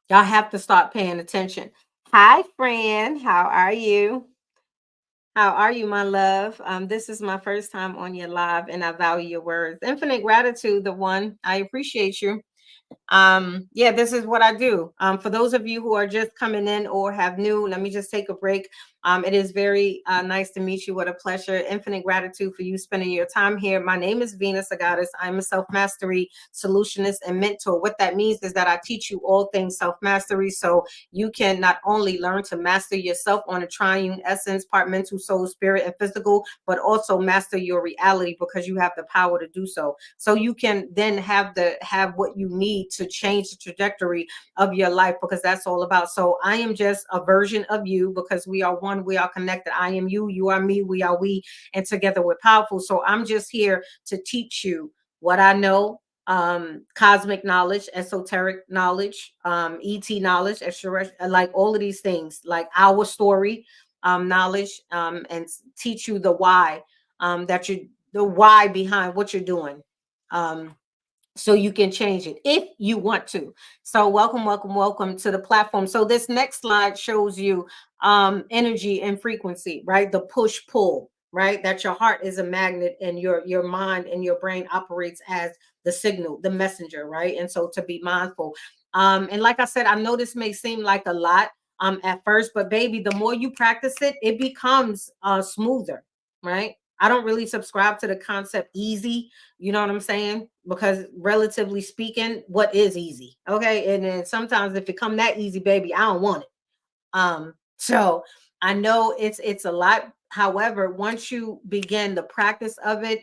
Y'all have to start paying attention. Hi, friend. How are you? How are you, my love? This is my first time on your live, and I value your words. Infinite gratitude, the one. I appreciate you. Yeah, this is what I do. For those of you who are just coming in or have new, let me just take a break. It is very nice to meet you. What a pleasure. Infinite gratitude for you spending your time here. My name is Venus, a goddess. I'm a self-mastery solutionist and mentor. What that means is that I teach you all things self-mastery, so you can not only learn to master yourself on a triune essence, part mental, soul, spirit, and physical, but also master your reality, because you have the power to do so. So you can then have what you need to change the trajectory of your life, because that's all about. So I am just a version of you, because we are one, we are connected. I am you, you are me, we are we, and together we're powerful. So I'm just here to teach you what I know, cosmic knowledge, esoteric knowledge, ET knowledge, like all of these things, like our story, knowledge, and teach you the why, the why behind what you're doing. So you can change it if you want to. So welcome to the platform. So this next slide shows you energy and frequency, right? The push pull, right? That your heart is a magnet, and your mind and your brain operates as the signal, the messenger, right? And so to be mindful. And like I said, I know this may seem like a lot at first, but baby, the more you practice it, it becomes smoother, right? I don't really subscribe to the concept easy. You know what I'm saying? Because relatively speaking, what is easy? Okay. And then sometimes if it come that easy, baby, I don't want it. So I know it's a lot. However, once you begin the practice of it,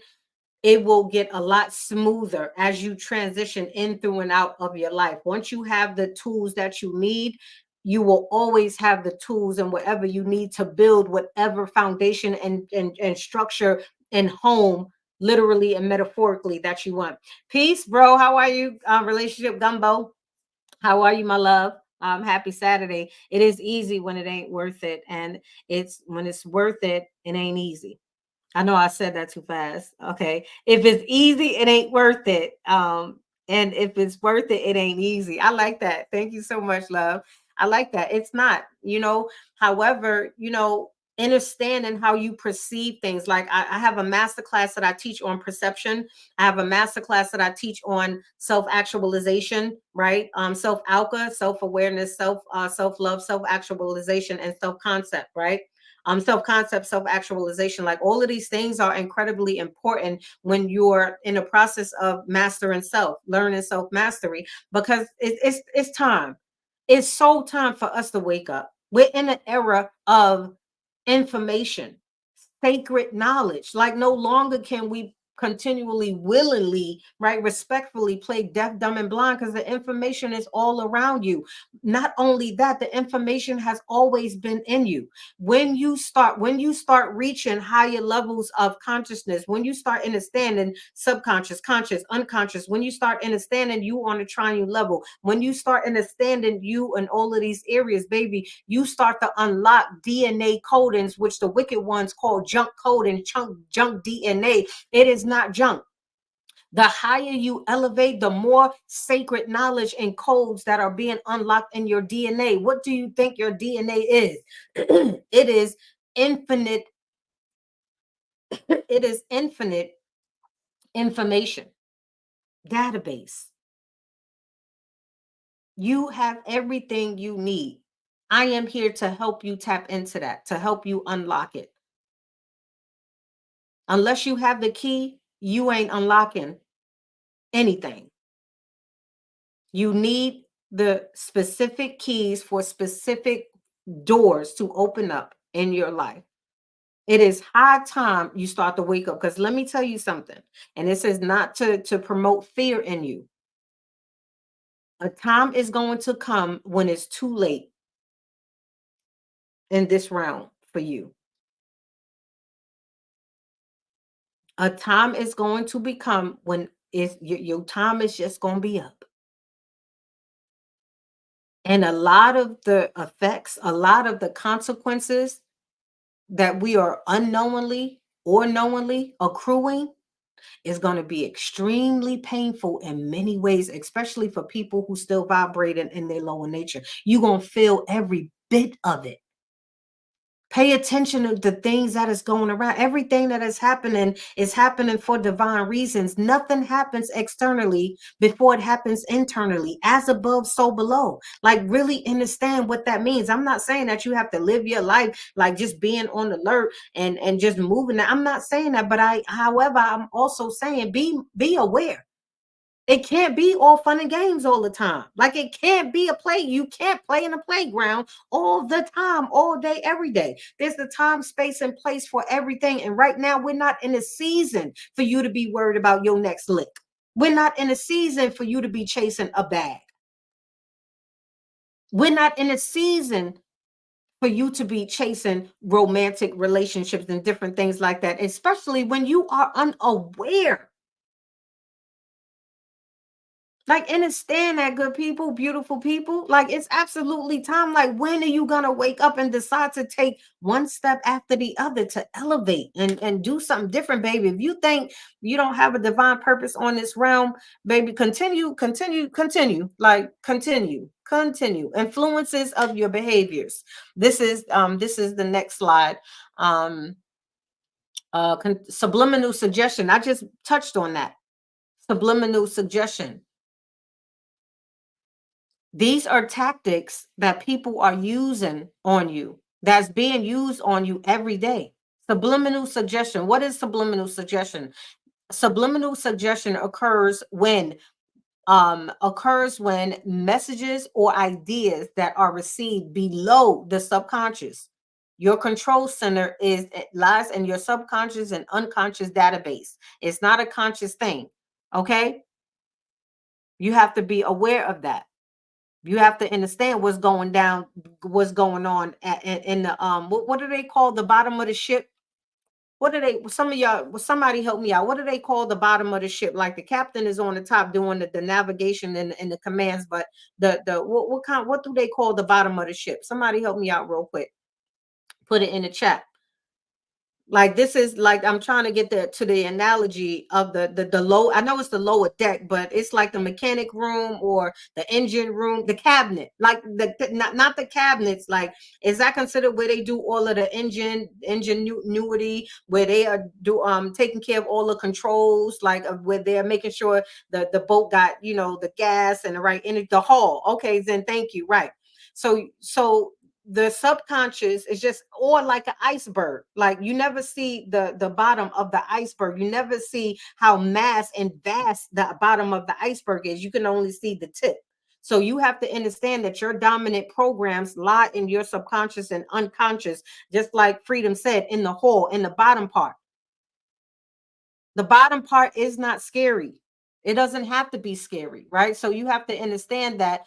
it will get a lot smoother as you transition in through and out of your life. Once you have the tools that you need, you will always have the tools and whatever you need to build whatever foundation and structure and home, literally and metaphorically, that you want. Peace, bro. How are you? Relationship gumbo. How are you, my love? Happy Saturday. It is easy when it ain't worth it, and it's when it's worth it, it ain't easy. I know I said that too fast. Okay. If it's easy, it ain't worth it. And if it's worth it, it ain't easy. I like that. Thank you so much, love. I like that. It's not, however, understanding how you perceive things. Like I have a master class that I teach on perception. I have a master class that I teach on self-actualization, right? Self-alka, self-awareness, self-love, self-actualization, and self-concept, right? Self-concept, self-actualization, like all of these things are incredibly important when you're in a process of mastering self, learning self-mastery, because it's time. It's so time for us to wake up. We're in an era of information, sacred knowledge. Like no longer can we continually, willingly, right, respectfully play deaf, dumb, and blind, because the information is all around you. Not only that, the information has always been in you. When you start reaching higher levels of consciousness, when you start understanding subconscious, conscious, unconscious, when you start understanding you on a triune level, when you start understanding you in all of these areas, baby, you start to unlock DNA codings, which the wicked ones call junk code and junk DNA. It is not junk. The higher you elevate, the more sacred knowledge and codes that are being unlocked in your DNA. What do you think your DNA is? It is infinite. It is infinite information database. You have everything you need. I am here to help you tap into that, to help you unlock it. Unless you have the key, you ain't unlocking anything. You need the specific keys for specific doors to open up in your life. It is high time you start to wake up, because let me tell you something, and this is not to promote fear in you. A time is going to come when it's too late in this realm for you. A time is going to become when your time is just going to be up. And a lot of the effects, a lot of the consequences that we are unknowingly or knowingly accruing is going to be extremely painful in many ways, especially for people who still vibrate in their lower nature. You're going to feel every bit of it. Pay attention to the things that is going around. Everything that is happening for divine reasons. Nothing happens externally before it happens internally. As above, so below. Like, really understand what that means. I'm not saying that you have to live your life like just being on alert and just moving. I'm not saying that, but however, I'm also saying be aware. It can't be all fun and games all the time. Like it can't be a play. You can't play in a playground all the time, all day, every day. There's the time, space, and place for everything. And right now, we're not in a season for you to be worried about your next lick. We're not in a season for you to be chasing a bag. We're not in a season for you to be chasing romantic relationships and different things like that, especially when you are unaware. Like, understand that, good people, beautiful people. Like, it's absolutely time. Like, when are you gonna wake up and decide to take one step after the other to elevate and do something different, baby? If you think you don't have a divine purpose on this realm, baby, continue. Like, continue. Influences of your behaviors. This is the next slide. Um, Subliminal suggestion. I just touched on that. Subliminal suggestion. These are tactics that people are using on you, that's being used on you every day. Subliminal suggestion. What is subliminal suggestion? Subliminal suggestion occurs when messages or ideas that are received below the subconscious. Your control center lies in your subconscious and unconscious database. It's not a conscious thing. Okay, you have to be aware of that. You have to understand what's going down, what's going on in the what do they call the bottom of the ship? What do they, some of y'all, somebody help me out. What do they call the bottom of the ship? Like the captain is on the top doing the navigation and the commands, but what do they call the bottom of the ship? Somebody help me out real quick. Put it in the chat. Like this is like I'm trying to get the analogy of the low. I know it's the lower deck, but it's like the mechanic room or the engine room, the cabinet, like not the cabinets. Like, is that considered where they do all of the ingenuity, where they are taking care of all the controls, like where they're making sure the boat got, the gas and the right energy, the hull. Okay, then thank you. Right. So the subconscious is just, or like an iceberg. Like you never see the bottom of the iceberg. You never see how mass and vast the bottom of the iceberg is. You can only see the tip. So you have to understand that your dominant programs lie in your subconscious and unconscious, just like Freedom said, in the whole, in the bottom part. The bottom part is not scary. It doesn't have to be scary, right? So you have to understand that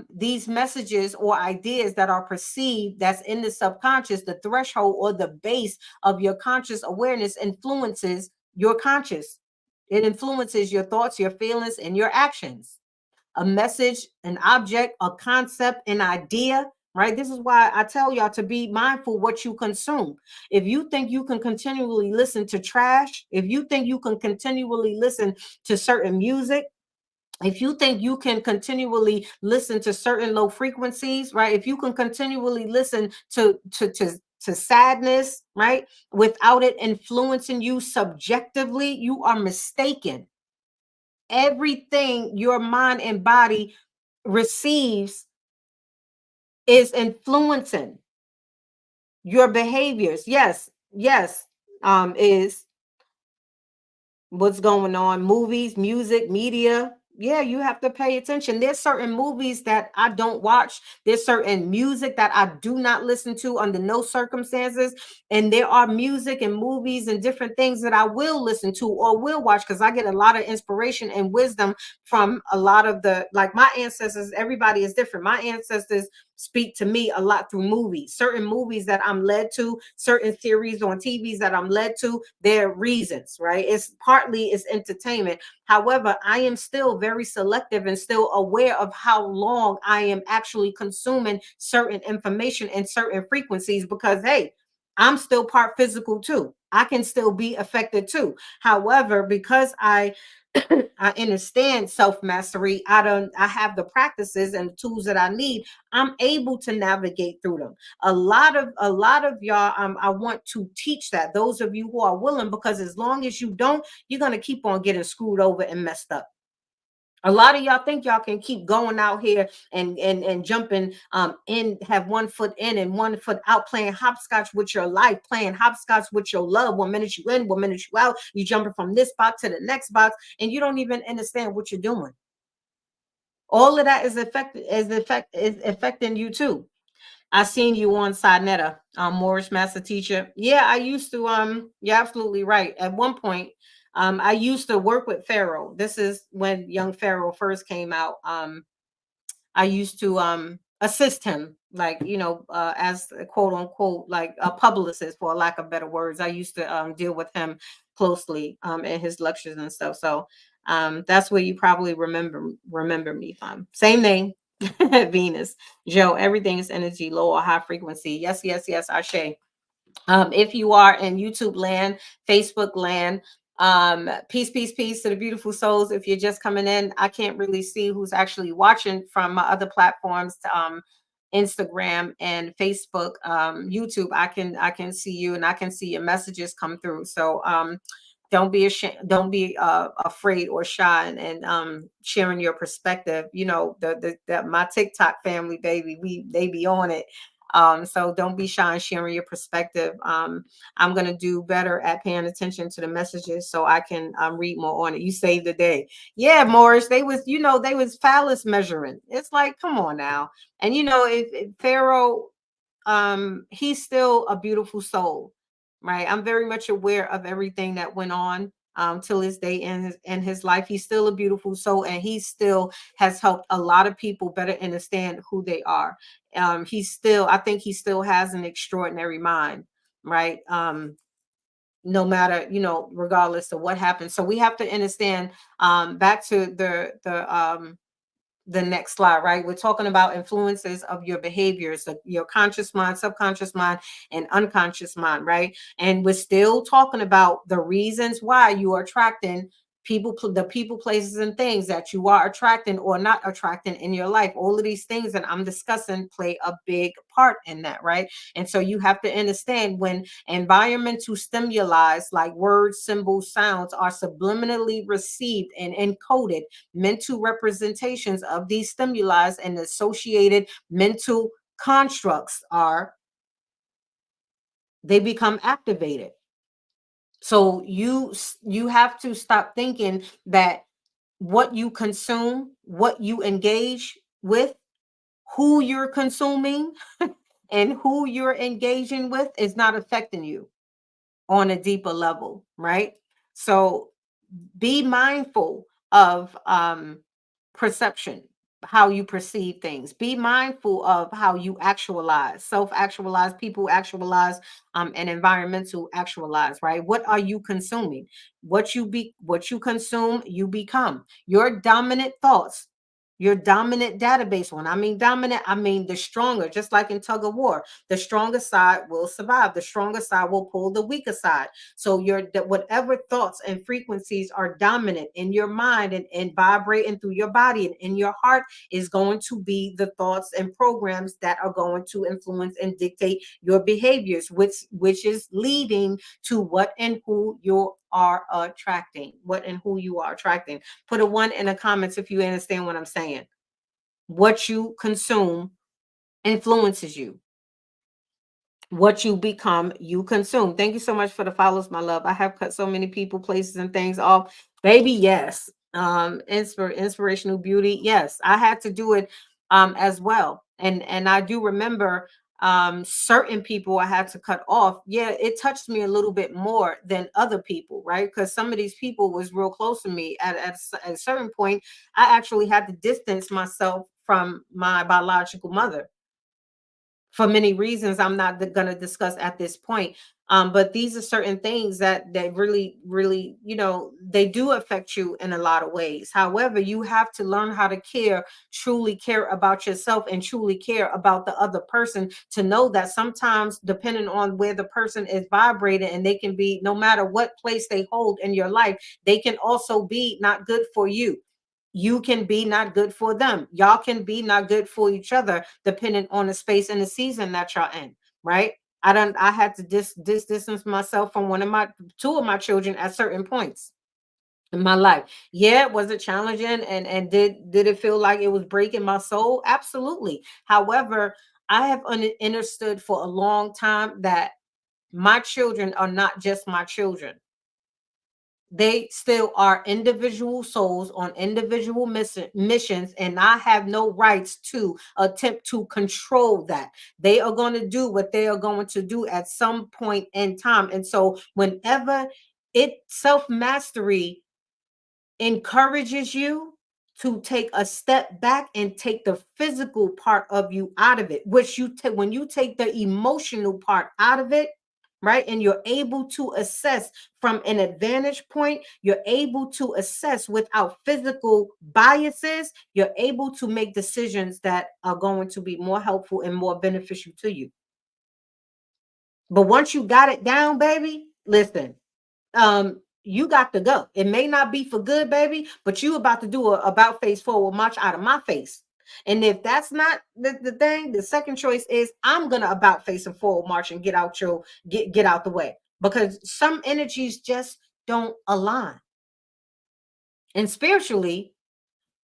these messages or ideas that are perceived, that's in the subconscious, the threshold or the base of your conscious awareness influences your conscious. It influences your thoughts, your feelings, and your actions. A message, an object, a concept, an idea, right? This is why I tell y'all to be mindful what you consume. If you think you can continually listen to trash, if you think you can continually listen to certain music, if you think you can continually listen to certain low frequencies, right? If you can continually listen to sadness, right, without it influencing you subjectively, you are mistaken. Everything your mind and body receives is influencing your behaviors. Yes, yes, is what's going on, movies, music, media. Yeah, you have to pay attention. There's certain movies that I don't watch. There's certain music that I do not listen to under no circumstances. And there are music and movies and different things that I will listen to or will watch, because I get a lot of inspiration and wisdom from a lot of like my ancestors. Everybody is different. My ancestors speak to me a lot through movies. Certain movies that I'm led to, certain series on TVs that I'm led to, their reasons, right? It's partly it's entertainment. However, I am still very selective and still aware of how long I am actually consuming certain information and certain frequencies, because hey, I'm still part physical too. I can still be affected too. However, because I understand self-mastery, I have the practices and tools that I need, I'm able to navigate through them. A lot of y'all, I want to teach that, those of you who are willing, because as long as you don't, you're going to keep on getting screwed over and messed up. A lot of y'all think y'all can keep going out here and jumping in, have one foot in and one foot out, playing hopscotch with your life, playing hopscotch with your love. 1 minute you in, 1 minute you out, you jumping from this box to the next box, and you don't even understand what you're doing. All of that is affecting you too. I seen you on Sinetta, Moorish master teacher. Yeah, I used to. You're absolutely right. At one point, I used to work with Pharaoh. This is when young Pharaoh first came out. I used to assist him, like, as a quote unquote, like a publicist, for lack of better words. I used to deal with him closely in his lectures and stuff. So that's where you probably remember me from. Same name, Venus. Joe, everything is energy, low or high frequency. Yes, yes, yes, Ashe. If you are in YouTube land, Facebook land, peace, peace, peace to the beautiful souls. If you're just coming in, I can't really see who's actually watching from my other platforms, Instagram and Facebook. YouTube, I can see you and I can see your messages come through. So don't be ashamed, don't be afraid or shy, and sharing your perspective. You know, the my TikTok family, baby, they be on it. So don't be shy in sharing your perspective. I'm gonna do better at paying attention to the messages so I can read more on it. You saved the day. Yeah, Morris, they was, they was phallus measuring. It's like, come on now. And if Pharaoh, he's still a beautiful soul, right? I'm very much aware of everything that went on till his day in his life. He's still a beautiful soul, and he still has helped a lot of people better understand who they are. I think he still has an extraordinary mind, right? No matter, regardless of what happens. So we have to understand, back to the next slide, right? We're talking about influences of your behaviors, your conscious mind, subconscious mind, and unconscious mind, right? And we're still talking about the reasons why you are attracting the people, places, and things that you are attracting or not attracting in your life. All of these things that I'm discussing play a big part in that, right? And so you have to understand, when environmental stimuli like words, symbols, sounds are subliminally received and encoded, mental representations of these stimuli and associated mental constructs they become activated. So you have to stop thinking that what you consume, what you engage with, who you're consuming, and who you're engaging with is not affecting you on a deeper level, right? So be mindful of perception, how you perceive things. Be mindful of how you actualize, self-actualize, people actualize, and environmental actualize, right? What are you consuming? What you consume, you become. Your dominant thoughts, your dominant database. When I mean dominant, I mean the stronger, just like in tug of war. The stronger side will survive. The stronger side will pull the weaker side. So whatever thoughts and frequencies are dominant in your mind and vibrating through your body and in your heart is going to be the thoughts and programs that are going to influence and dictate your behaviors, which is leading to what and who you are attracting. What and who you are attracting. Put a 1 in the comments if you understand what I'm saying. What you consume influences you. What you become, you consume. Thank you so much for the follows, my love. I have cut so many people, places, and things off. Baby, yes. Inspirational beauty. Yes, I had to do it as well. And I do remember certain people I had to cut off. Yeah, it touched me a little bit more than other people, right? Because some of these people was real close to me. At a certain point, I actually had to distance myself from my biological mother for many reasons I'm not going to discuss at this point. But these are certain things that really, really, they do affect you in a lot of ways. However, you have to learn how to truly care about yourself and truly care about the other person, to know that sometimes, depending on where the person is vibrating, and they can be, no matter what place they hold in your life, they can also be not good for you. You can be not good for them. Y'all can be not good for each other, depending on the space and the season that y'all in, right? I had to distance myself from two of my children at certain points in my life. Yeah, was it challenging, and did it feel like it was breaking my soul? Absolutely. However, I have understood for a long time that my children are not just my children. They still are individual souls on individual missions, and I have no rights to attempt to control that. They are going to do what they are going to do at some point in time. And so whenever self mastery encourages you to take a step back and take the physical part of you out of it, which you take when you take the emotional part out of it, right? And you're able to assess from an advantage point, you're able to assess without physical biases, you're able to make decisions that are going to be more helpful and more beneficial to you. But once you got it down, baby, listen, you got to go. It may not be for good, baby, but you about to do a about face forward march out of my face. And if that's not the thing, the second choice is I'm gonna about face and forward march and get out the way, because some energies just don't align. And spiritually,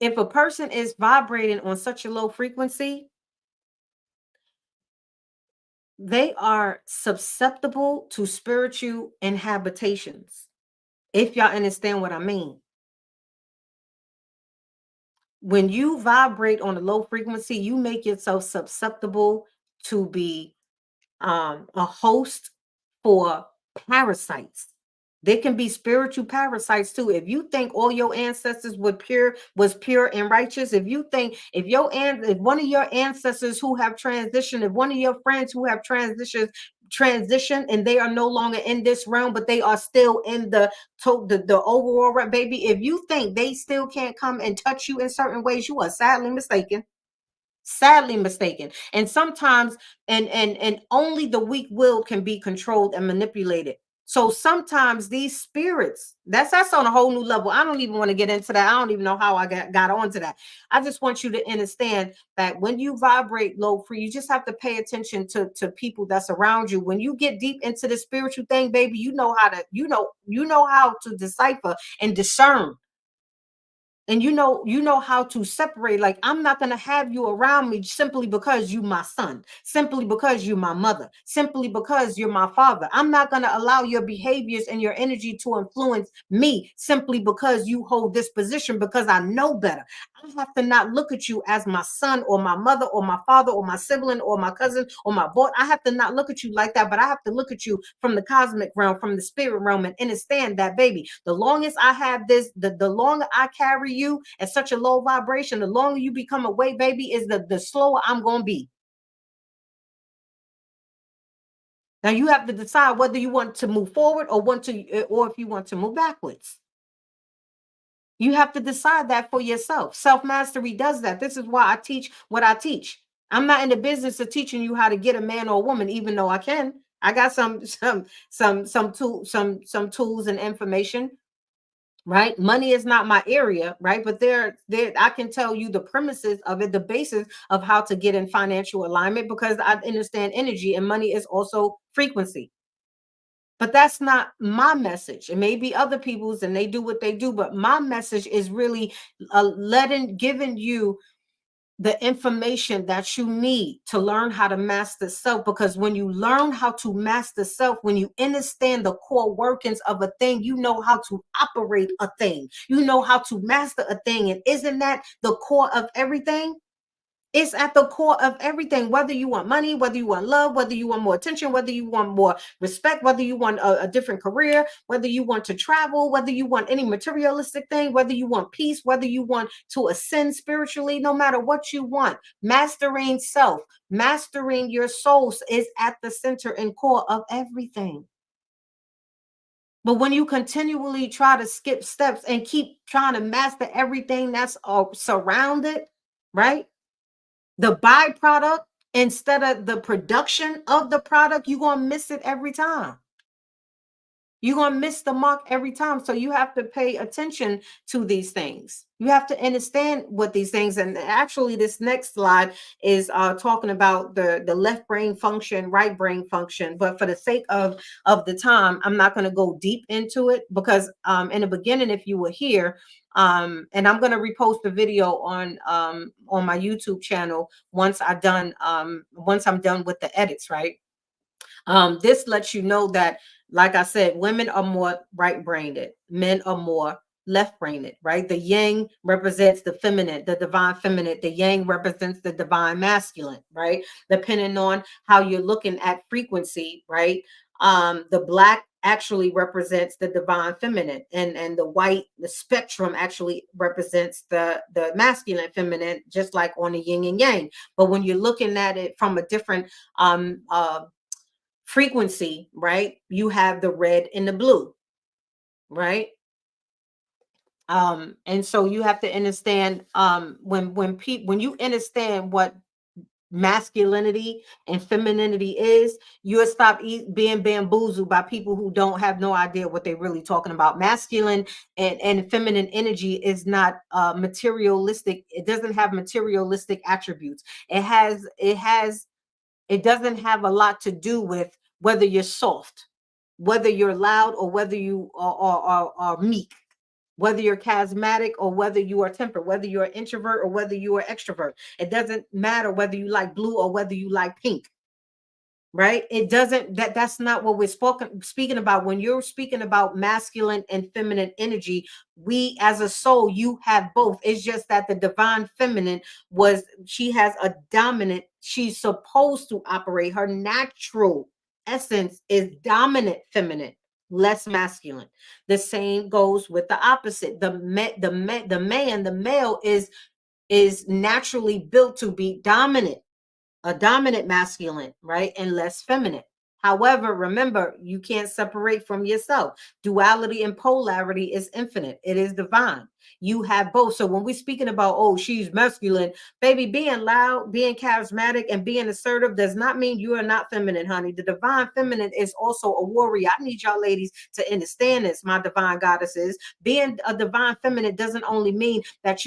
if a person is vibrating on such a low frequency, They are susceptible to spiritual inhabitations. If y'all understand what I mean. When you vibrate on a low frequency, you make yourself susceptible to be a host for parasites. There can be spiritual parasites too. If you think all your ancestors was pure and righteous, if you think if one of your ancestors who have transitioned, if one of your friends who have transition and they are no longer in this realm, but they are still in the overall baby. If you think they still can't come and touch you in certain ways, you are sadly mistaken. Sadly mistaken. And sometimes and only the weak will can be controlled and manipulated. So sometimes these spirits, that's on a whole new level. I don't even want to get into that. I don't even know how I got onto that. I just want you to understand that when you vibrate low free, you just have to pay attention to people that's around you. When you get deep into the spiritual thing, baby, you know how to decipher and discern, and you know how to separate. Like, I'm not going to have you around me simply because you my son, simply because you my mother, simply because you're my father. I'm not going to allow your behaviors and your energy to influence me simply because you hold this position, because I know better. I have to not look at you as my son or my mother or my father or my sibling or my cousin or my boy. I have to not look at you like that, but I have to look at you from the cosmic realm, from the spirit realm, and understand that, baby, the longest I have this, the longer I carry you at such a low vibration, the longer you become away, baby, is the slower I'm going to be. Now you have to decide whether you want to move forward or if you want to move backwards. You have to decide that for yourself. Self mastery does that. This is why I teach what I teach. I'm not in the business of teaching you how to get a man or a woman, even though I can. I got some tools and information, right? Money is not my area, right? But there I can tell you the premises of it, the basis of how to get in financial alignment, because I understand energy, and money is also frequency. But that's not my message. It may be other people's and they do what they do, but my message is really giving you the information that you need to learn how to master self. Because when you learn how to master self, when you understand the core workings of a thing, you know how to operate a thing, you know how to master a thing. And isn't that the core of everything? It's at the core of everything. Whether you want money, whether you want love, whether you want more attention, whether you want more respect, whether you want a different career, whether you want to travel, whether you want any materialistic thing, whether you want peace, whether you want to ascend spiritually, no matter what you want, mastering self, mastering your souls is at the center and core of everything. But when you continually try to skip steps and keep trying to master everything that's surrounded, right? The byproduct instead of the production of the product, you're going to miss it every time. You're going to miss the mark every time. So you have to pay attention to these things. You have to understand what these things, and actually this next slide is talking about the left brain function, right brain function. But for the sake of the time, I'm not going to go deep into it, because in the beginning, if you were here, and I'm going to repost the video on my YouTube channel once I'm done with the edits, right? This lets you know that, like I said, women are more right-brained, men are more left-brained, right? The yang represents the feminine, the divine feminine. The yang represents the divine masculine, right? Depending on how you're looking at frequency, right? The black actually represents the divine feminine, and the white, the spectrum, actually represents the masculine feminine, just like on the yin and yang. But when you're looking at it from a different frequency, right? You have the red and the blue, right? And so you have to understand, when you understand what masculinity and femininity is, you'll stop being bamboozled by people who don't have no idea what they're really talking about. Masculine and feminine energy is not materialistic. It doesn't have materialistic attributes. It doesn't have a lot to do with whether you're soft, whether you're loud, or whether you are meek, whether you're charismatic or whether you are tempered, whether you're an introvert or whether you are extrovert. It doesn't matter whether you like blue or whether you like pink, right? It doesn't, that's not what we're speaking about. When you're speaking about masculine and feminine energy, we as a soul, you have both. It's just that the divine feminine she has a dominant, she's supposed to operate, her natural essence is dominant feminine, less masculine. The same goes with the opposite. The male is naturally built to be dominant, a dominant masculine, right? And less feminine. However, remember, you can't separate from yourself. Duality and polarity is infinite. It is divine. You have both. So when we're speaking about, oh, she's masculine, baby, being loud, being charismatic, and being assertive does not mean you are not feminine, honey. The divine feminine is also a warrior. I need y'all ladies to understand this, my divine goddesses. Being a divine feminine doesn't only mean that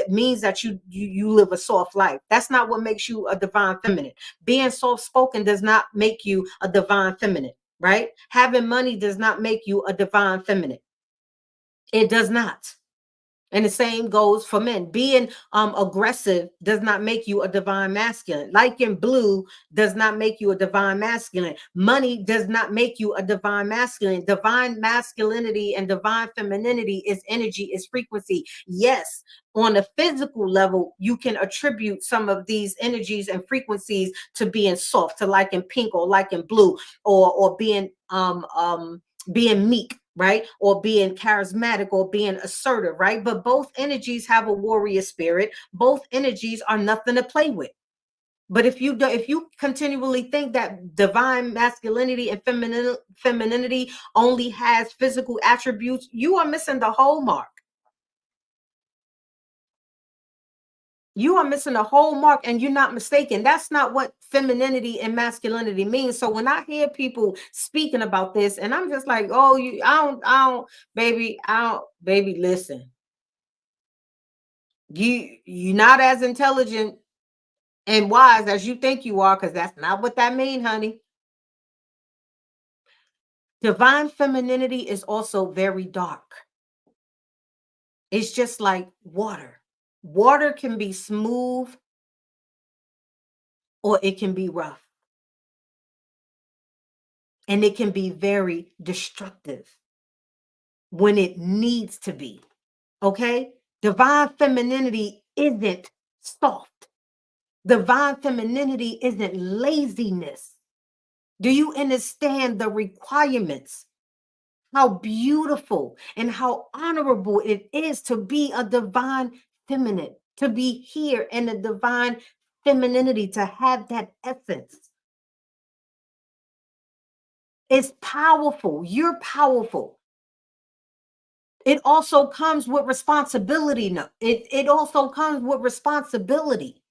means that you live a soft life. That's not what makes you a divine feminine. Being soft spoken does not make you a divine feminine, right? Having money does not make you a divine feminine. It does not. And the same goes for men. Being aggressive does not make you a divine masculine. Liking blue does not make you a divine masculine. Money does not make you a divine masculine. Divine masculinity and divine femininity is energy, is frequency. Yes, on a physical level, you can attribute some of these energies and frequencies to being soft, to liking pink or liking blue, or being meek, right? Or being charismatic or being assertive, right? But both energies have a warrior spirit. Both energies are nothing to play with. But if you continually think that divine masculinity and femininity only has physical attributes, you are missing the whole mark. You are missing a whole mark, and you're not mistaken. That's not what femininity and masculinity means. So when I hear people speaking about this, and I'm just like, oh, I don't, baby, listen. You're not as intelligent and wise as you think you are, because that's not what that means, honey. Divine femininity is also very dark. It's just like water. Water can be smooth or it can be rough. And it can be very destructive when it needs to be. Okay? Divine femininity isn't soft. Divine femininity isn't laziness. Do you understand the requirements? How beautiful and how honorable it is to be a divine feminine, to be here in a divine femininity, to have that essence. It's powerful. You're powerful. It also comes with responsibility. No, it also comes with responsibility.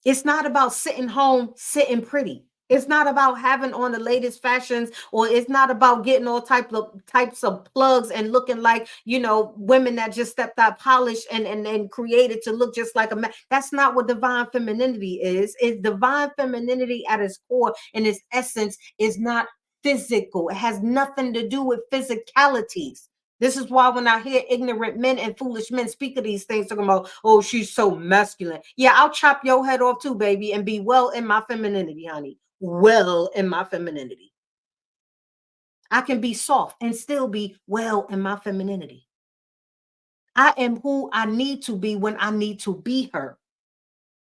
It's not about sitting home, sitting pretty. It's not about having on the latest fashions, or it's not about getting all types of plugs and looking like, women that just stepped out polished and created to look just like a man. That's not what divine femininity is. It's divine femininity at its core and its essence is not physical. It has nothing to do with physicalities. This is why when I hear ignorant men and foolish men speak of these things, talking about, oh, she's so masculine. Yeah, I'll chop your head off too, baby, and be well in my femininity, honey. Well in my femininity. I can be soft and still be well in my femininity. I am who I need to be when I need to be her.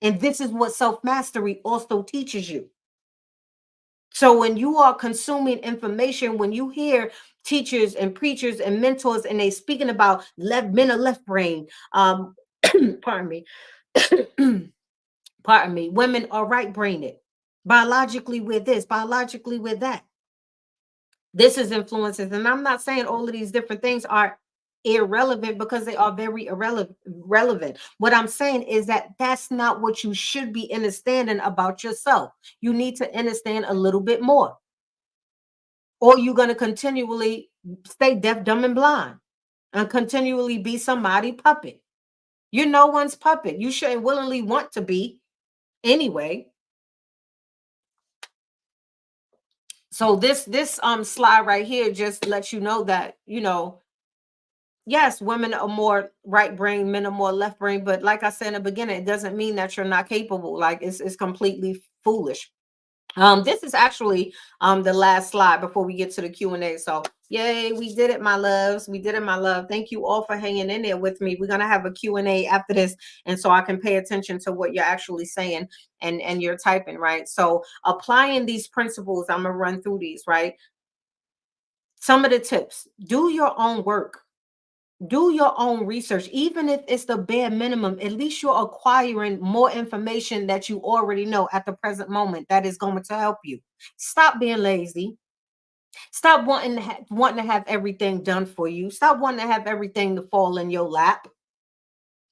And this is what self mastery also teaches you. So when you are consuming information, when you hear teachers and preachers and mentors and they speaking about men of left brain, pardon me, pardon me, women are right brained. Biologically we're this, biologically we're that. This is influences. And I'm not saying all of these different things are irrelevant, because they are very relevant. What I'm saying is that that's not what you should be understanding about yourself. You need to understand a little bit more, or you're going to continually stay deaf, dumb, and blind and continually be somebody puppet. You're no one's puppet. You shouldn't willingly want to be anyway. So this slide right here just lets you know that, Yes, women are more right brain, men are more left brain. But like I said in the beginning, it doesn't mean that you're not capable. Like it's completely foolish. This is actually the last slide before we get to the Q&A. So yay, we did it, my loves. We did it, my love. Thank you all for hanging in there with me. We're gonna have a Q&A after this, and so I can pay attention to what you're actually saying and you're typing, right? So applying these principles, I'm gonna run through these, right? Some of the tips: do your own work. Do your own research, even if it's the bare minimum. At least you're acquiring more information that you already know at the present moment that is going to help you. Stop being lazy. Stop wanting to have everything done for you. Stop wanting to have everything to fall in your lap.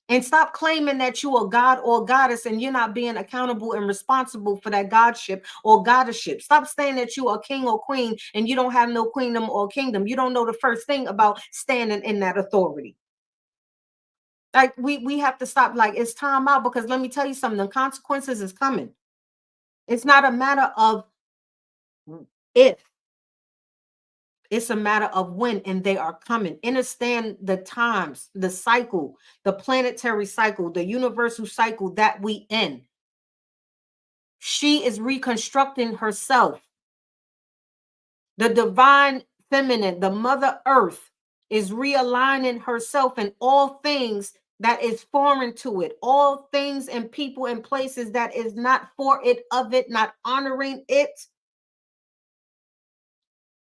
And stop claiming that you are God or goddess and you're not being accountable and responsible for that godship or goddessship. Stop saying that you are king or queen and you don't have no queendom or kingdom. You don't know the first thing about standing in that authority. Like we have to stop. Like it's time out, because let me tell you something, the consequences is coming. It's not a matter of if, it's a matter of when, and they are coming. Understand the times, the cycle, the planetary cycle, the universal cycle that we in. She is reconstructing herself. The divine feminine, the mother earth, is realigning herself in all things that is foreign to it, all things and people and places that is not for it, of it, not honoring it.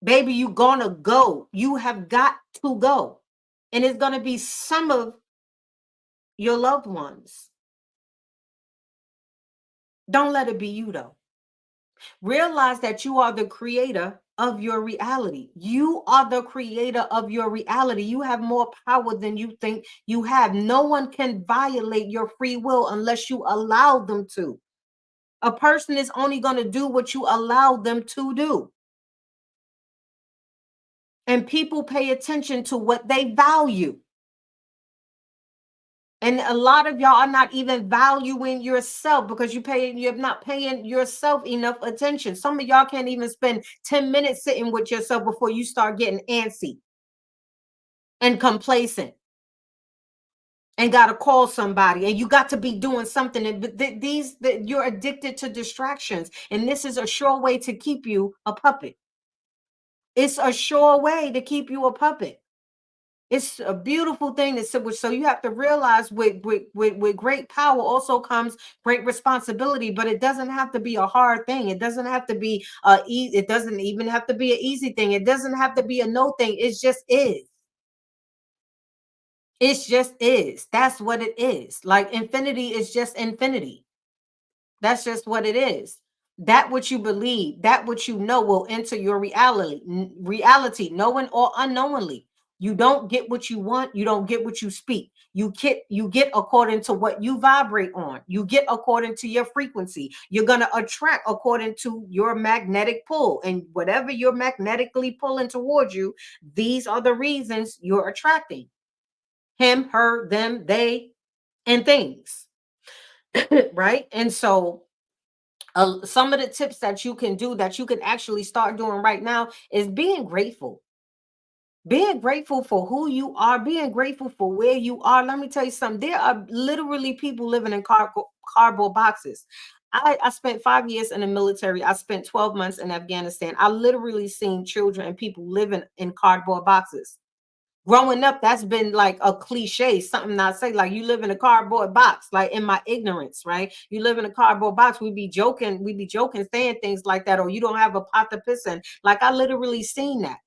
Baby, you gonna go. You have got to go. And it's gonna be some of your loved ones. Don't let it be you though. Realize that you are the creator of your reality. You are the creator of your reality. You have more power than you think you have. No one can violate your free will unless you allow them to. A person is only going to do what you allow them to do. And people pay attention to what they value. And a lot of y'all are not even valuing yourself because you're not paying yourself enough attention. Some of y'all can't even spend 10 minutes sitting with yourself before you start getting antsy and complacent and got to call somebody and you got to be doing something. And you're addicted to distractions. And this is a sure way to keep you a puppet. It's a sure way to keep you a puppet. It's a beautiful thing that so you have to realize with great power also comes great responsibility, but it doesn't have to be a hard thing. It doesn't have to be it doesn't even have to be an easy thing. It doesn't have to be a no thing. It just is. It just is. That's what it is. Like infinity is just infinity. That's just what it is. That what you believe, that what you know will enter your reality, knowing or unknowingly. You don't get what you want, you don't get what you speak. You get according to what you vibrate on. You get according to your frequency. You're going to attract according to your magnetic pull. And whatever you're magnetically pulling towards you, these are the reasons you're attracting him, her, them, they, and things. Right? And so some of the tips that you can do, that you can actually start doing right now, is being grateful for who you are, being grateful for where you are. Let me tell you something, there are literally people living in cardboard boxes. I spent 5 years in the military. I spent 12 months in Afghanistan. I literally seen children and people living in cardboard boxes. Growing up, that's been like a cliche, something I say, like you live in a cardboard box, like in my ignorance, right? You live in a cardboard box. We be joking, saying things like that, or you don't have a pot to piss in. Like I literally seen that.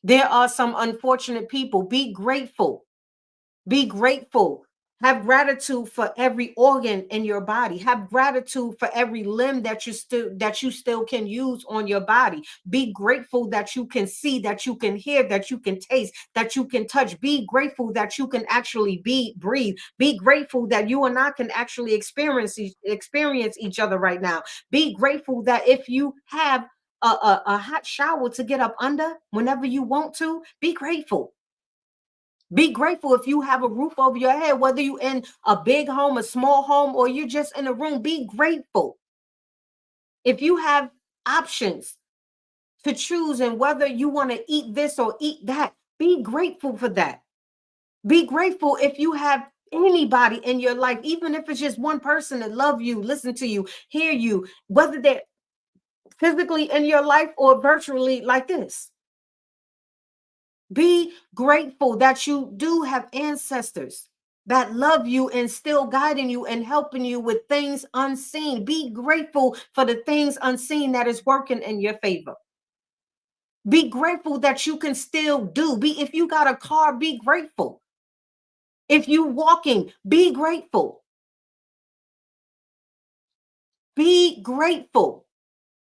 There are some unfortunate people. Be grateful. Be grateful. Have gratitude for every organ in your body. Have gratitude for every limb that you still can use on your body. Be grateful that you can see, that you can hear, that you can taste, that you can touch. Be grateful that you can actually breathe. Be grateful that you and I can actually experience each other right now. Be grateful that if you have a hot shower to get up under whenever you want to, be grateful. Be grateful if you have a roof over your head, whether you're in a big home, a small home, or you're just in a room. Be grateful. If you have options to choose and whether you want to eat this or eat that, Be grateful for that. Be grateful if you have anybody in your life, even if it's just one person that love you, listen to you, hear you, whether they're physically in your life or virtually like this. Be grateful that you do have ancestors that love you and still guiding you and helping you with things unseen. Be grateful for the things unseen that is working in your favor. Be grateful that you can still do. Be if you got a car, be grateful. If you walking, be grateful. Be grateful.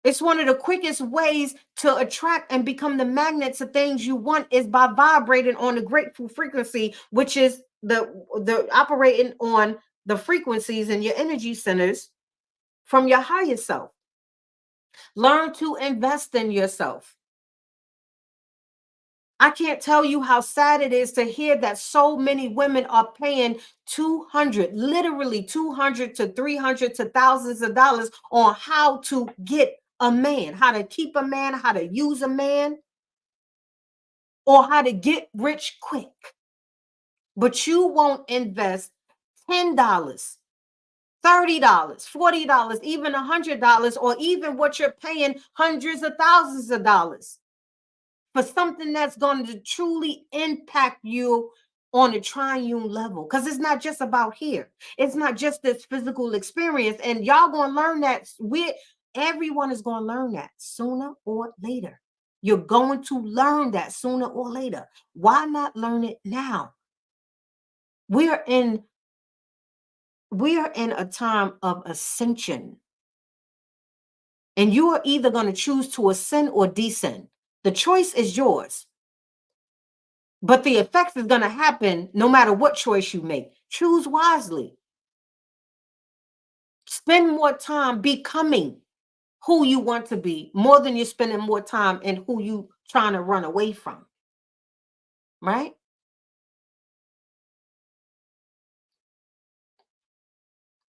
It's one of the quickest ways to attract and become the magnets of things you want is by vibrating on the grateful frequency, which is the operating on the frequencies in your energy centers from your higher self. Learn to invest in yourself. I can't tell you how sad it is to hear that so many women are paying 200, literally 200 to 300 to thousands of dollars on how to get a man, how to keep a man, how to use a man, or how to get rich quick. But you won't invest $10, $30, $40, even $100, or even what you're paying hundreds of thousands of dollars for something that's going to truly impact you on a triune level. Because it's not just about here. It's not just this physical experience. And y'all going to learn that everyone is going to learn that sooner or later. You're going to learn that sooner or later. Why not learn it now? We're in a time of ascension. And you are either going to choose to ascend or descend. The choice is yours. But the effects is going to happen no matter what choice you make. Choose wisely. Spend more time becoming who you want to be more than you're spending more time in who you trying to run away from. Right?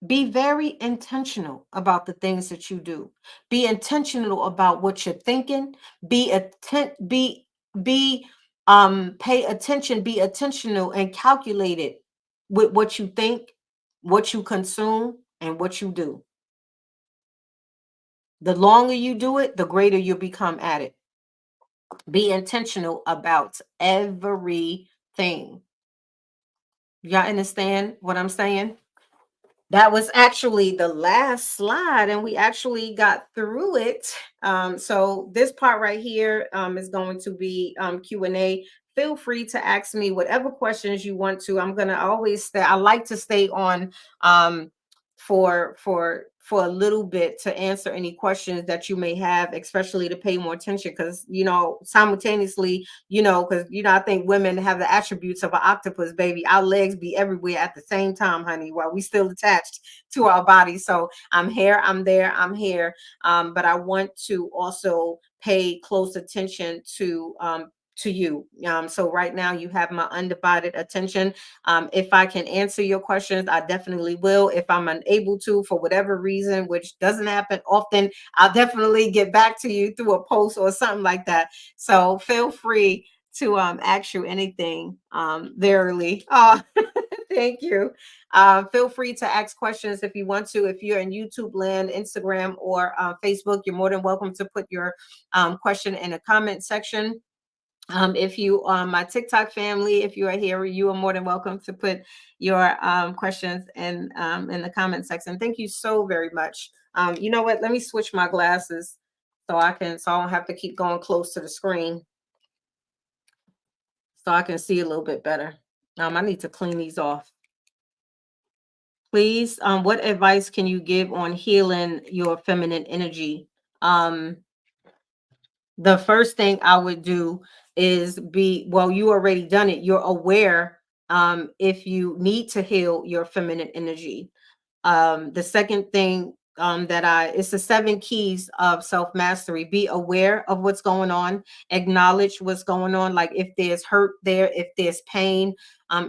Be very intentional about the things that you do. Be intentional about what you're thinking. Pay attention, be attentional and calculated with what you think, what you consume, and what you do. The longer you do it, the greater you become at it. Be intentional about everything. Y'all understand what I'm saying? That was actually the last slide, and we actually got through it. So this part right here is going to be Q&A. Feel free to ask me whatever questions you want to. I'm gonna always stay. I like to stay on for a little bit to answer any questions that you may have, especially to pay more attention because simultaneously, because I think women have the attributes of an octopus, baby. Our legs be everywhere at the same time, honey, while we still attached to our body. So I'm here, I'm there, I'm here. But I want to also pay close attention to you. So right now you have my undivided attention. If I can answer your questions, I definitely will. If I'm unable to, for whatever reason, which doesn't happen often, I'll definitely get back to you through a post or something like that. So feel free to ask you anything verily. Thank you. Feel free to ask questions if you want to. If you're in YouTube land, Instagram, or Facebook, you're more than welcome to put your question in a comment section. If you my TikTok family, if you are here, you are more than welcome to put your questions in the comment section. Thank you so very much. You know what? Let me switch my glasses so I don't have to keep going close to the screen so I can see a little bit better. I need to clean these off. Please, what advice can you give on healing your feminine energy? The first thing I would do is you already done it. You're aware if you need to heal your feminine energy. The second thing it's the 7 keys of self mastery. Be aware of what's going on, acknowledge what's going on. Like if there's hurt there, if there's pain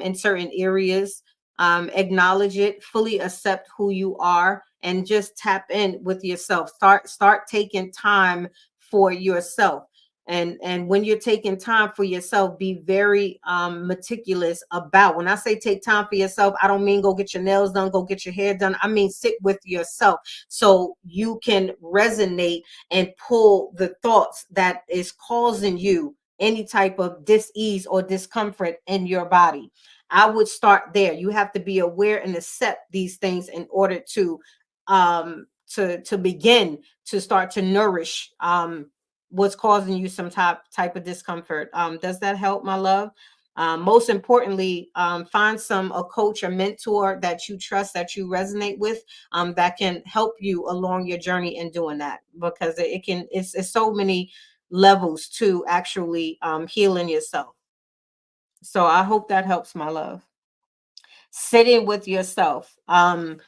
in certain areas, acknowledge it, fully accept who you are, and just tap in with yourself. Start taking time for yourself. And when you're taking time for yourself, be very meticulous about. When I say take time for yourself, I don't mean go get your nails done, go get your hair done. I mean sit with yourself so you can resonate and pull the thoughts that is causing you any type of dis-ease or discomfort in your body. I would start there. You have to be aware and accept these things in order to begin to start to nourish what's causing you some type of discomfort. Does that help, my love? Most importantly, find some a coach or mentor that you trust, that you resonate with, that can help you along your journey in doing that, because it can. It's so many levels to actually healing yourself. So I hope that helps, my love. Sitting with yourself,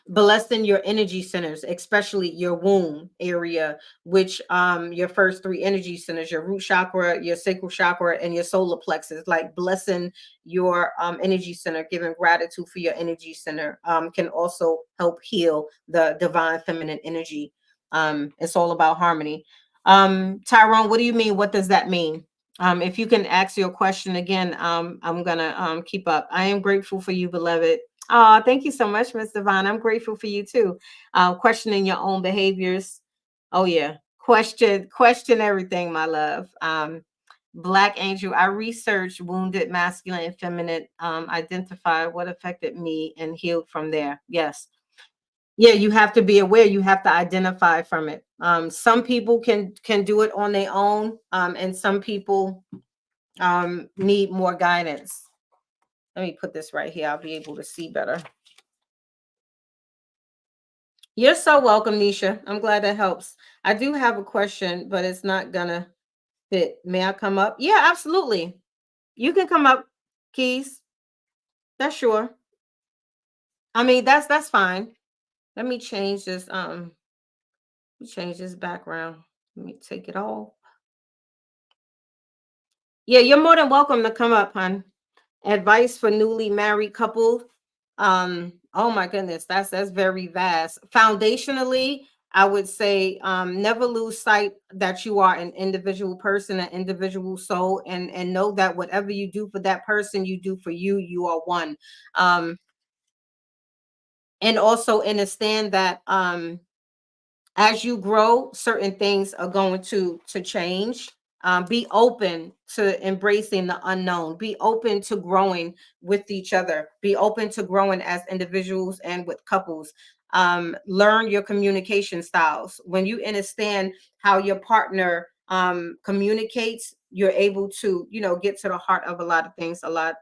blessing your energy centers, especially your womb area, which your first three energy centers, your root chakra, your sacral chakra, and your solar plexus. Like blessing your energy center, giving gratitude for your energy center, can also help heal the divine feminine energy. It's all about harmony. Tyrone, what do you mean? What does that mean? If you can ask your question again, I'm gonna keep up. I am grateful for you, beloved. Oh, thank you so much, Miss Devon. I'm grateful for you too. Questioning your own behaviors. Oh yeah, question everything, my love. Black Angel, I researched wounded masculine and feminine, identified what affected me and healed from there. Yes. Yeah, you have to be aware, you have to identify from it. Some people can do it on their own, and some people need more guidance. Let me put this right here. I'll be able to see better. You're so welcome, Nisha. I'm glad that helps. I do have a question, but it's not gonna fit. May I come up? Yeah, absolutely. You can come up, Keys. That's sure. I mean, that's fine. Let me change this. Change this background. Let me take it off. Yeah, you're more than welcome to come up, hon. Advice for newly married couples. Oh my goodness, that's very vast. Foundationally, I would say never lose sight that you are an individual person, an individual soul, and know that whatever you do for that person, you do for you. You are one. And also understand that as you grow, certain things are going to change. Be open to embracing the unknown. Be open to growing with each other. Be open to growing as individuals and with couples. Learn your communication styles. When you understand how your partner communicates, you're able to, get to the heart of a lot of things a lot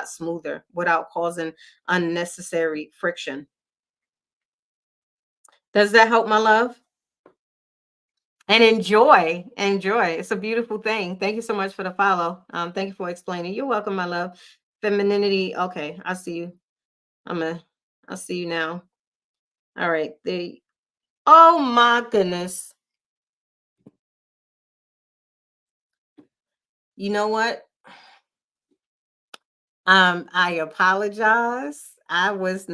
smoother without causing unnecessary friction. Does that help, my love? And enjoy. It's a beautiful thing. Thank you so much for the follow. Thank you for explaining. You're welcome, my love. Femininity. Okay, I see you. I see you now. All right. Oh my goodness. You know what? I apologize. I was,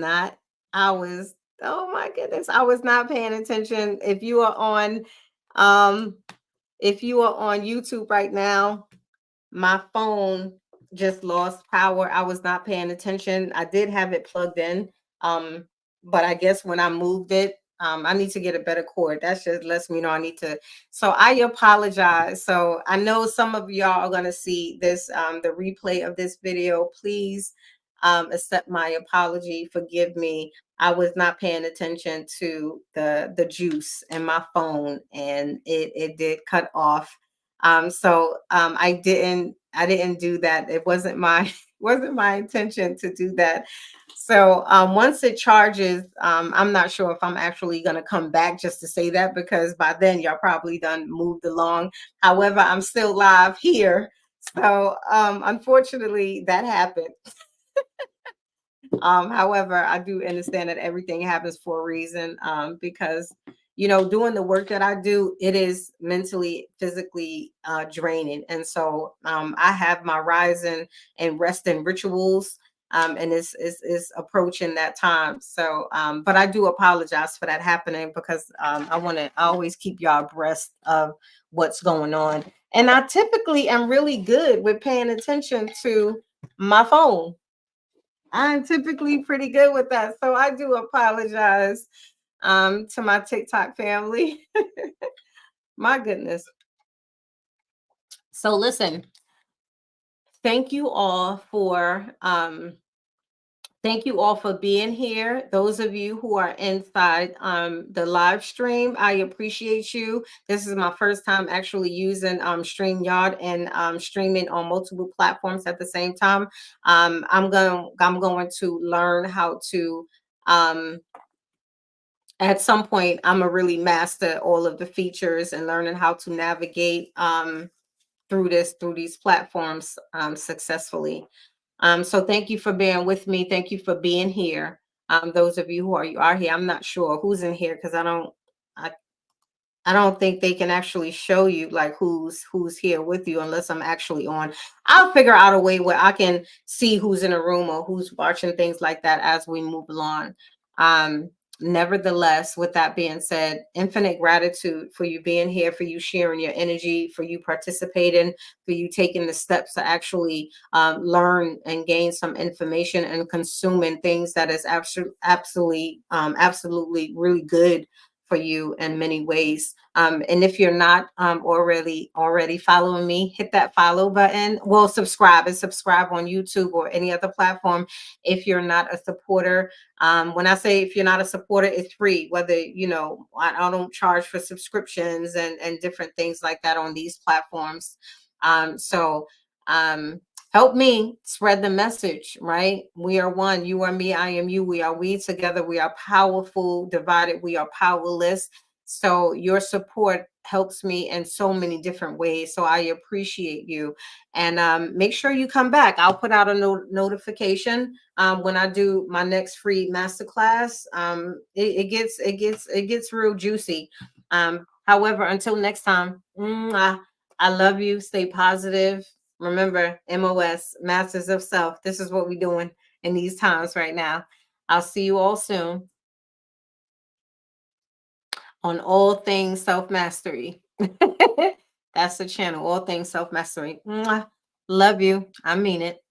oh my goodness, I was not paying attention. Um, if you are on YouTube right now, my phone just lost power. I was not paying attention. I did have it plugged in. Um, but I guess when I moved it, I need to get a better cord. That just lets me know I need to. So I apologize. So I know some of y'all are gonna see this, the replay of this video. Please accept my apology. Forgive me. I was not paying attention to the juice in my phone, and it did cut off. I didn't do that. It wasn't my wasn't my intention to do that. So once it charges, I'm not sure if I'm actually gonna come back just to say that, because by then y'all probably done moved along. However, I'm still live here. So unfortunately that happened. However, I do understand that everything happens for a reason, because doing the work that I do, it is mentally, physically draining. And so I have my rising and resting rituals, and it's approaching that time. So, but I do apologize for that happening, because I always keep y'all abreast of what's going on. And I typically am really good with paying attention to my phone. I'm typically pretty good with that. So I do apologize to my TikTok family. My goodness. So listen, thank you all for thank you all for being here. Those of you who are inside the live stream, I appreciate you. This is my first time actually using StreamYard and streaming on multiple platforms at the same time. I'm going to learn how to um, at some point I'm gonna really master all of the features and learning how to navigate through these platforms successfully. So thank you for being with me. Thank you for being here. Those of you who are here, I'm not sure who's in here because I I don't think they can actually show you like who's here with you unless I'm actually on. I'll figure out a way where I can see who's in a room or who's watching things like that as we move along. Um, Nevertheless, with that being said, infinite gratitude for you being here, for you sharing your energy, for you participating, for you taking the steps to actually learn and gain some information and consuming things that is absolutely really good for you in many ways. And if you're not already following me, hit that follow button. Well, subscribe on YouTube or any other platform. If you're not a supporter, when I say if you're not a supporter, it's free. Whether I don't charge for subscriptions and different things like that on these platforms. So um, help me spread the message, right? We are one. You are me. I am you. We are we together. We are powerful. Divided, we are powerless. So your support helps me in so many different ways. So I appreciate you. And make sure you come back. I'll put out a notification when I do my next free masterclass. It gets real juicy. However, until next time, I love you. Stay positive. Remember, MOS, Masters of Self. This is what we're doing in these times right now. I'll see you all soon on All Things Self Mastery. That's the channel, All Things Self Mastery. Love you. I mean it.